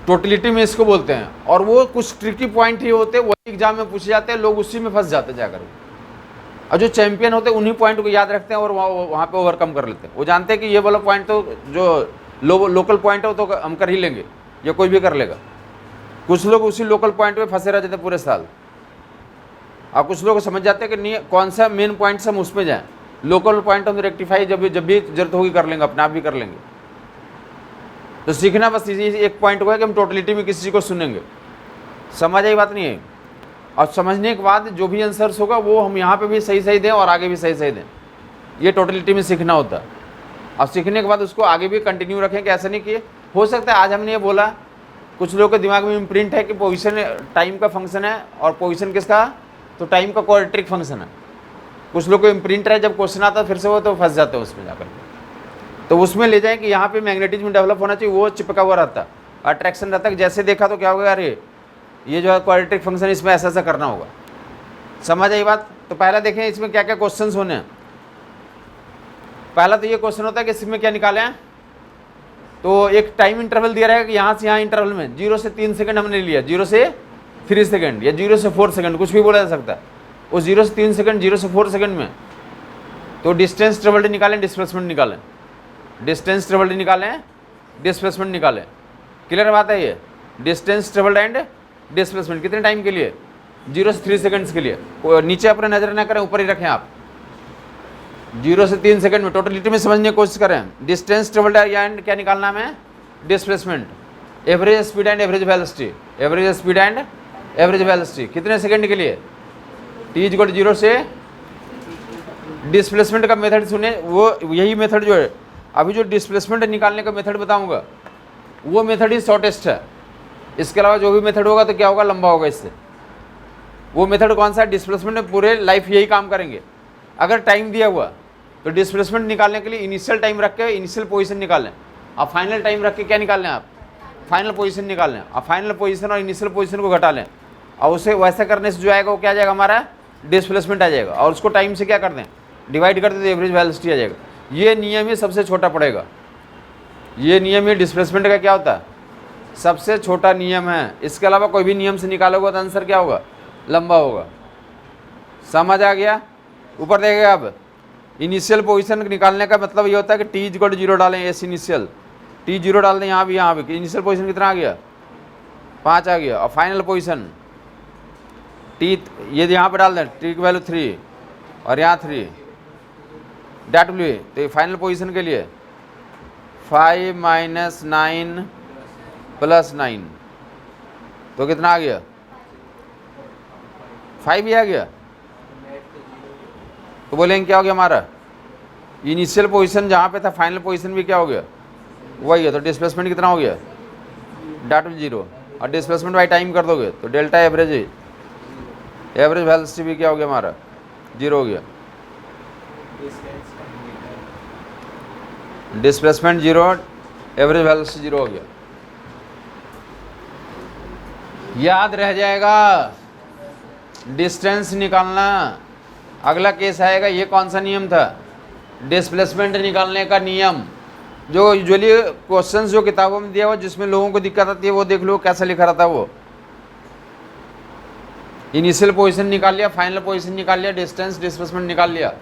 टोटलिटी में इसको बोलते हैं। और वो कुछ ट्रिकी पॉइंट ही होते हैं, वही एग्जाम में पूछे जाते हैं, लोग उसी में फंस जाते हैं जाकर। और जो चैंपियन होते हैं उन्हीं पॉइंट को याद रखते हैं और वहाँ पे ओवरकम कर लेते हैं। वो जानते हैं कि ये वाला पॉइंट तो जो लोकल पॉइंट है वो तो हम कर ही लेंगे, या कोई भी कर लेगा। कुछ लोग उसी लोकल पॉइंट पे फंसे रह जाते पूरे साल, और कुछ लोग समझ जाते हैं कि नहीं कौन सा मेन पॉइंट से हम उस पर जाएँ, लोकल पॉइंट हम रेक्टिफाई जब भी जरूरत होगी कर लेंगे, अपने आप भी कर लेंगे। तो सीखना बस इसी एक पॉइंट को है कि हम टोटलिटी में किसी को सुनेंगे। समझ आई बात नहीं है? और समझने के बाद जो भी आंसर्स होगा वो हम यहाँ पे भी सही सही दें और आगे भी सही सही दें। ये टोटलिटी में सीखना होता है। और सीखने के बाद उसको आगे भी कंटिन्यू रखें कि ऐसा नहीं किए। हो सकता है आज हमने ये बोला, कुछ लोगों के दिमाग में इम्प्रिंट है कि पोजीशन टाइम का फंक्शन है, और पोजीशन किसका? तो टाइम का क्वाड्रेटिक फंक्शन है। कुछ लोग को इम्प्रिंट है, जब क्वेश्चन आता है फिर से वो तो फंस जाते हैं उसमें जाकर। तो उसमें ले जाएं कि यहाँ पे मैग्नेटिज्म डेवलप होना चाहिए, वो चिपका हुआ रहता है, अट्रैक्शन रहता है। जैसे देखा तो क्या होगा, अरे ये जो है क्वाड्रेटिक फंक्शन, इसमें ऐसा ऐसा करना होगा। समझ आई बात? तो पहला देखें इसमें क्या क्या क्वेश्चंस होने हैं। पहला तो ये क्वेश्चन होता है कि इसमें क्या निकाले हैं। तो एक टाइम इंटरवल दिया रहेगा कि यहाँ से यहाँ इंटरवल में 0 से 3 सेकंड हमने लिया, 0 से 3 सेकंड या 0 से 4 सेकंड, कुछ भी बोला जा सकता है। उस 0 से 3 सेकंड, 0 से 4 सेकंड में तो डिस्टेंस ट्रेवल्ड निकालें, डिस्प्लेसमेंट निकालें, डिस्टेंस ट्रेवल्ड निकालें, डिस्प्लेसमेंट निकालें। क्लियर बात है? ये डिस्टेंस ट्रेवल्ड एंड डिस्प्लेसमेंट कितने टाइम के लिए? 0 से 3 सेकंड्स के लिए। नीचे अपने नजर ना करें, ऊपर ही रखें आप। 0 से 3 सेकंड में टोटलिटी में समझने की कोशिश करें। डिस्टेंस ट्रेवल्ड एंड क्या निकालना है? Displacement. Average speed and average velocity, average speed and average velocity कितने सेकंड के लिए? t = 0 से डिस्प्लेसमेंट का मेथड सुने, वो यही मेथड जो है अभी जो डिस्प्लेसमेंट निकालने का मेथड बताऊंगा, वो मेथड ही शॉर्टेस्ट है। इसके अलावा जो भी मेथड होगा तो क्या होगा? लंबा होगा इससे। वो मेथड कौन सा है? डिस्प्लेसमेंट में पूरे लाइफ यही काम करेंगे। अगर टाइम दिया हुआ तो डिस्प्लेसमेंट निकालने के लिए इनिशियल टाइम रख के इनिशियल पोजीशन निकालें, और फाइनल टाइम रख के क्या निकाल लें आप? फाइनल पोजीशन निकाल लें, और फाइनल पोजीशन और इनिशियल पोजीशन को घटा लें, और उसे वैसा करने से जो आएगा वो क्या आ जाएगा? हमारा डिस्प्लेसमेंट आ जाएगा। और उसको टाइम से क्या कर दें? डिवाइड कर दें तो एवरेज वेलोसिटी आ जाएगा। ये नियम ही सबसे छोटा पड़ेगा। ये नियम ही डिस्प्लेसमेंट का क्या होता है? सबसे छोटा नियम है। इसके अलावा कोई भी नियम से निकालोगे तो आंसर क्या होगा? लंबा होगा। समझ आ गया? ऊपर देखेगा अब इनिशियल पोजीशन निकालने का मतलब ये होता है कि t = 0 डालें, एस इनिशियल t 0 डाल दें, यहाँ भी इनिशियल पोजीशन कितना आ गया? 5 आ गया। और फाइनल पोजीशन t ये यहाँ पर डाल दें, t की वैल्यू 3 और यहाँ 3 डैट विल बी, तो फाइनल पोजीशन के लिए 5 - 9 + 9 तो कितना आ गया? 5 ही आ गया। तो बोलेंगे क्या हो गया हमारा? इनिशियल पोजीशन जहाँ पे था फाइनल पोजीशन भी क्या हो गया? वही है। तो डिस्प्लेसमेंट कितना हो गया? डैट विल 0, और डिस्प्लेसमेंट बाई टाइम कर दोगे तो डेल्टा एवरेज वेलोसिटी भी क्या हो गया हमारा? 0 हो गया। डिस्प्लेसमेंट 0, एवरेज वेलोसिटी 0 हो गया। याद रह जाएगा डिस्टेंस निकालना। अगला केस आएगा, ये कौन सा नियम था? डिस्प्लेसमेंट निकालने का नियम। जो यूजुअली क्वेश्चंस जो किताबों में दिया हुआ, जिसमें लोगों को दिक्कत आती है, वो देख लो कैसा लिखा रहता है। वो इनिशियल पोजीशन निकाल लिया, फाइनल पोजीशन निकाल लिया, डिस्टेंस डिस्प्लेसमेंट निकाल लिया,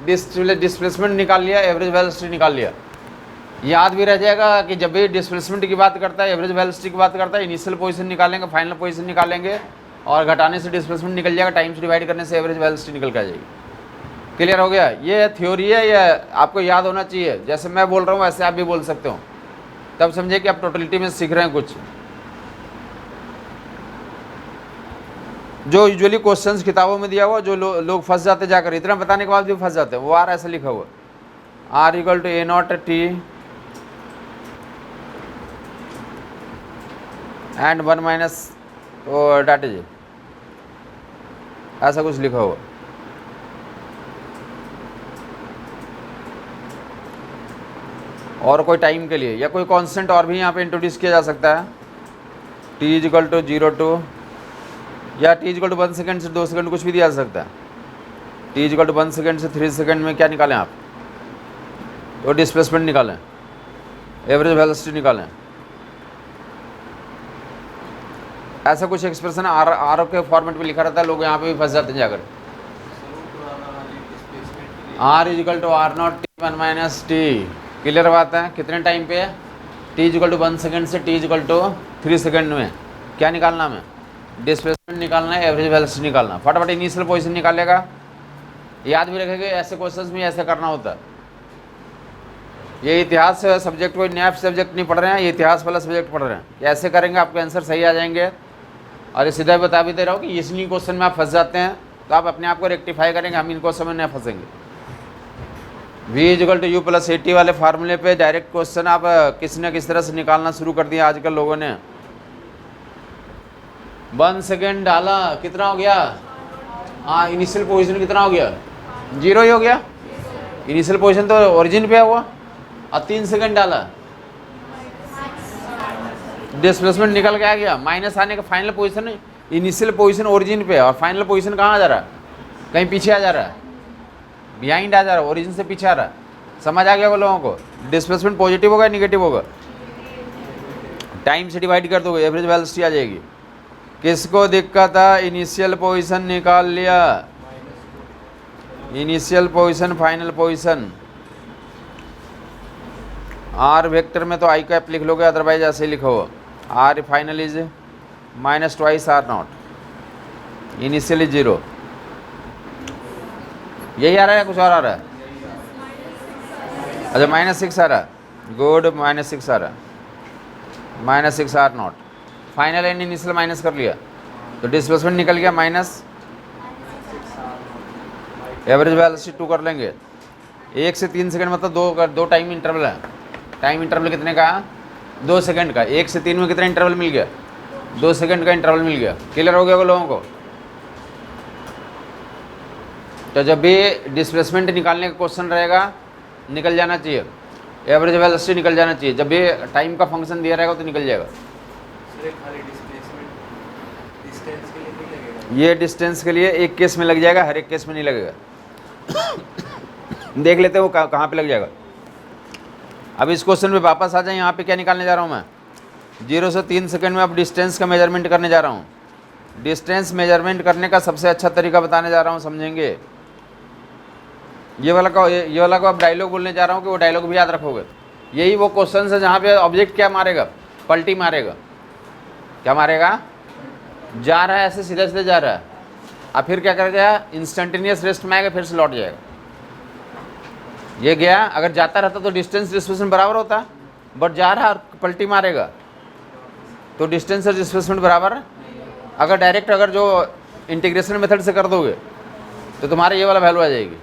डिस्प्लेसमेंट निकाल लिया, एवरेज वेलोसिटी निकाल लिया। याद भी रह जाएगा कि जब भी डिस्प्लेसमेंट की बात करता है, एवरेज वेलोसिटी की बात करता है, इनिशियल पोजीशन निकालेंगे, फाइनल पोजीशन निकालेंगे, और घटाने से डिस्प्लेसमेंट निकल जाएगा, टाइम से डिवाइड करने से एवरेज वेलोसिटी निकल के आ जाएगी। क्लियर हो गया? ये थ्योरी है, ये आपको याद होना चाहिए। जैसे मैं बोल रहा हूँ वैसे आप भी बोल सकते हो, तब समझे कि आप टोटलिटी में सीख रहे हैं कुछ। जो यूजुअली क्वेश्चंस किताबों में दिया हुआ, जो लोग फंस जाते जाकर, इतना बताने के बाद भी फंस जाते हैं, वो आर ऐसा लिखा हुआ R = A0 T and 1 - that is, ऐसा कुछ लिखा हुआ। और कोई टाइम के लिए या कोई कांस्टेंट और भी यहाँ पे इंट्रोड्यूस किया जा सकता है। टी इजिकल टू 0 टू या टी इजिकल टू 1 सेकेंड से 2 सेकेंड कुछ भी दिया जा सकता है। टी इजिकल टू 1 सेकेंड से 3 सेकेंड में क्या निकालें आप, तो डिस्प्लेसमेंट निकालें, एवरेज वेलोसिटी निकालें। ऐसा कुछ एक्सप्रेशन आर के फॉर्मेट में लिखा रहता है, लोग यहाँ पे भी फंस जाते हैं जाकर। R equal to r not t 1 minus t, clear बात है। कितने टाइम पे है, टी इजिकल टू 1 सेकेंड से टी इजिकल टू 3 सेकेंड में क्या निकालना हमें, डिस्प्लेसमेंट निकालना है, एवरेज वेलोसिटी निकालना। फटाफट इनिशियल पोजीशन निकालेगा, याद भी रखेंगे ऐसे क्वेश्चंस में ऐसे करना होता है। ये इतिहास सब्जेक्ट कोई नया सब्जेक्ट नहीं पढ़ रहे हैं, ये इतिहास वाला सब्जेक्ट पढ़ रहे हैं। ऐसे करेंगे आपके आंसर सही आ जाएंगे। और ये सीधा बता भी दे रहा हूँ कि इसी क्वेश्चन में आप फंस जाते हैं, तो आप अपने आप को रेक्टिफाई करेंगे, हम इन क्वेश्चन में नहीं फंसेंगे। v equal to you plus AT वाले फार्मूले पे डायरेक्ट क्वेश्चन आप किसी न किसी तरह से निकालना शुरू कर दिया आजकल लोगों ने। 1 सेकेंड डाला, कितना हो गया, हाँ इनिशियल पोजीशन कितना हो गया, 0 ही हो गया। इनिशियल पोजीशन तो ओरिजिन पे हुआ, और 3 सेकेंड डाला, डिस्प्लेसमेंट निकल के आ गया। माइनस आने का final position, initial position origin पे, और फाइनल पोजीशन कहाँ आ जा रहा है, कहीं पीछे आ जा रहा है, बिहाइंड आ जा रहा है, ओरिजिन से पीछे आ रहा है। समझ आ गया वो लोगों को, डिस्प्लेसमेंट पॉजिटिव होगा निगेटिव होगा, टाइम से डिवाइड कर दोगे, एवरेज वेलोसिटी आ जाएगी। किसको दिक्कत है, इनिशियल पोजीशन निकाल लिया, initial position final position. R vector में तो आई कैप लिख लोगे, अदरवाइज ऐसे ही लिखो, r final is minus twice r not, initial is 0। यही आ रहा है, कुछ और आ रहा है, अच्छा -6 आ रहा है, गुड, -6 आ रहा है, -6 r not. Final and initial minus कर लिया तो डिस्प्लेसमेंट निकल गया माइनस, एवरेज वेलोसिटी 2 कर लेंगे। 1 से 3 सेकंड मतलब दो टाइम इंटरवल है। टाइम इंटरवल कितने का, 2 सेकंड का। 1 से 3 में कितना इंटरवल मिल गया, 2 सेकंड का इंटरवल मिल गया। क्लियर हो गया वो लोगों को। तो जब भी डिस्प्लेसमेंट निकालने का क्वेश्चन रहेगा, निकल जाना चाहिए, एवरेज वेलोसिटी निकल जाना चाहिए। जब भी टाइम का फंक्शन दिया रहेगा तो निकल जाएगा। ये डिस्टेंस के लिए एक केस में लग जाएगा, हर एक केस में नहीं लगेगा। देख लेते हैं वो कहाँ पे लग जाएगा। अब इस क्वेश्चन में वापस आ जाए, यहाँ पे क्या निकालने जा रहा हूँ मैं, 0 से 3 सेकंड में अब डिस्टेंस का मेजरमेंट करने जा रहा हूँ। डिस्टेंस मेजरमेंट करने का सबसे अच्छा तरीका बताने जा रहा हूँ, समझेंगे। ये वाला को अब डायलॉग बोलने जा रहा हूँ कि वो डायलॉग भी याद रखोगे। यही वो क्वेश्चन है जहाँ पे ऑब्जेक्ट क्या मारेगा, पलटी मारेगा। क्या मारेगा, जा रहा है ऐसे सीधा सीधा जा रहा है, अब फिर क्या करेगा, इंस्टेंटेनियस रेस्ट में आएगा, फिर से लौट जाएगा। ये गया, अगर जाता रहता तो डिस्टेंस डिस्प्लेसमेंट बराबर होता, बट जा रहा और पलटी मारेगा तो डिस्टेंस और डिस्प्लेसमेंट बराबर। अगर डायरेक्ट अगर जो इंटीग्रेशन मेथड से कर दोगे तो तुम्हारा ये वाला वैल्यू आ जाएगी,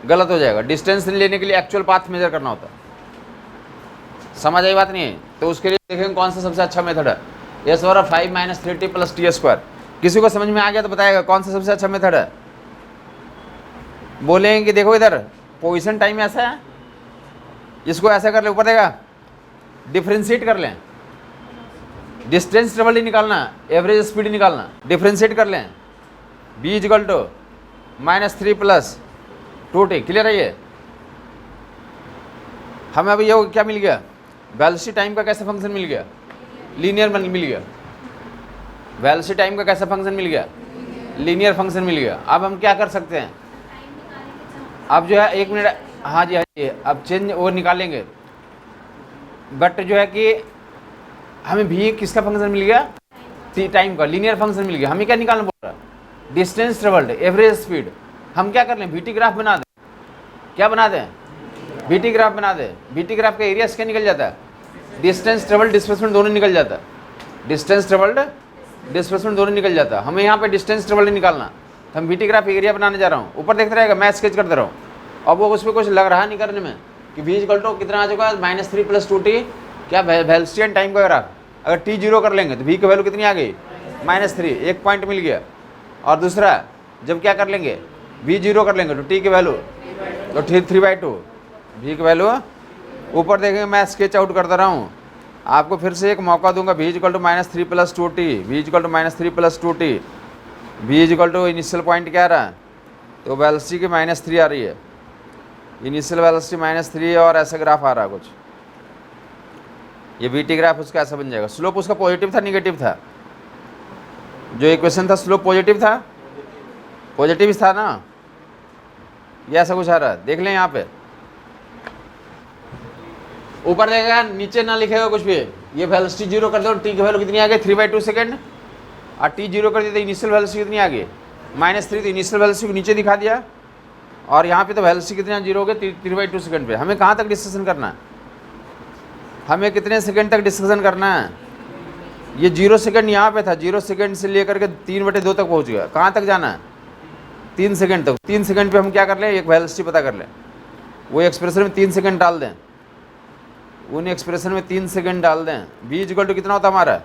गलत हो जाएगा। डिस्टेंस लेने के लिए एक्चुअल पाथ मेजर करना होता है। समझ आई बात नहीं है, तो उसके लिए देखेंगे कौन सा सबसे अच्छा मेथड है। एस और 5 - 3t + t²। किसी को समझ में आ गया तो बताएगा कौन सा सबसे अच्छा मेथड है। बोलेंगे कि देखो इधर पोजीशन टाइम ऐसा है, इसको ऐसा कर ले, ऊपर देगा डिफ्रेंशिएट कर लें, डिस्टेंस ट्रेवल ही निकालना, एवरेज स्पीड निकालना, डिफ्रेंशिएट कर लें। b = -3 + 2t। क्लियर है ये। हमें अभी ये क्या मिल गया, वेलोसिटी टाइम का कैसा फंक्शन मिल गया, लीनियर मिल गया। वेलोसिटी टाइम का कैसा फंक्शन मिल गया, लीनियर फंक्शन मिल गया। अब हम क्या कर सकते हैं, अब जो है 1 मिनट, हाँ जी हाँ जी, अब चेंज वो निकालेंगे। बट जो है कि हमें भी किसका फंक्शन मिल गया, टाइम का, लीनियर फंक्शन मिल गया। हमें क्या निकालना बोल रहा है, डिस्टेंस ट्रेवल्ड, एवरेज स्पीड। हम क्या कर लें, VT ग्राफ बना दें। क्या बना दें, VT ग्राफ बना दें। VT ग्राफ का एरिया क्या निकल जाता है, डिस्टेंस ट्रेवल्ड डिस्प्लेसमेंट दोनों निकल जाता है। डिस्टेंस ट्रेवल्ड डिस्प्लेसमेंट दोनों निकल जाता है। हमें यहाँ पे डिस्टेंस ट्रेवल्ड निकालना, तो हम VT ग्राफ एरिया बनाने जा रहा हूँ। ऊपर देखते रहेगा, मैं स्केच करते रहा हूँ। अब वो उस पर कुछ लग रहा नहीं करने में कि v = कितना आ चुका है, -3 + 2t। क्या वेलोसिटी एंड टाइम का ग्राफ। अगर t 0 कर लेंगे तो v की वैल्यू कितनी आ गई, -3, एक पॉइंट मिल गया। और दूसरा जब क्या कर लेंगे, v 0 कर लेंगे तो t की वैल्यू तो 3/2, v की वैल्यू। ऊपर देखेंगे, मैं स्केच आउट करता रहा हूँ, आपको फिर से एक मौका दूंगा। v equal to -3 + 2t, v equal to -3 + 2t, v equal to initial point क्या आ रहा है, तो वेलोसिटी की -3 आ रही है, इनिशियल वेलोसिटी -3 और ऐसा ग्राफ आ रहा है कुछ, ये वीटी ग्राफ उसका ऐसा बन जाएगा। स्लोप उसका पॉजिटिव था निगेटिव था, जो इक्वेशन था स्लोप पॉजिटिव था, पॉजिटिव था ना, ये ऐसा कुछ आ रहा है, देख लें यहाँ पे ऊपर देखेगा नीचे ना लिखेगा कुछ भी, ये वेलोसिटी जीरो कर दो, टी की वैल्यू कितनी आ गई 3/2 सेकेंड, और टी जीरो कर दिया तो इनिशियल वेलोसिटी कितनी आ गई -3, तो इनिशियल वेलोसिटी को नीचे दिखा दिया, और यहाँ पे तो वेलोसिटी कितनी जीरो हो गई 3/2 सेकेंड पे। हमें कहाँ तक डिस्कशन करना है, हमें कितने सेकेंड तक डिस्कशन करना है, ये 0 सेकेंड यहाँ पे था, 0 सेकेंड से लेकर के 3/2 तक पहुँच गया, कहाँ तक जाना है 3 सेकेंड तक। 3 सेकेंड पे हम क्या कर लें, एक वेलोसिटी पता कर लें, वो एक्सप्रेशन में 3 सेकेंड डाल दें, उन एक्सप्रेशन में 3 सेकेंड डाल दें। v इक्वल टू कितना होता हमारा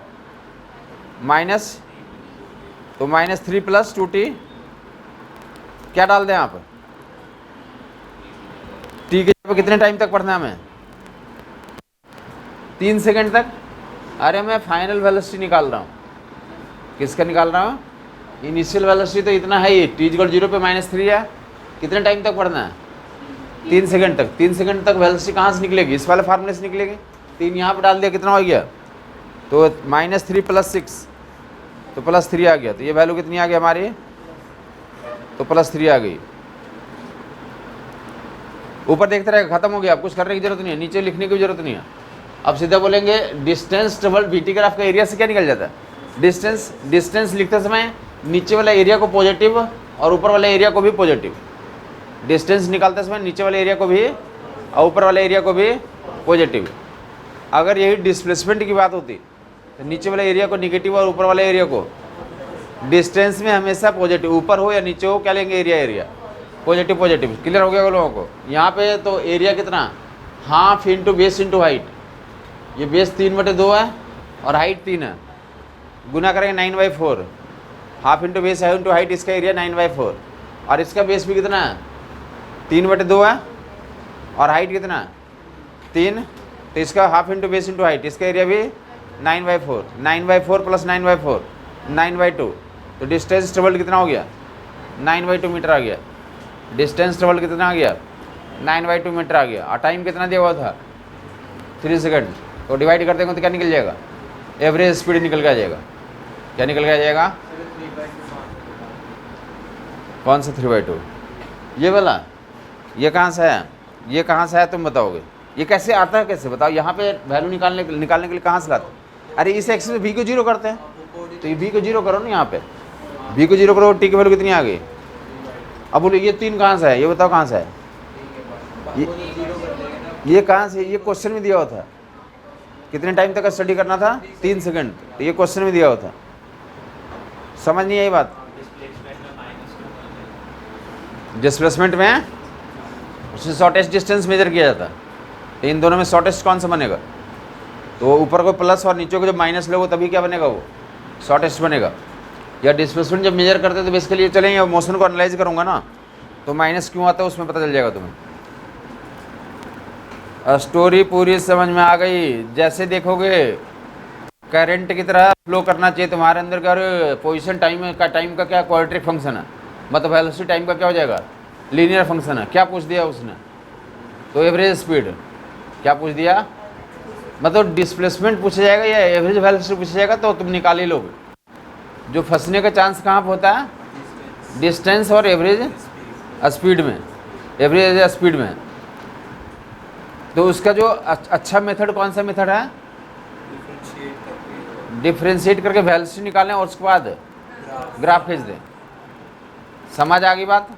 तो -3 + 2t, क्या डाल दें आप, t के पे कितने टाइम तक पढ़ना है हमें 3 सेकेंड तक। अरे मैं फाइनल वेलोसिटी निकाल रहा हूँ, किसका निकाल रहा हूँ, इनिशियल वेलोसिटी तो इतना है ही, t इक्वल 0 पे -3 है, कितने टाइम तक पढ़ना है 3 सेकंड तक। 3 सेकंड तक वेलोसिटी कहाँ से निकलेगी, इस वाले फार्मूले से निकलेगी, 3 यहाँ पे डाल दिया कितना हो गया, तो -3 + 6 तो +3 आ गया, तो ये वैल्यू कितनी आ गई हमारी, तो +3 आ गई। ऊपर देखते रहेगा, खत्म हो गया, अब कुछ करने की जरूरत नहीं है, नीचे लिखने की जरूरत नहीं है। अब सीधा बोलेंगे डिस्टेंस डबल वीटी ग्राफ का एरिया से क्या निकल जाता है, डिस्टेंस लिखते समय नीचे वाला एरिया को पॉजिटिव और ऊपर वाले एरिया को भी पॉजिटिव, डिस्टेंस निकालते समय नीचे वाले एरिया को भी और ऊपर वाले एरिया को भी पॉजिटिव। अगर यही डिस्प्लेसमेंट की बात होती तो नीचे वाले एरिया को निगेटिव और ऊपर वाले एरिया को, डिस्टेंस में हमेशा पॉजिटिव, ऊपर हो या नीचे हो क्या लेंगे एरिया पॉजिटिव। क्लियर हो गया लोगों को। यहाँ पे तो एरिया कितना, half into base into height, ये बेस 3/2 है और हाइट 3 है, गुना करेंगे 9/4, half into base into height, इसका एरिया 9/4, और इसका बेस भी कितना है 3/2 है और हाइट कितना 3, तो इसका half into base into height, इसका एरिया भी 9/4, 9/4 + 9/4 9/2, तो डिस्टेंस ट्रेवल्ड कितना हो गया 9/2 मीटर आ गया, डिस्टेंस ट्रेवल्ड कितना आ गया 9/2 मीटर आ गया, और टाइम कितना दिया हुआ था 3 सेकेंड, तो डिवाइड कर देंगे तो क्या निकल जाएगा, एवरेज स्पीड निकल के आ जाएगा। क्या निकल के आ जाएगा, कौन सा 3/2, ये वाला, ये कहाँ से है, ये कहाँ से है तुम बताओगे, ये कैसे आता है, कैसे बताओ, यहाँ पे वैल्यू निकालने के लिए कहाँ से लाते, अरे इस एक्सिस में v को 0 करते हैं, तो ये v को 0 करो ना, यहाँ पे v को 0 करो, t की वैल्यू कितनी आ गई। अब बोलो ये 3 कहाँ से है, ये बताओ कहाँ से है, ये कहाँ से, ये क्वेश्चन में दिया हुआ था, कितने टाइम तक स्टडी करना था 3 सेकंड, तो ये क्वेश्चन में दिया हुआ था, समझ नहीं आई बात। डिस्प्लेसमेंट में उससे शॉर्टेस्ट डिस्टेंस मेजर किया जाता है, तो इन दोनों में शॉर्टेस्ट कौन सा बनेगा, तो ऊपर को प्लस और नीचे को जब माइनस लोगे तभी क्या बनेगा, वो शॉर्टेस्ट बनेगा। या डिस्प्लेसमेंट जब मेजर करते हैं तो बेसिकली चलेंगे, मोशन को एनालाइज करूँगा ना, तो माइनस क्यों आता है उसमें पता चल जाएगा तुम्हें। स्टोरी पूरी समझ में आ गई। जैसे देखोगे करंट की तरह फ्लो करना चाहिए तुम्हारे अंदर का, पोजीशन टाइम का क्या क्वाड्रेटिक फंक्शन है, मतलब वेलोसिटी टाइम का क्या हो जाएगा लीनियर फंक्शन है। क्या पूछ दिया उसने, तो एवरेज स्पीड, क्या पूछ दिया, मतलब डिस्प्लेसमेंट पूछा जाएगा या एवरेज वेलोसिटी पूछा जाएगा, तो तुम निकाल ही लोगे। जो फंसने का चांस कहाँ पर होता है, डिस्टेंस और एवरेज स्पीड में, एवरेज स्पीड में। तो उसका जो अच्छा मेथड कौन सा मेथड है, डिफ्रेंशिएट करके वेलोसिटी निकालें और उसके बाद ग्राफ खींच दें। समझ आ गई बात,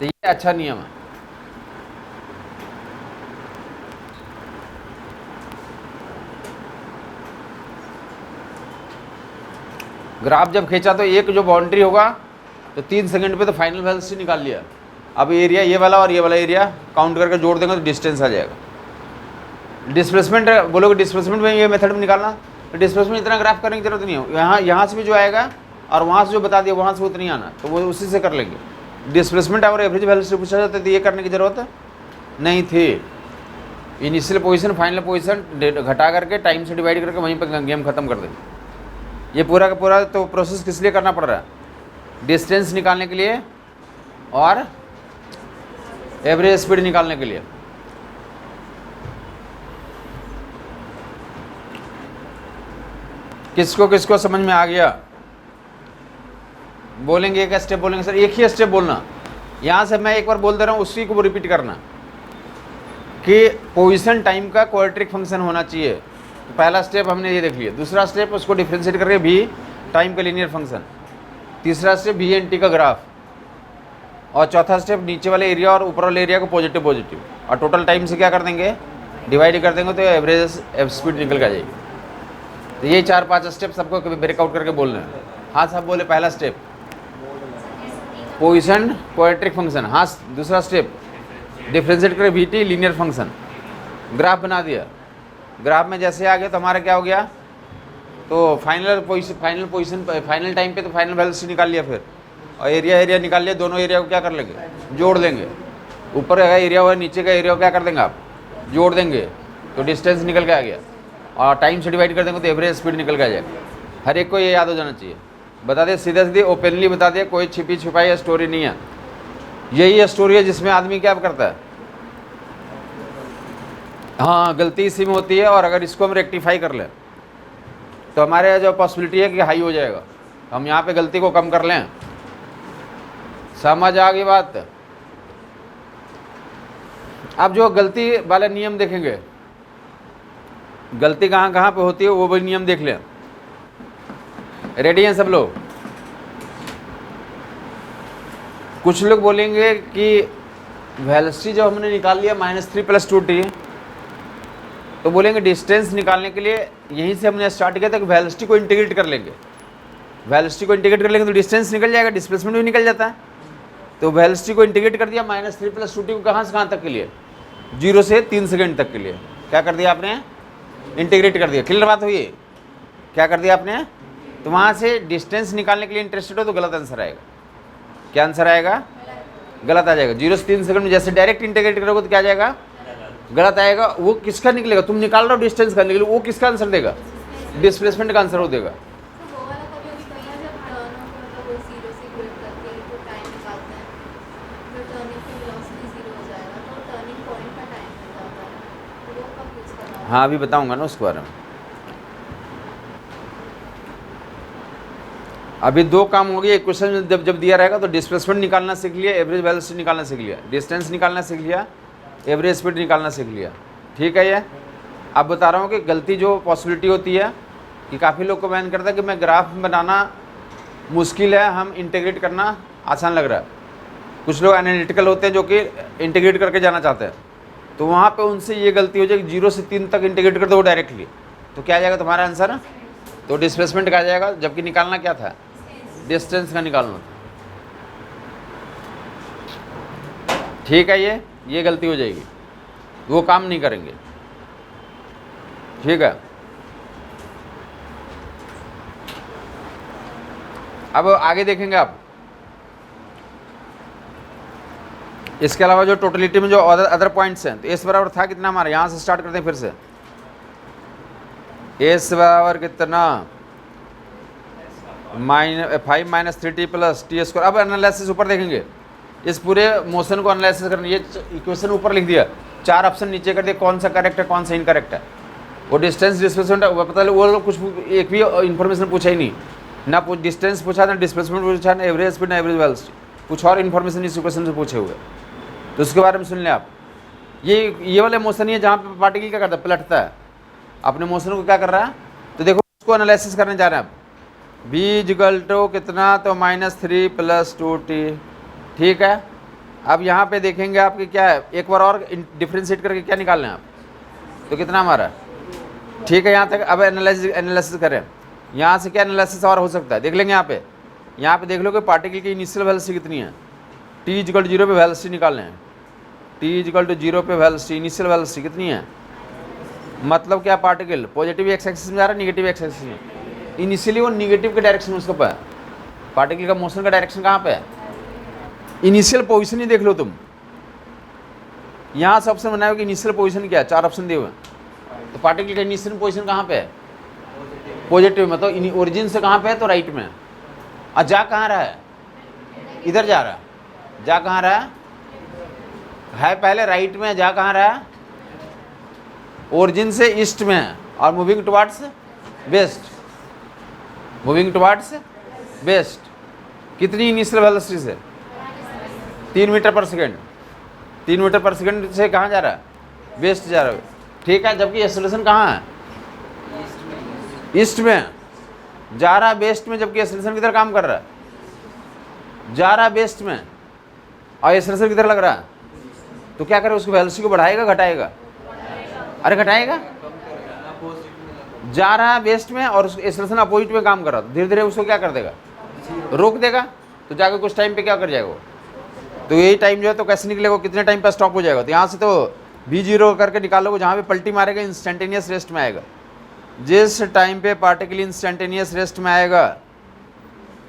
तो ये अच्छा नियम है। ग्राफ जब खींचा तो एक जो बाउंड्री होगा तो 3 सेकंड पे तो फाइनल वेलोसिटी निकाल लिया। अब एरिया ये वाला और ये वाला एरिया काउंट करके जोड़ देंगे तो डिस्टेंस आ जाएगा। डिस्प्लेसमेंट बोलोगे, डिस्प्लेसमेंट में ये मेथड में निकालना, तो डिस्प्लेसमेंट इतना ग्राफ करने की जरूरत नहीं है। यहाँ से भी जो आएगा और वहाँ से जो बता दिया वहाँ से उतना ही आना, तो वो उसी से कर लेंगे। डिस्प्लेसमेंट और एवरेज वेलोसिटी पूछा जाता है तो ये करने की ज़रूरत नहीं थी। इनिशियल पोजीशन फाइनल पोजीशन घटा करके टाइम से डिवाइड करके वहीं पर गेम ख़त्म कर देंगे। ये पूरा का पूरा तो प्रोसेस किस लिए करना पड़ रहा है? डिस्टेंस निकालने के लिए और एवरेज स्पीड निकालने के लिए। किसको किसको समझ में आ गया? बोलेंगे एक स्टेप बोलेंगे सर, एक ही स्टेप बोलना। यहाँ से मैं एक बार बोल दे रहा हूँ, उसी को रिपीट करना कि पोजीशन टाइम का क्वाड्रेटिक फंक्शन होना चाहिए। तो पहला स्टेप हमने ये देख लिया। दूसरा स्टेप उसको डिफ्रेंशिएट करके भी टाइम का लीनियर फंक्शन। तीसरा स्टेप भी एन टी का ग्राफ। और चौथा स्टेप नीचे वाले एरिया और ऊपर वाले एरिया को पॉजिटिव पॉजिटिव, और टोटल टाइम से क्या कर देंगे? डिवाइड कर देंगे, तो एवरेज स्पीड निकल के आ जाएगी। तो ये 4-5 स्टेप सबको ब्रेकआउट करके बोलना है। हाँ साहब बोले, पहला स्टेप पोजीशन क्वाड्रेटिक फंक्शन। हाँ, दूसरा स्टेप डिफ्रेंशिएट करके we T linear function. Graph बना दिया। ग्राफ में जैसे आ गया तो हमारा क्या हो गया? तो फाइनल पोजीशन फाइनल टाइम पे तो फाइनल वेलोसिटी निकाल लिया फिर, और एरिया निकाल लिया। दोनों एरिया को क्या कर लेंगे? जोड़ देंगे। ऊपर का एरिया हुआ, नीचे का एरिया को क्या कर देंगे आप? जोड़ देंगे, तो डिस्टेंस निकल के आ गया। और टाइम से डिवाइड कर देंगे तो एवरेज स्पीड निकल के आ जाएगा। हर एक को ये याद हो जाना चाहिए। बता दे, सीधा सीधी ओपनली बता दे, कोई छिपी छुपाई स्टोरी नहीं है। यही स्टोरी है जिसमें आदमी क्या करता है, हाँ गलती इसी में होती है, और अगर इसको हम रेक्टिफाई कर लें तो हमारे जो पॉसिबिलिटी है कि हाई हो जाएगा। हम यहाँ पे गलती को कम कर लें। समझ आ गई बात? अब जो गलती वाले नियम देखेंगे, गलती कहाँ कहाँ पे होती है वो भी नियम देख लें। रेडी हैं सब लोग? कुछ लोग बोलेंगे कि वेलोसिटी जब हमने निकाल लिया -3 + 2t, तो बोलेंगे डिस्टेंस निकालने के लिए यहीं से हमने स्टार्ट किया था कि वेलोसिटी को इंटीग्रेट कर लेंगे। वेलोसिटी को इंटीग्रेट कर लेंगे तो डिस्टेंस निकल जाएगा, डिस्प्लेसमेंट भी निकल जाता है। तो वेलोसिटी को इंटीग्रेट कर दिया -3 + 2t को, कहाँ से कहाँ तक के लिए? 0 से 3 सेकेंड तक के लिए। क्या कर दिया आपने? इंटीग्रेट कर दिया। क्लियर बात हुई? क्या कर दिया आपने? तो वहाँ से डिस्टेंस निकालने के लिए इंटरेस्टेड हो तो गलत आंसर आएगा। क्या आंसर आएगा? गलत आ जाएगा। 0 से 3 सेकंड में जैसे डायरेक्ट इंटीग्रेट करोगे तो क्या आ जाएगा? गलत आएगा। वो किसका निकलेगा? तुम निकाल रहे हो डिस्टेंस का, निकले वो किसका आंसर देगा? डिस्प्लेसमेंट का आंसर वो देगा। हाँ अभी बताऊंगा ना उसके बारे में। अभी 2 काम हो गए। एक क्वेश्चन जब दिया रहेगा तो डिस्प्लेसमेंट निकालना सीख लिया, एवरेज वेलोसिटी निकालना सीख लिया, डिस्टेंस निकालना सीख लिया, एवरेज स्पीड निकालना सीख लिया। ठीक है? ये अब बता रहा हूँ कि गलती जो पॉसिबिलिटी होती है कि काफ़ी लोग को बैन करता है कि मैं ग्राफ बनाना मुश्किल है, हम इंटीग्रेट करना आसान लग रहा है। कुछ लोग एनालिटिकल होते हैं जो कि इंटीग्रेट करके जाना चाहते हैं, तो वहाँ पे उनसे ये गलती हो जाएगी 0 से 3 तक इंटीग्रेट कर दो डायरेक्टली, तो क्या आ जाएगा तुम्हारा आंसर? तो डिस्प्लेसमेंट का आ जाएगा, जबकि निकालना क्या था? डिस्टेंस का निकालना था। ठीक है? ये गलती हो जाएगी, वो काम नहीं करेंगे। ठीक है? अब आगे देखेंगे आप। इसके अलावा जो टोटलिटी में जो अदर पॉइंट्स हैं, तो एस बराबर था कितना हमारा? यहाँ से स्टार्ट करते हैं फिर से। एस बराबर कितना? 5 - 3t + t²। अब एनालिसिस ऊपर देखेंगे, इस पूरे मोशन को एनालिसिस करना। ये इक्वेशन ऊपर लिख दिया, 4 ऑप्शन नीचे कर दिया, कौन सा करेक्ट है कौन सा इनकरेक्ट है। वो डिस्टेंस डिस्प्लेसमेंट पता वो लोग कुछ एक भी इन्फॉर्मेशन पूछा ही नहीं, ना डिस्टेंस पूछा, ना डिस्प्लेसमेंट पूछा, ना एवरेज स्पीड, ना एवरेज वेलोसिटी, कुछ और इन्फॉर्मेशन इस इक्वेशन से पूछे हुए। तो उसके बारे में सुन लें आप। ये वाले मोशन ही है जहाँ पे पार्टिकल क्या करता है? पलटता है, अपने मोशन को क्या कर रहा है। तो देखो उसको एनालिसिस करने जा रहे हैं आप। v = कितना? तो -3 + 2t। ठीक है? अब यहाँ पे देखेंगे आपके क्या है, एक बार और डिफ्रेंशिएट करके क्या निकालना है आप, तो कितना हमारा? ठीक है? यहाँ तक। अब एनालिसिस करें, यहाँ से क्या एनालिसिस और हो सकता है देख लेंगे। यहाँ पे देख लो कि पार्टिकल की इनिशियल वेलोसिटी कितनी है। t = 0 पे वेलोसिटी निकालना है। t = 0 पे वेलोसिटी, इनिशियल वेलोसिटी कितनी है? मतलब क्या, पार्टिकल पॉजिटिव एक्स एक्सिस में जा रहा है, निगेटिव एक्स एक्सिस में। इनिशियली वो निगेटिव के डायरेक्शन में उसका पे है। पार्टिकल का मोशन का डायरेक्शन कहाँ पे है? इनिशियल पोजीशन ही देख लो तुम। यहाँ से ऑप्शन बनाया कि इनिशियल पोजीशन क्या है, 4 ऑप्शन दिए हुए हैं। तो पार्टिकल का इनिशियल पोजीशन कहाँ पे है, पॉजिटिव में, तो ओरिजिन से कहाँ पे है, तो राइट में। और जा कहाँ रहा है, इधर जा रहा है। जा कहाँ रहा है पहले राइट में, जा कहाँ रहा है, ओरिजिन से ईस्ट में है और moving towards waste, moving towards waste. कितनी इनिशियल वेलोसिटी से, 3 मीटर पर सेकेंड। 3 मीटर पर सेकेंड से कहाँ जा रहा है, वेस्ट जा रहा है, ठीक है। जबकि एक्सेलरेशन कहाँ है, ईस्ट में जा रहा है, वेस्ट में, जबकि एक्सेलरेशन किधर काम कर रहा है, जा रहा है वेस्ट में, और एक्सेलरेशन किधर लग रहा है। तो क्या करे, उसकी वेलोसिटी को बढ़ाएगा घटाएगा, अरे घटाएगा। जा रहा है वेस्ट में और एक्सेलरेशन अपोजिट में काम कर रहा है, धीरे धीरे उसको क्या कर देगा, रोक देगा। तो जाकर कुछ टाइम पे क्या कर जाएगा, तो यही टाइम जो है तो कैसे निकलेगा, कितने टाइम पे स्टॉप हो जाएगा। तो यहाँ से तो V0 करके निकालोगे, जहाँ पे पलटी मारेगा इंस्टेंटेनियस रेस्ट में आएगा। जिस टाइम पे पार्टिकल इंस्टेंटेनियस रेस्ट में आएगा,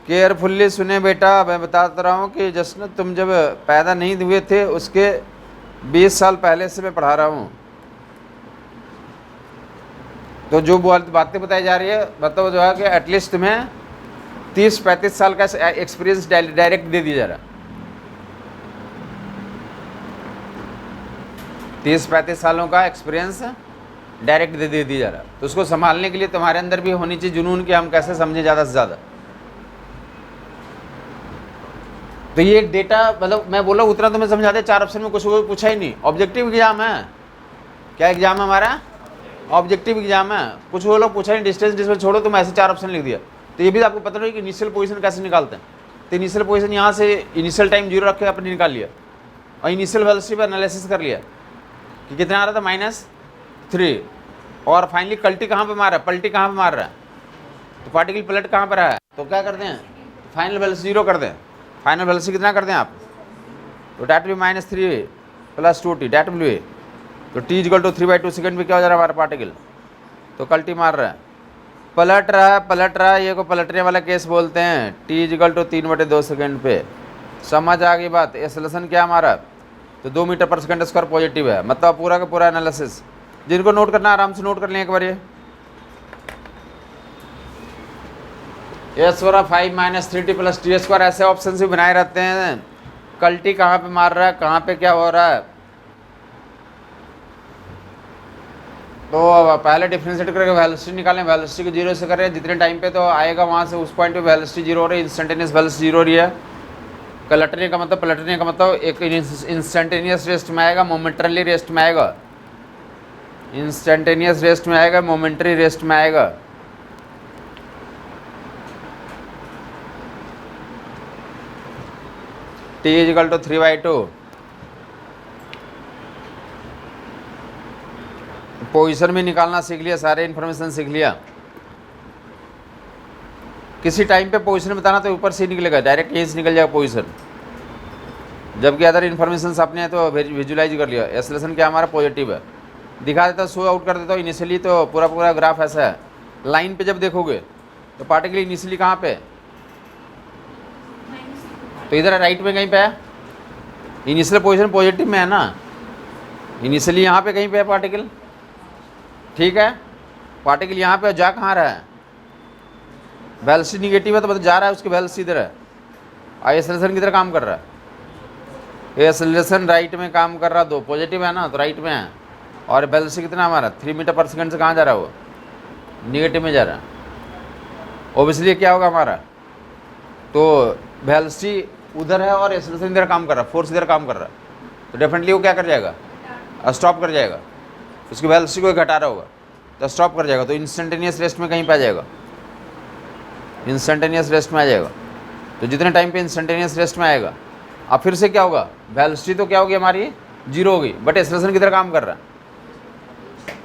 केयरफुल्ली सुने बेटा, मैं बताता रहा हूँ कि जश्न तुम जब पैदा नहीं हुए थे उसके 20 साल पहले से मैं पढ़ा रहा हूँ। तो जो बातें बताई जा रही है, मतलब जो है कि एटलीस्ट तुम्हें 30-35 साल का एक्सपीरियंस डायरेक्ट दे दिया जा रहा है। 30-35 सालों का एक्सपीरियंस डायरेक्ट दे दिया जा रहा है। तो उसको संभालने के लिए तुम्हारे अंदर भी होनी चाहिए जुनून कि हम कैसे समझे ज़्यादा से ज़्यादा। तो ये डेटा, मतलब मैं बोला उतना तुम्हें समझा दे, 4 ऑप्शन में कुछ पूछा ही नहीं। ऑब्जेक्टिव एग्जाम है, क्या एग्जाम है हमारा, ऑब्जेक्टिव एग्जाम है। कुछ वो लोग पूछा नहीं, डिस्टेंस छोड़ो, तुम ऐसे 4 ऑप्शन लिख दिया। तो ये भी आपको पता नहीं कि इनिशियल पोजीशन कैसे निकालते हैं। तो इनिशियल पोजीशन यहाँ से इनिशियल टाइम 0 रख के आपने निकाल लिया और इनिशियल वेलोसिटी पर एनालिसिस कर लिया कि कितना आ रहा था, -3। और फाइनली कल्टी कहाँ पे मार रहा है, पलटी कहाँ पे मार रहा है, तो पार्टिकल पलट कहाँ पर है। तो क्या करते हैं, फाइनल वेलोसिटी 0 कर दें। फाइनल वेलोसिटी कितना कर दें आप, तो डेट भी -3 + 2t डेट विल बी, तो t = 3/2 सेकेंड में क्या हो जा रहा है हमारा पार्टिकल, तो कल्टी मार रहा है, पलट रहा है। ये को पलटने वाला केस बोलते हैं। t = 3/2 सेकेंड पे। समझ आ गई बात। एक्सेलरेशन क्या हमारा, तो 2 मीटर पर सेकेंड स्क्वायर पॉजिटिव है। मतलब पूरा का पूरा एनालिसिस, जिनको नोट करना आराम से नोट कर लें एक बार। ये s 5 - 3t + t² ऐसे ऑप्शन भी बनाए रहते हैं। कल्टी कहाँ पे मार रहा है, कहाँ पे क्या हो रहा है। तो पहले डिफरेंशिएट करके वेलोसिटी निकालें, वेलोसिटी को 0 से करें, जितने टाइम पे तो आएगा वहाँ से उस पॉइंट पे वेलोसिटी 0 हो रही है, इंस्टेंटेनियस वेलोसिटी 0 हो रही है। पलटने का मतलब एक इंस्टेंटेनियस रेस्ट में आएगा, मोमेंटरली रेस्ट में आएगा, इंस्टेंटेनियस रेस्ट में आएगा, मोमेंटरी रेस्ट में आएगा। t = 3/2। पोजीशन भी निकालना सीख लिया, सारे इन्फॉर्मेशन सीख लिया। किसी टाइम पे पोजीशन बताना तो ऊपर से निकलेगा, डायरेक्ट यहीं से निकल जाएगा पोजीशन। जबकि अदर इन्फॉर्मेशन अपने हैं तो विजुलाइज कर लिया। एक्सेलरेशन क्या हमारा पॉजिटिव है, दिखा देता, शो आउट कर देता हूँ। इनिशियली तो पूरा ग्राफ ऐसा है, लाइन पे जब देखोगे तो पार्टिकल इनिशियली कहाँ पे, तो इधर राइट में कहीं पे है, इनिशियल पोजीशन पॉजिटिव में है ना, इनिशियली यहाँ पे कहीं पे है पार्टिकल, ठीक है। पार्टिकल यहाँ पे जा कहाँ रहा है, वेलोसिटी निगेटिव है तो मतलब जा रहा है, उसकी वेलोसिटी इधर है। और एक्सेलरेशन किधर काम कर रहा है, एक्सेलरेशन राइट में काम कर रहा, 2 पॉजिटिव है ना, तो राइट में है। और वेलोसिटी कितना हमारा 3 मीटर पर सेकेंड से कहाँ जा रहा है, वो निगेटिव में जा रहा है। ओबियसली क्या होगा हमारा, तो वेलोसिटी उधर है और एक्सेलरेशन इधर काम कर रहा है, फोर्स इधर काम कर रहा है, तो डेफिनेटली वो क्या कर जाएगा, स्टॉप कर जाएगा। उसकी वेलोसिटी को घटा रहा होगा तो स्टॉप कर जाएगा, तो इंस्टेंटेनियस रेस्ट में कहीं पे आ जाएगा, इंस्टेंटेनियस रेस्ट में आ जाएगा। तो जितने टाइम पे इंस्टेंटेनियस रेस्ट में आएगा, अब फिर से क्या होगा, वेलोसिटी तो क्या होगी हमारी 0 होगी, बट एक्सेलरेशन किधर काम कर रहा है,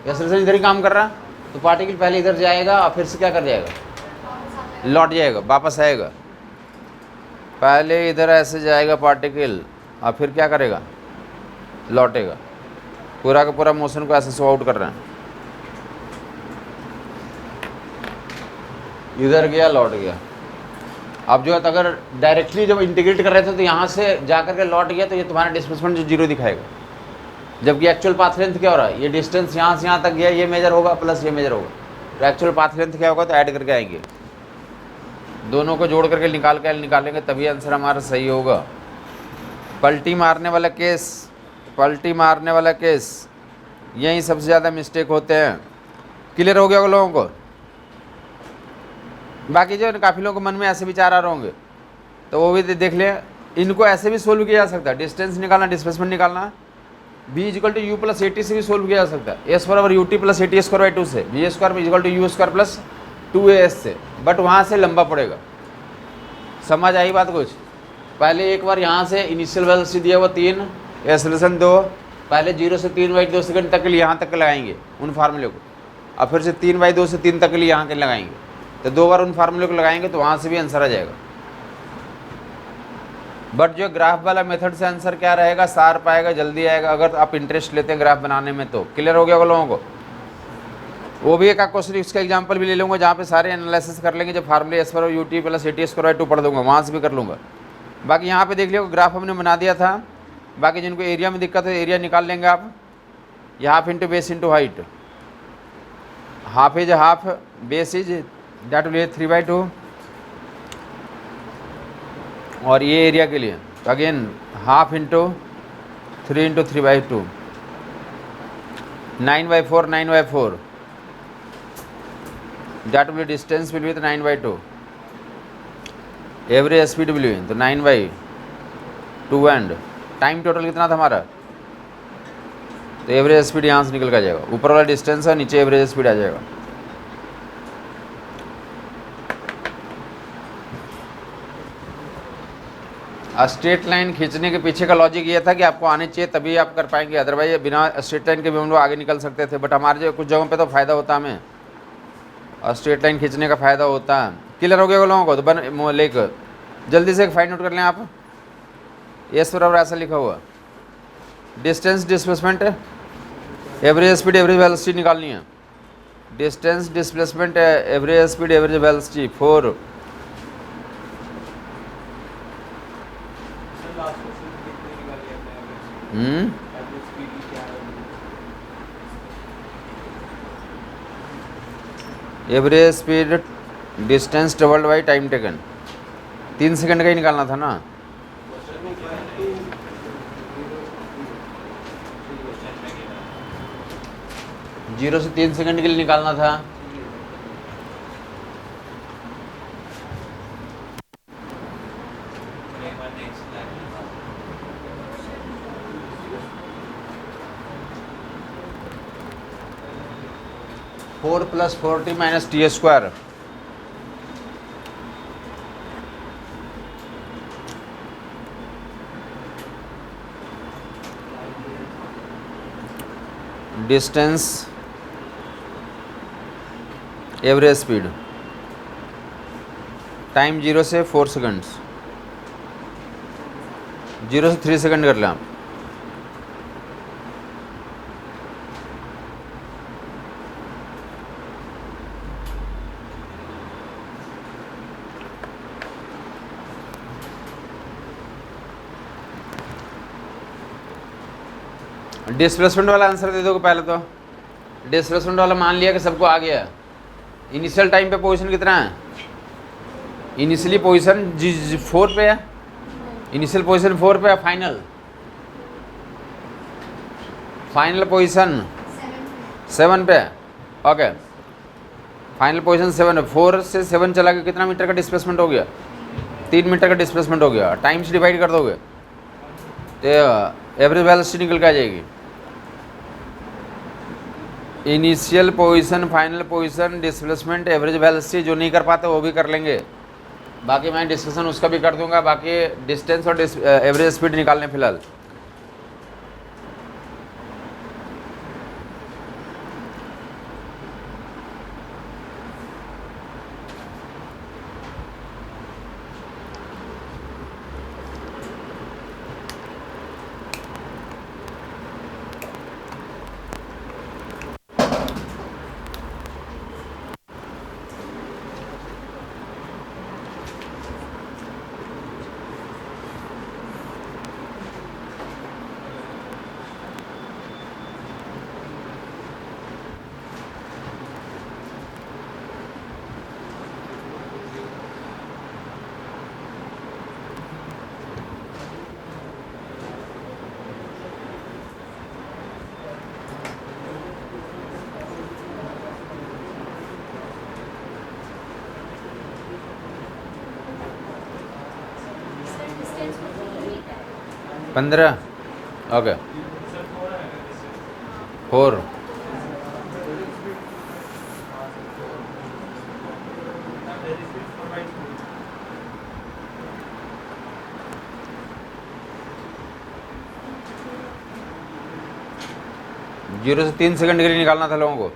एक्सेलरेशन इधर ही काम कर रहा है। तो पार्टिकल पहले इधर जाएगा और फिर से क्या कर जाएगा, लौट जाएगा, वापस आएगा। पहले इधर ऐसे जाएगा पार्टिकल और फिर क्या करेगा, लौटेगा। पूरा का पूरा मोशन को ऐसे शो आउट कर रहे हैं, इधर गया लौट गया। अब जो है तो अगर डायरेक्टली जब इंटीग्रेट कर रहे थे तो यहाँ से जा करके लौट गया, तो ये तुम्हारा डिस्प्लेसमेंट जो 0 दिखाएगा। जबकि एक्चुअल पाथ लेंथ क्या हो रहा है, ये डिस्टेंस यहाँ से यहाँ तक गया, ये मेजर होगा प्लस ये मेजर होगा, तो एक्चुअल पाथ लेंथ क्या होगा, तो ऐड करके आएंगे, दोनों को जोड़ करके निकालेंगे तभी आंसर हमारा सही होगा। पलटी मारने वाला केस, पलटी मारने वाला केस यही सबसे ज़्यादा मिस्टेक होते हैं। क्लियर हो गया लोगों को? बाकी जो काफ़ी लोगों के मन में ऐसे विचार आ रहे होंगे तो वो भी देख लें, इनको ऐसे भी सोल्व किया जा सकता है, डिस्टेंस निकालना, डिस्प्लेसमेंट निकालना, b equal to you plus A t से भी सोल्व किया जा सकता है, एस बराबर U T plus A T square by 2 से, b square equal to you square plus 2as से, बट वहाँ से लंबा पड़ेगा। समझ आई बात कुछ? पहले एक बार यहाँ से इनिशियल वेलोसिटी दिया हुआ 3, एक्सेलरेशन 2, पहले 0 से 3/2 सेकंड तक के लिए यहाँ तक के लगाएंगे उन फार्मूले को, और फिर से 3/2 से 3 तक के लिए यहाँ के लगाएंगे, तो 2 बार उन फार्मूले को लगाएंगे तो वहाँ से भी आंसर आ जाएगा। बट जो ग्राफ वाला मेथड से आंसर क्या रहेगा, शार्प आएगा, जल्दी आएगा, अगर आप इंटरेस्ट लेते हैं ग्राफ बनाने में तो। क्लियर हो गया वो लोगों को? वो भी एक क्वेश्चन इसका एग्जांपल भी ले लूँगा जहाँ पे सारे एनालिसिस कर लेंगे, जब फार्मूले एस पर U T plus A T square by 2 पढ़ दूँगा, वहाँ से भी कर लूँगा। बाकी यहाँ पे देख लियो ग्राफ हमने बना दिया था। बाकी जिनको एरिया में दिक्कत है एरिया निकाल लेंगे आप, ये half into base into height, half is half, base is that will 3/2, और ये एरिया के लिए again half into 3 into 3/2, 9/4, 9/4, that will distance will be 9/2, average speed will be तो 9/2, एंड टाइम टोटल कितना था हमारा, तो एवरेज स्पीड यहाँ से निकल कर जाएगा, ऊपर वाला डिस्टेंस है, नीचे एवरेज स्पीड आ जाएगा। स्ट्रेट लाइन खींचने के पीछे का लॉजिक ये था कि आपको आने चाहिए तभी आप कर पाएंगे, अदरवाइज बिना स्ट्रेट लाइन के भी हम लोग आगे निकल सकते थे, बट हमारे जो कुछ जगहों पे तो फ़ायदा होता है हमें, और स्ट्रेट लाइन खींचने का फ़ायदा होता है। क्लियर हो गया लोगों को? तो बन लेकर जल्दी से एक फाइंड आउट कर लें आप, एस बराबर ऐसा लिखा हुआ, distance displacement average speed average velocity निकालनी है, distance displacement average speed average velocity 4, average speed distance travelled by time taken, 3 second का ही निकालना था ना। जीरो से 3 सेकंड के लिए निकालना था। Four plus 40 minus T square, distance average speed, time 0 से 4 सेकंड्स, 0 से 3 सेकंड कर लें आप। डिस्प्लेसमेंट वाला आंसर दे दोगे पहले तो। डिस्प्लेसमेंट वाला मान लिया कि सबको आ गया। इनिशियल टाइम पे पोजीशन कितना है, इनिशियली पोजीशन 4 पे है, इनिशियल पोजीशन 4 पे है, फाइनल पोजीशन 7 पे है। ओके, फाइनल पोजीशन 7 है, 4 से 7 चला के कितना मीटर का डिस्प्लेसमेंट हो गया, 3 मीटर का डिस्प्लेसमेंट हो गया। टाइम से डिवाइड कर दोगे तो एवरेज वेलोसिटी निकल के आ जाएगी। Initial position, final position, displacement, average velocity, जो नहीं कर पाते वो भी कर लेंगे। बाकी मैं डिस्कशन उसका भी कर दूंगा। बाकी डिस्टेंस और एवरेज स्पीड निकालने फिलहाल। 15 ओके 4 0 से 3 सेकंड के लिए निकालना था लोगों को।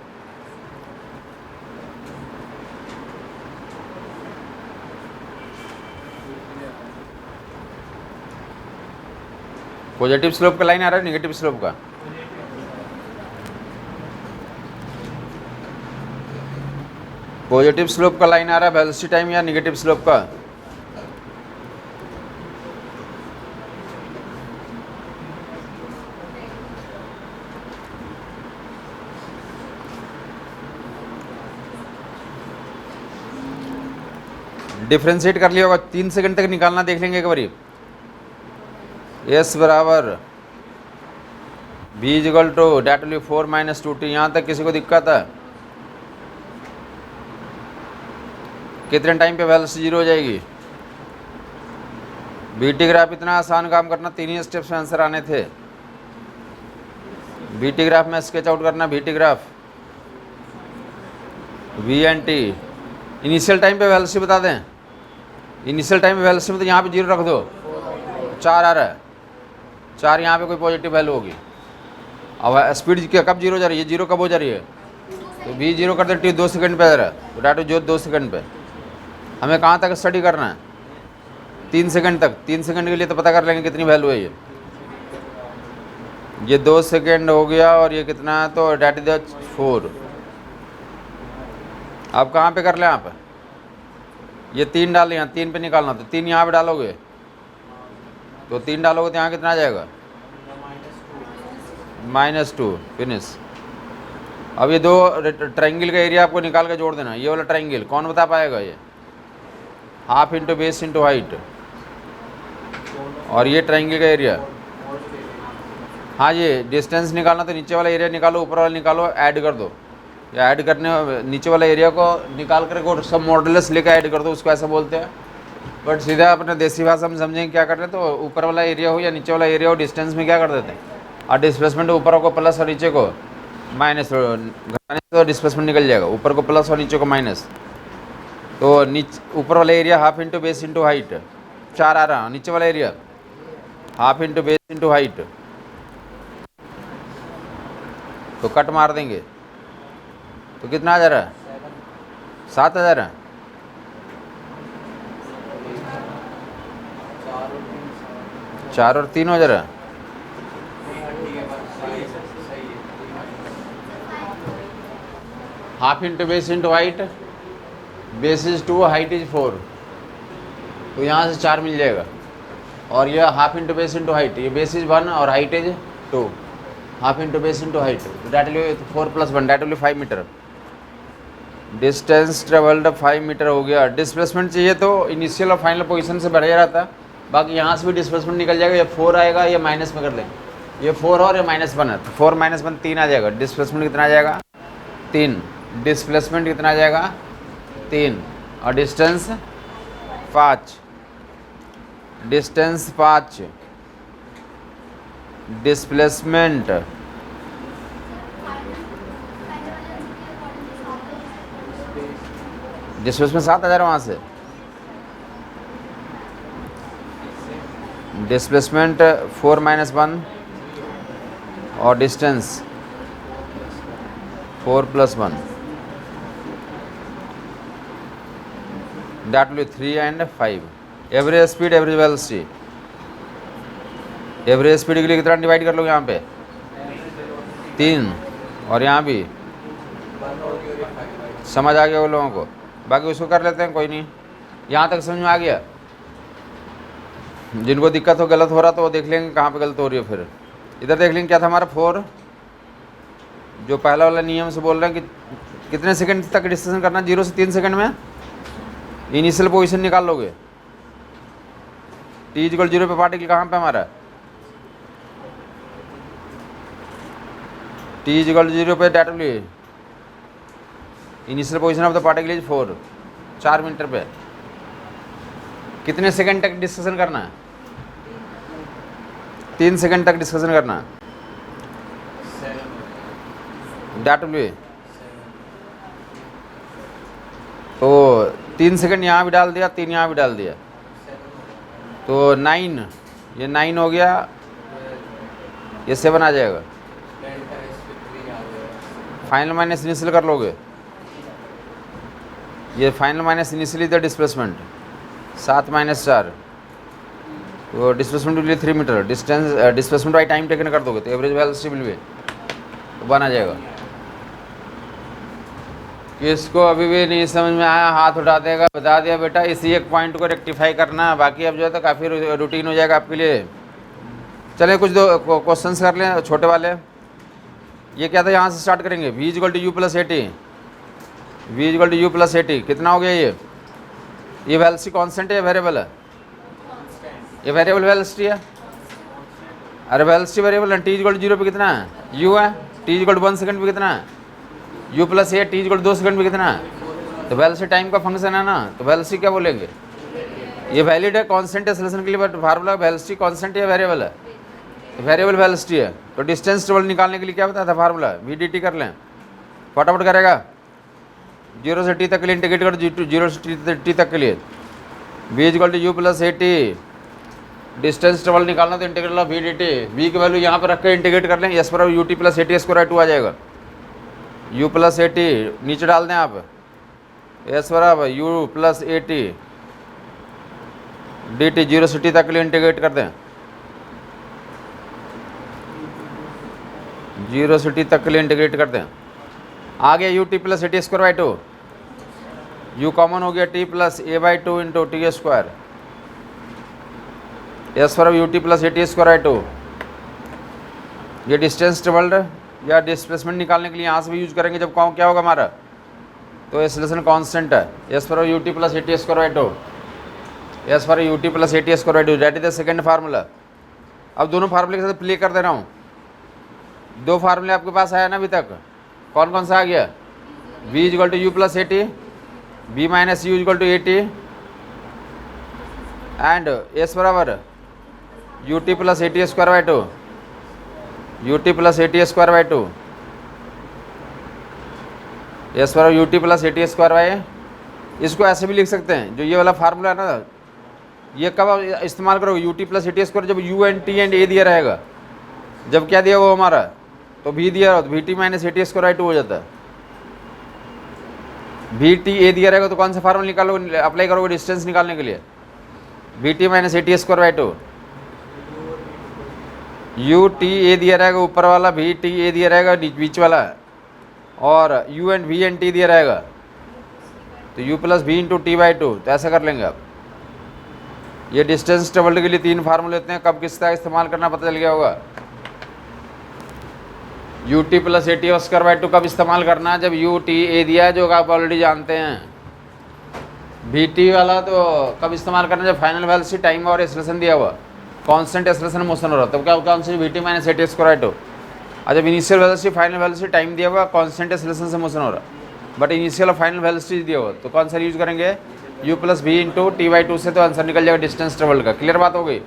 पॉजिटिव स्लोप का लाइन आ रहा है, नेगेटिव स्लोप का? पॉजिटिव स्लोप का लाइन आ रहा है वेलोसिटी टाइम या नेगेटिव स्लोप का? डिफ्रेंशिएट कर लिया होगा, 3 सेकंड तक निकालना देख लेंगे एक बारी। एस बराबर b equal to that will 4 - 2t। यहाँ तक किसी को दिक्कत है? कितने टाइम पे वेलोसिटी 0 हो जाएगी? बीटी ग्राफ इतना आसान काम करना, 3 ही स्टेप्स में आंसर आने थे। बीटी ग्राफ में स्केच आउट करना, b t graph v n t. Initial time पे वेलोसिटी बता दें। इनिशियल टाइम पे वेलोसिटी में तो यहाँ पे 0 रख दो, 4 आ रहा है, 4 यहाँ पे कोई पॉजिटिव वैल्यू होगी। अब स्पीड कब 0 जा रही है? 0 कब हो जा रही है? तो v 0 कर देती है 2 सेकंड पे आ रहा है, तो डाटो जो 2 सेकंड पे। हमें कहाँ तक स्टडी करना है? 3 सेकंड तक। 3 सेकंड के लिए तो पता कर लेंगे कितनी वैल्यू है ये 2 सेकंड हो गया और ये कितना है, तो डेट इज 4। अब कहाँ पे कर लें आप? ये 3 डाल, यहाँ 3 पे निकालना, तो 3 यहाँ पे डालोगे, तो 3 डालोगे तो यहाँ कितना आ जाएगा? -2 फिनिश। अब ये 2 ट्रायंगल का एरिया आपको निकाल के जोड़ देना। ये वाला ट्रायंगल कौन बता पाएगा? ये half into base into height, और ये ट्रायंगल का एरिया। हाँ, ये डिस्टेंस निकालना तो नीचे वाला एरिया निकालो, ऊपर वाला निकालो, ऐड कर दो। या ऐड करने, नीचे वाला एरिया को निकाल कर सब मॉडुलस लेकर ऐड कर दो, उसको ऐसा बोलते हैं। बट सीधा अपने देसी भाषा में समझेंगे क्या कर रहे हैं, तो ऊपर वाला एरिया हो या नीचे वाला एरिया हो, डिस्टेंस में क्या कर देते हैं, और डिस्प्लेसमेंट ऊपर को प्लस और नीचे को माइनस, घटाने से तो डिस्प्लेसमेंट निकल जाएगा, ऊपर को प्लस और नीचे को माइनस। तो नीचे ऊपर वाला area half into base into height, 4 आ रहा, नीचे वाला area half into base into height, तो कट मार देंगे तो कितना आ जा रहा है? 7 आ जा रहा है। चार और 3 हो जा रहा है। Half into base into height, base is 2, height is 4, तो यहाँ से 4 मिल जाएगा। और यह half into base into height, ये बेस इज 1 और height is 2, half into base into height, that will 4 + 1, that will 5 metre. Distance travelled 5 metre हो गया। डिस्प्लेसमेंट चाहिए तो इनिशियल और फाइनल पोजीशन से बढ़ जा रहा था, बाकी यहाँ से भी डिस्प्लेसमेंट निकल जाएगा। ये 4 आएगा, ये माइनस में कर लेंगे, ये 4 और ये -1 है, तो 4 - 1 3 आ जाएगा। डिस्प्लेसमेंट कितना आ जाएगा? 3। डिस्प्लेसमेंट कितना आ जाएगा? 3, और डिस्टेंस 5, डिस्टेंस 5, डिस्प्लेसमेंट डिस्प्लेसमेंट 7 हज़ार वहाँ से। डिस्प्लेसमेंट 4 - 1 और distance 4 + 1, that will 3 and 5। Average speed, average velocity, average speed के लिए कितना डिवाइड कर लो? यहाँ पे 3, और यहाँ भी समझ आ गया वो लोगों को? बाकी उसको कर लेते हैं, कोई नहीं। यहाँ तक समझ में आ गया? जिनको दिक्कत हो, गलत हो रहा, तो वो देख लेंगे कहाँ पे गलत हो रही है। फिर इधर देख लेंगे क्या था हमारा 4, जो पहला वाला नियम से बोल रहे हैं कि कितने सेकंड तक डिस्कशन करना? 0 से 3 सेकंड में इनिशियल पोजीशन निकाल लोगे। t = 0 पे पार्टिकल कहाँ पे हमारा? t = 0 पे that will initial position of the particle is 4, 4 metre पे। कितने सेकंड तक डिस्कशन करना है? 3 सेकंड तक डिस्कशन करना। डब्ल्यू तो 3 सेकंड यहाँ भी डाल दिया, 3 यहाँ भी डाल दिया, तो 9, ये 9 हो गया, ये 7 आ जाएगा। फाइनल माइनस इनिशियल कर लोगे, ये final minus initially the displacement 7 - 4, तो displacement will be 3 metre, displacement by time taken कर दोगे तो एवरेज वेलोसिटी विल बी, तो बना जाएगा। किसको अभी भी नहीं समझ में आया हाथ उठा देगा, बता दिया बेटा, इसी एक पॉइंट को रेक्टिफाई करना, बाकी अब जो है तो काफ़ी रूटीन हो जाएगा आपके लिए। चलें कुछ दो क्वेश्चंस कर लें छोटे वाले। ये क्या था, यहाँ से स्टार्ट करेंगे। v = u + at, v = u + at कितना हो गया ये वेलोसिटी कांस्टेंट है या वेरिएबल है? ये वेरिएबल वेलोसिटी है। अरे वेलोसिटी वेरिएबल है। t = 0 पे कितना है? u है। t = 1 सेकंड पे कितना है? u + a। t = 2 सेकंड पे कितना है? तो वेलोसिटी टाइम का फंक्शन है ना, तो वेलोसिटी क्या बोलेंगे? ये वैलिड है कांस्टेंट है सॉल्यूशन के लिए, बट फार्मूला वेलोसिटी कांस्टेंट या वेरिएबल है? तो वेरिएबल वेलोसिटी है। तो डिस्टेंस ट्रेवल निकालने के लिए क्या बताया था फार्मूला? v dt कर लें, फटाफट करेगा। 0 से t तक के लिए इंटीग्रेट कर, 0 से t तक के लिए v = u + at। Distance travel निकालना तो integral of v dt, v की वैल्यू यहाँ पर रख कर इंटीग्रेट कर लें, s पर ut + at² 2 आ जाएगा। u + at नीचे डाल दें आप, s बराबर u + at dt 0 से t तक के लिए इंटीग्रेट कर दें, 0 से t तक के लिए इंटीग्रेट कर दें। आ गया ut + at² 2, u कॉमन हो गया, t + a/2 × t², s पर ut + at² 2। ये डिस्टेंस ट्रेवल्ड या डिस्प्लेसमेंट निकालने के लिए यहाँ से भी यूज करेंगे। जब क्या होगा हमारा, तो एक्सेलरेशन कांस्टेंट है, s पर ut + at² 2, s पर ut + at² 2, that is the second formula. अब दोनों फार्मूले के साथ प्ले कर दे रहा हूँ। 2 फार्मूले आपके पास आया ना अभी तक, कौन कौन सा आ गया? v = u + at, b - u = at, and s बराबर ut + at² 2, ut + at² 2, s पर ut + at²। इसको ऐसे भी लिख सकते हैं, जो ये वाला फार्मूला है ना, ये कब इस्तेमाल करोगे? ut + at², जब u and t and a दिया रहेगा। जब क्या दिया वो हमारा, तो v दिया तो vt - at² 2 हो जाता है। vt a दिया रहेगा तो कौन सा फार्मूला निकालोगे, अप्लाई करोगे डिस्टेंस निकालने के लिए? vt - at² 2, ut a दिया रहेगा ऊपर वाला, vt a दिया रहेगा बीच वाला, और u and v and t दिया रहेगा, तो u + v × t/2। तो ऐसा कर लेंगे आप। ये डिस्टेंस ट्रेवल्ड के लिए 3 फार्मूले होते हैं, कब किसका इस्तेमाल करना पता चल गया होगा। ut + at² 2 कब इस्तेमाल करना? जब ut a दिया है, जो आप ऑलरेडी जानते हैं। vt वाला तो कब इस्तेमाल करना? जब फाइनल वेलोसिटी टाइम और एक्सेलरेशन दिया हुआ, कांस्टेंट एक्सेलरेशन मोशन हो रहा है, तब क्या होगा आंसर? vt - at² 2। और जब initial velocity final velocity time दिया हुआ, कांस्टेंट एक्सेलरेशन से मोशन हो रहा है, बट इनिशियल और फाइनल वेलोसिटी दिया हुआ, तो कौन सा यूज करेंगे? u + v × t/2 से, तो आंसर निकल जाएगा डिस्टेंस ट्रेवल्ड का। क्लियर बात हो गई?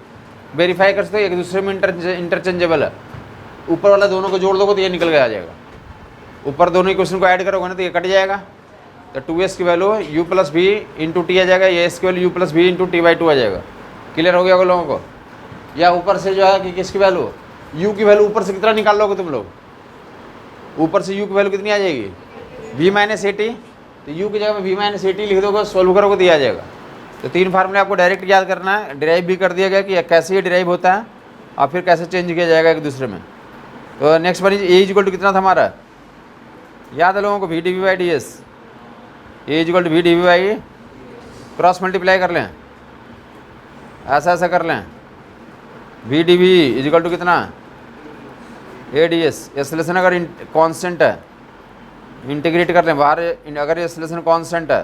वेरीफाई कर सकते हो, एक दूसरे में इंटरचेंजेबल है। ऊपर वाला दोनों को जोड़ दोगे तो ये निकल के आ जाएगा। ऊपर दोनों ही क्वेश्चन को ऐड करोगे ना तो ये कट जाएगा, तो 2s की वैल्यू u + v × t आ जाएगा, ये s की वैल्यू u + v × t/2 आ जाएगा। क्लियर हो गया होगा लोगों को? या ऊपर से जो है कि किसकी वैल्यू, u की वैल्यू ऊपर से कितना निकाल लोगे तुम लोग? ऊपर से u की वैल्यू कितनी आ जाएगी? v - at, तो u की जगह में v - at लिख दोगे, सोल्व करोगे तो ये आ जाएगा। तो 3 फार्मूले आपको डायरेक्ट याद करना है, डिराइव भी कर दिया गया कि कैसे ये डिराइव होता है और फिर कैसे चेंज किया जाएगा एक दूसरे में। तो नेक्स्ट वन a = कितना था हमारा, याद है लोगों को? v dv/ds, a = v dv/, cross multiply कर लें, ऐसा कर लें। v dv = कितना? ads। एक्सेलरेशन अगर कांस्टेंट है, इंटीग्रेट कर लें बाहर, अगर एक्सेलरेशन कांस्टेंट है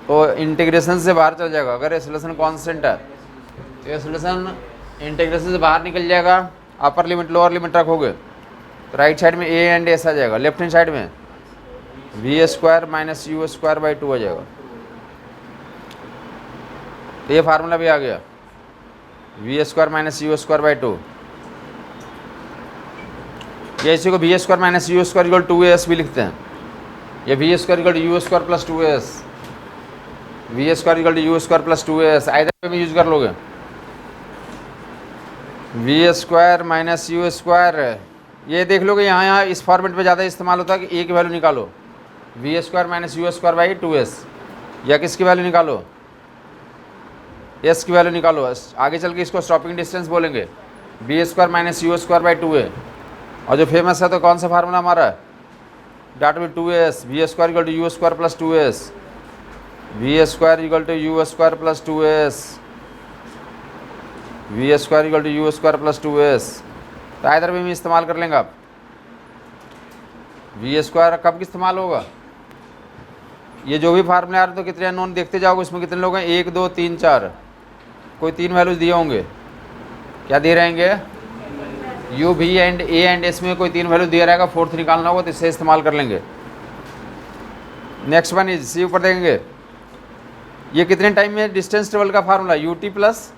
तो इंटीग्रेशन से बाहर चल जाएगा। अगर एक्सेलरेशन कांस्टेंट है तो एक्सेलरेशन इंटीग्रेशन से बाहर निकल जाएगा। अपर लिमिट लोअर लिमिट रखोगे तो राइट साइड में a एंड s आ जाएगा, लेफ्ट हैंड साइड में v² - u² 2 आ जाएगा। तो ये फार्मूला भी आ गया। V square minus u square by 2, या इसी को v square minus u square equal 2as भी लिखते हैं, या v square equal u square plus 2as, v square equal u square plus 2as, either पे भी यूज कर लोगे। V square minus u square, ये देख लोगे यहाँ इस फॉर्मेट में ज़्यादा इस्तेमाल होता है कि ए की वैल्यू निकालो, v square minus u square by 2s, या किसकी वैल्यू निकालो, एस की वैल्यू निकालो। आगे चल के इसको स्टॉपिंग डिस्टेंस बोलेंगे, v square minus u square by 2a, और जो फेमस है तो कौन सा फार्मूला हमारा, that will 2s, v square equal to you square plus 2s, v square equal to you square plus 2s, v square equal to you square plus 2s। तो इधर भी इस्तेमाल कर लेंगे आप। वी स्क्वायर कब इस्तेमाल होगा, ये जो भी फार्मूले आ रहे तो कितने अननोन देखते जाओगे, इसमें कितने लोग हैं, 1 2 3 4, कोई 3 वैल्यूज दिए होंगे, क्या दिए रहेंगे, यू भी एंड ए एंड एस में कोई 3 वैल्यू दिया रहेगा, फोर्थ निकालना होगा तो इससे इस्तेमाल कर लेंगे। नेक्स्ट वन इज सी, ऊपर देखेंगे ये कितने टाइम में डिस्टेंस ट्रेवल का formula, U T plus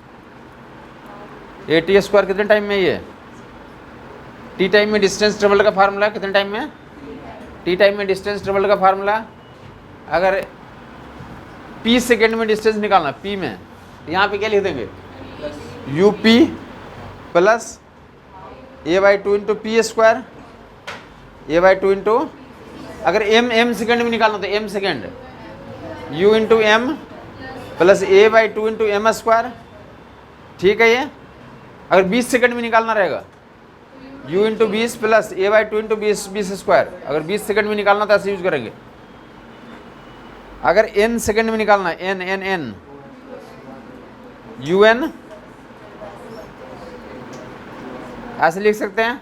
A T square, कितने टाइम में, ये टी टाइम में डिस्टेंस ट्रेवल का फार्मूला, कितने टाइम में, टी टाइम में डिस्टेंस ट्रेवल का फार्मूला। अगर पी सेकेंड में डिस्टेंस निकालना, पी में, यहाँ पे क्या लिख देंगे, U P plus a by 2 into P square, A by 2 into, अगर एम सेकेंड में निकालना तो M second, you into m plus a by 2 into m square, ठीक है। ये अगर 20 सेकेंड में निकालना रहेगा, u into 20 plus a by 2 into 20 square, अगर 20 सेकेंड में निकालना तो ऐसे यूज करेंगे। अगर n सेकेंड में निकालना, n यू एन, ऐसे लिख सकते हैं,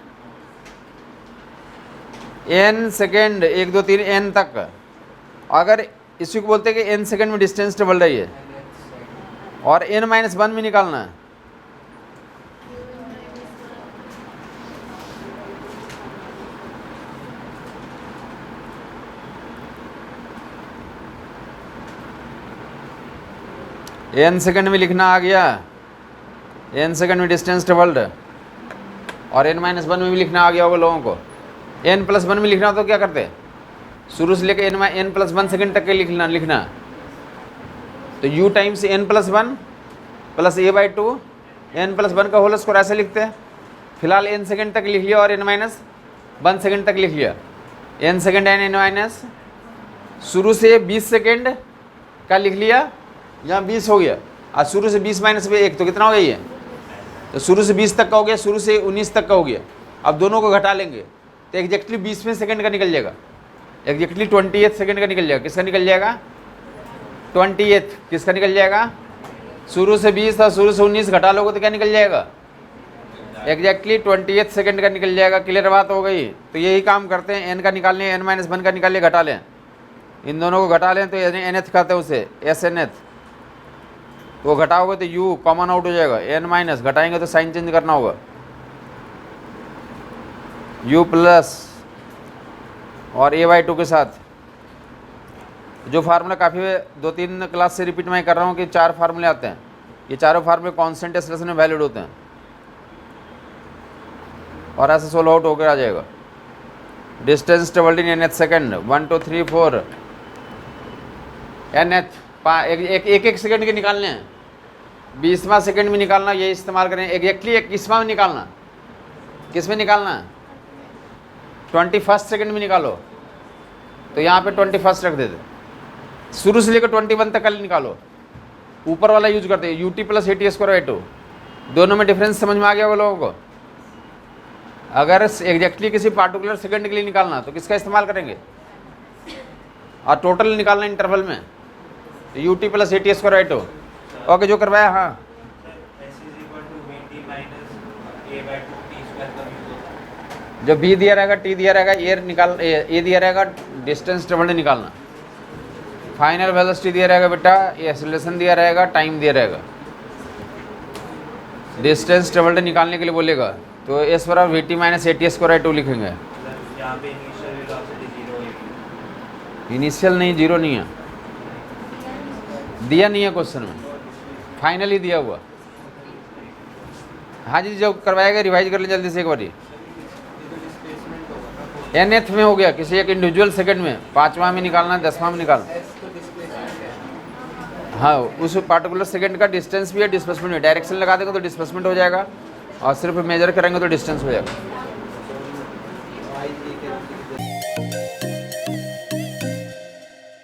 n सेकेंड 1 2 3 n तक। अगर इसी को बोलते हैं कि n सेकेंड में डिस्टेंस ट्रेवल रही है, और n माइनस 1 में निकालना है, n सेकेंड में लिखना आ गया, n सेकेंड में डिस्टेंस ट्रेवल्ड, और n माइनस 1 में भी लिखना आ गया होगा लोगों को। n प्लस 1 में लिखना हो तो क्या करते हैं, शुरू से लेकर n प्लस 1 सेकेंड तक के लिखना, तो u times n plus 1 plus a by 2 n plus 1 का होल स्क्वायर, ऐसे लिखते हैं। फिलहाल n सेकेंड तक लिख लिया और n माइनस 1 सेकेंड तक लिख लिया, n second and n minus, शुरू से 20 सेकेंड का लिख लिया, यहाँ 20 हो गया, और शुरू से 20 माइनस में 1 तो कितना हो गया, ये तो शुरू से 20 तक का हो गया, शुरू से 19 तक का हो गया। अब दोनों को घटा लेंगे तो एग्जैक्टली 20वें सेकंड का निकल जाएगा, एग्जैक्टली 28 सेकंड का निकल जाएगा। किसका निकल जाएगा, 28 किसका निकल जाएगा, शुरू से 20 और शुरू से 19 घटा लोगे तो क्या निकल जाएगा, एग्जैक्टली 28 सेकंड का निकल जाएगा। क्लियर बात हो गई। तो यही काम करते हैं, n का निकालने, n माइनस 1 का निकालिए, घटा लें, इन दोनों को घटा लें तो nth करते हैं उसे SNth, तो घटाओगे तो u कॉमन आउट हो जाएगा, n माइनस घटाएंगे तो साइन चेंज करना होगा, u प्लस और a बाई 2 के साथ। जो फार्मूला काफ़ी 2-3 क्लास से रिपीट मैं कर रहा हूँ कि 4 फार्मूले आते हैं, ये चारों फार्मूले कांस्टेंट एक्सप्रेशन में वैलिड होते हैं, और ऐसे सोल्व आउट होकर आ जाएगा। डिस्टेंस ट्रेवल्ड इन nth सेकेंड, 1 2 3 4 nth, एक सेकंड के निकालने हैं, 20वां सेकंड में निकालना, ये इस्तेमाल करें। एग्जैक्टली 21वां में निकालना, किस में निकालना है, 21st सेकंड में निकालो, तो यहाँ पे 21st रख देते, शुरू से लेकर 21 तक का निकालो, ऊपर वाला यूज करते हैं, ut plus AT square by 2। दोनों में डिफरेंस समझ में आ गया वो लोगों को। अगर एग्जैक्टली किसी पार्टिकुलर सेकंड के लिए निकालना तो किसका इस्तेमाल करेंगे, और टोटल निकालना इंटरवल में, ut plus AT square by 2। Okay, जो करवाया, हाँ जो b दिया रहेगा, t दिया रहेगा, a दिया रहेगा, डिस्टेंस ट्रेवल्ड निकालना, फाइनल वेलोसिटी दिया रहेगा बेटा, एक्सेलरेशन दिया रहेगा, टाइम दिया रहेगा। डिस्टेंस ट्रेवल्ड निकालने के लिए बोलेगा तो s बराबर vt minus AT square by 2 लिखेंगे। इनिशियल नहीं, जीरो नहीं है, दिया नहीं है क्वेश्चन में, फाइनली दिया हुआ। हाँ जी, जो करवाएगा रिवाइज कर ले जल्दी से एक बारी। nth में हो गया, किसी एक इंडिविजुअल सेकंड में, 5वां में निकालना है, 10वां में निकालना। हाँ, उस पार्टिकुलर सेकंड का डिस्टेंस भी है, डिस्प्लेसमेंट भी। डायरेक्शन लगा देंगे तो डिस्प्लेसमेंट हो जाएगा, और सिर्फ मेजर करेंगे तो डिस्टेंस हो जाएगा।